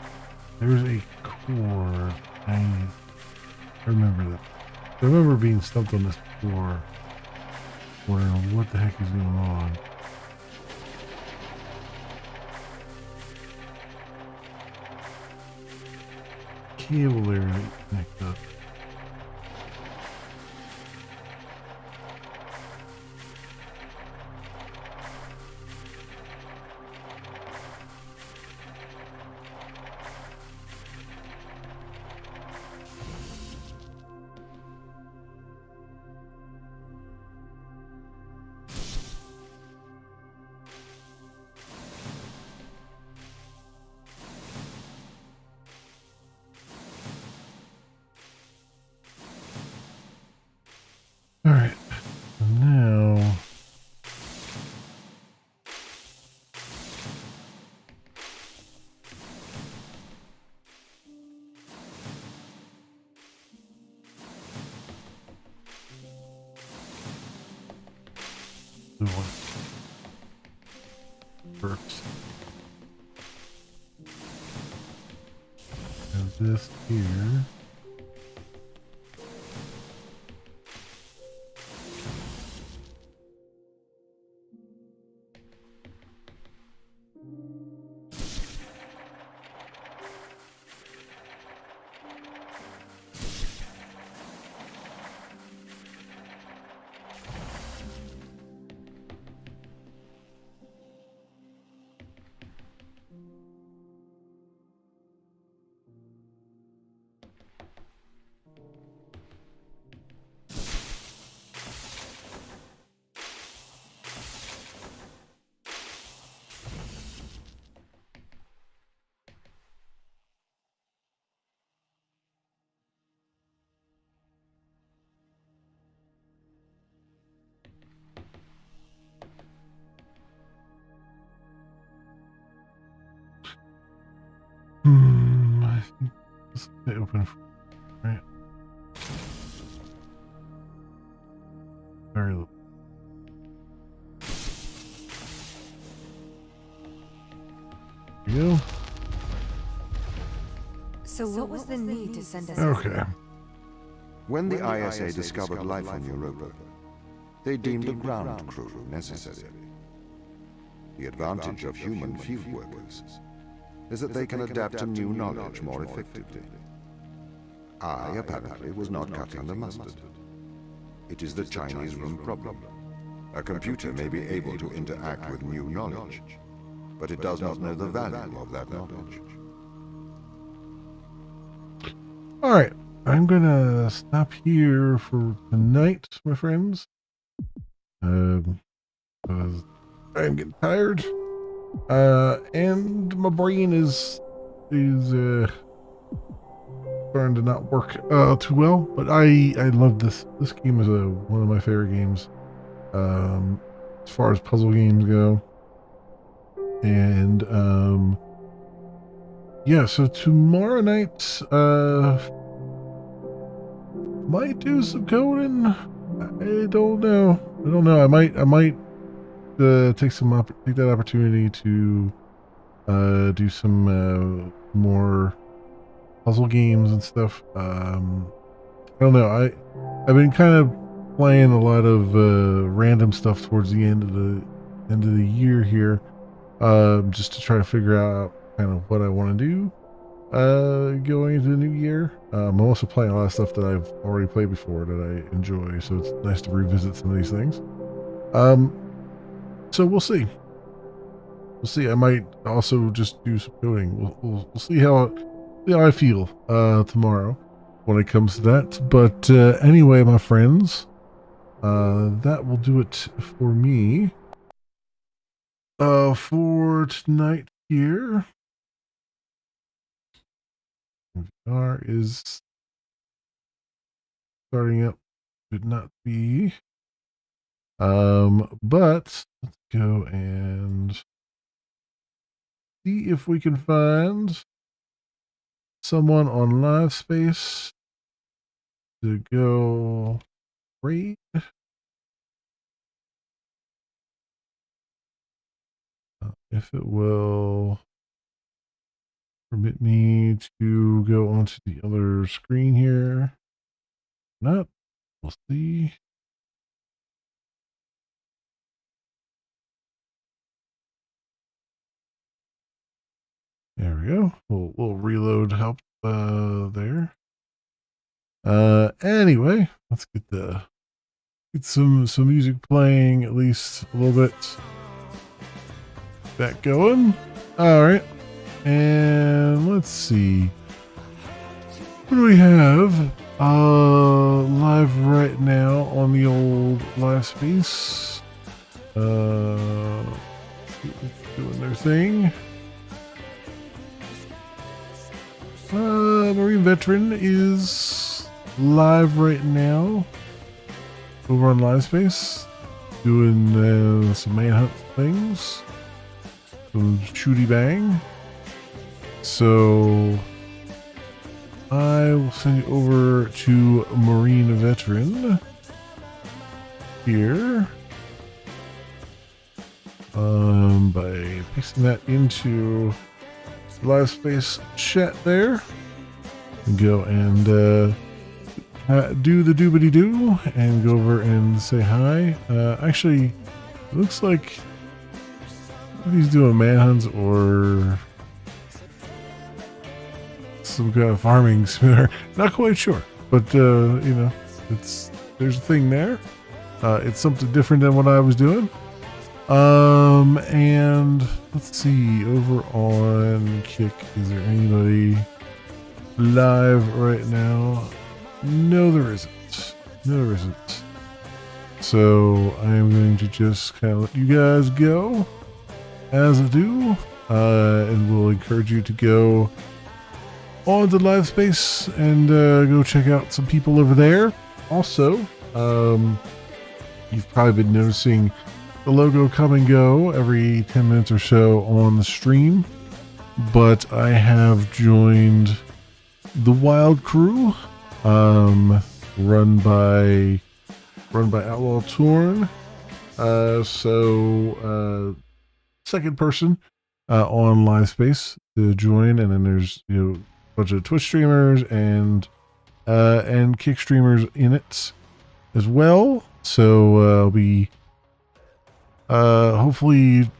There's a core. I remember that. I remember being stumped on this before. Wondering what the heck is going on. Cable there that you connect up. All right, now the one works. And this here. I think this is open for right. Very little. There you go. So what was the need to send us? Okay. When the ISA discovered life on Europa, they deemed a ground crew necessary. The advantage of human field workers is that they can adapt to new knowledge more effectively. I, apparently, was not cutting the mustard. It is the Chinese room problem. A computer may be able to interact with new knowledge, but it does not know the value of that knowledge. All right. I'm gonna stop here for tonight, my friends. Because I'm getting tired. And my brain is starting to not work too well. But I love this. This game is one of my favorite games. As far as puzzle games go. And yeah, so tomorrow night might do some coding. I don't know. I might take that opportunity to do some more puzzle games and stuff. I don't know. I've been kind of playing a lot of random stuff towards the end of the year here, just to try to figure out kind of what I want to do going into the new year. I'm also playing a lot of stuff that I've already played before that I enjoy, so it's nice to revisit some of these things. So we'll see. I might also just do some coding. We'll see how I feel tomorrow when it comes to that. But anyway, my friends, that will do it for me for tonight here. VR is starting up. Should not be. But let's go and see if we can find someone on live space to go raid. If it will permit me to go onto the other screen here. Not. We'll see. There we go. We'll reload help there. Anyway, let's get some music playing at least a little bit. That going. All right. And let's see. What do we have live right now on the old live space? Doing their thing. Marine Veteran is live right now over on live space, doing some manhunt things, some shooty bang. So I will send you over to Marine Veteran here by pasting that into live space chat there, and go and do the doobity doo and go over and say hi. Actually, it looks like he's doing manhunts or some kind of farming simulator. Not quite sure, but you know, there's a thing there. It's something different than what I was doing. And let's see, over on Kick, is there anybody live right now? No, there isn't. No, there isn't. So I am going to just kind of let you guys go as I do, and we'll encourage you to go on to live space and go check out some people over there. Also, you've probably been noticing the logo come and go every 10 minutes or so on the stream, but I have joined the Wild Crew, run by Outlaw Torn. So second person on live space to join, and then there's, you know, a bunch of Twitch streamers and Kick streamers in it as well. So I'll be hopefully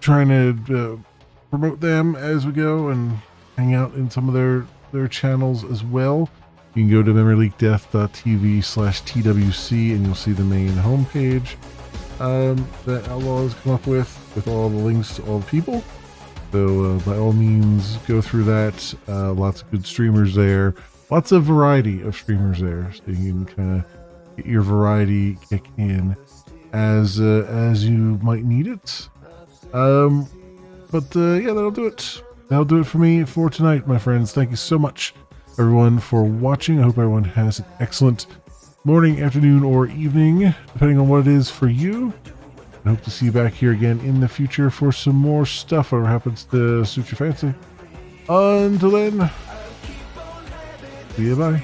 trying to promote them as we go and hang out in some of their channels as well. You can go to memoryleakdeath.tv/TWC and you'll see the main homepage that Outlaw has come up with all the links to all the people. So by all means, go through that. Lots of good streamers there. Lots of variety of streamers there, so you can kind of get your variety kick in as you might need it. Yeah, that'll do it. That'll do it for me for tonight, my friends. Thank you so much, everyone, for watching. I hope everyone has an excellent morning, afternoon, or evening, depending on what it is for you. I hope to see you back here again in the future for some more stuff, whatever happens to suit your fancy. Until then, see you, bye.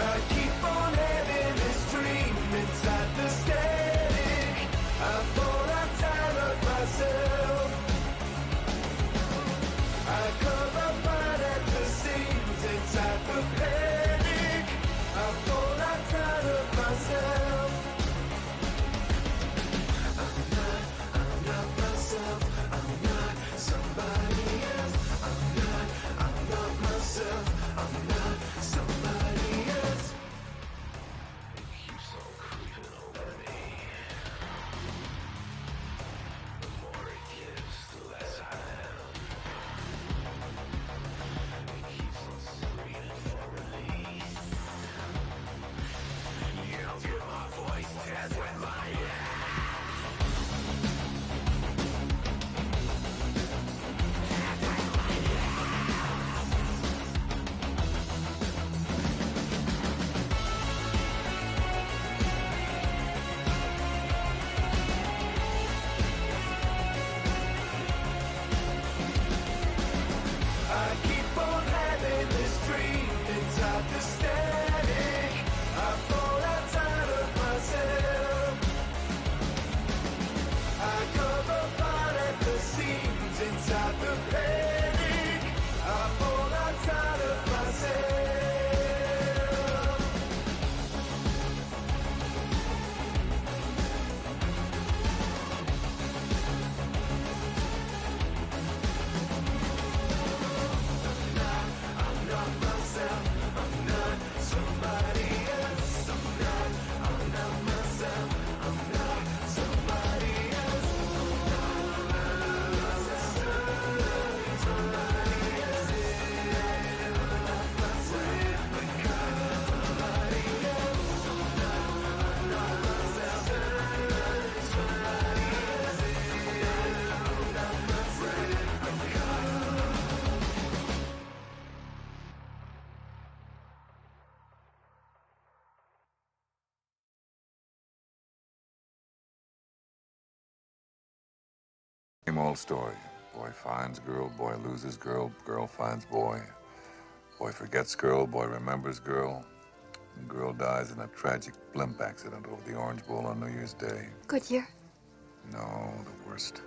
I keep on having this dream inside the state. Same old story. Boy finds girl, boy loses girl, girl finds boy. Boy forgets girl, boy remembers girl. And girl dies in a tragic blimp accident over the Orange Bowl on New Year's Day. Good year. No, the worst.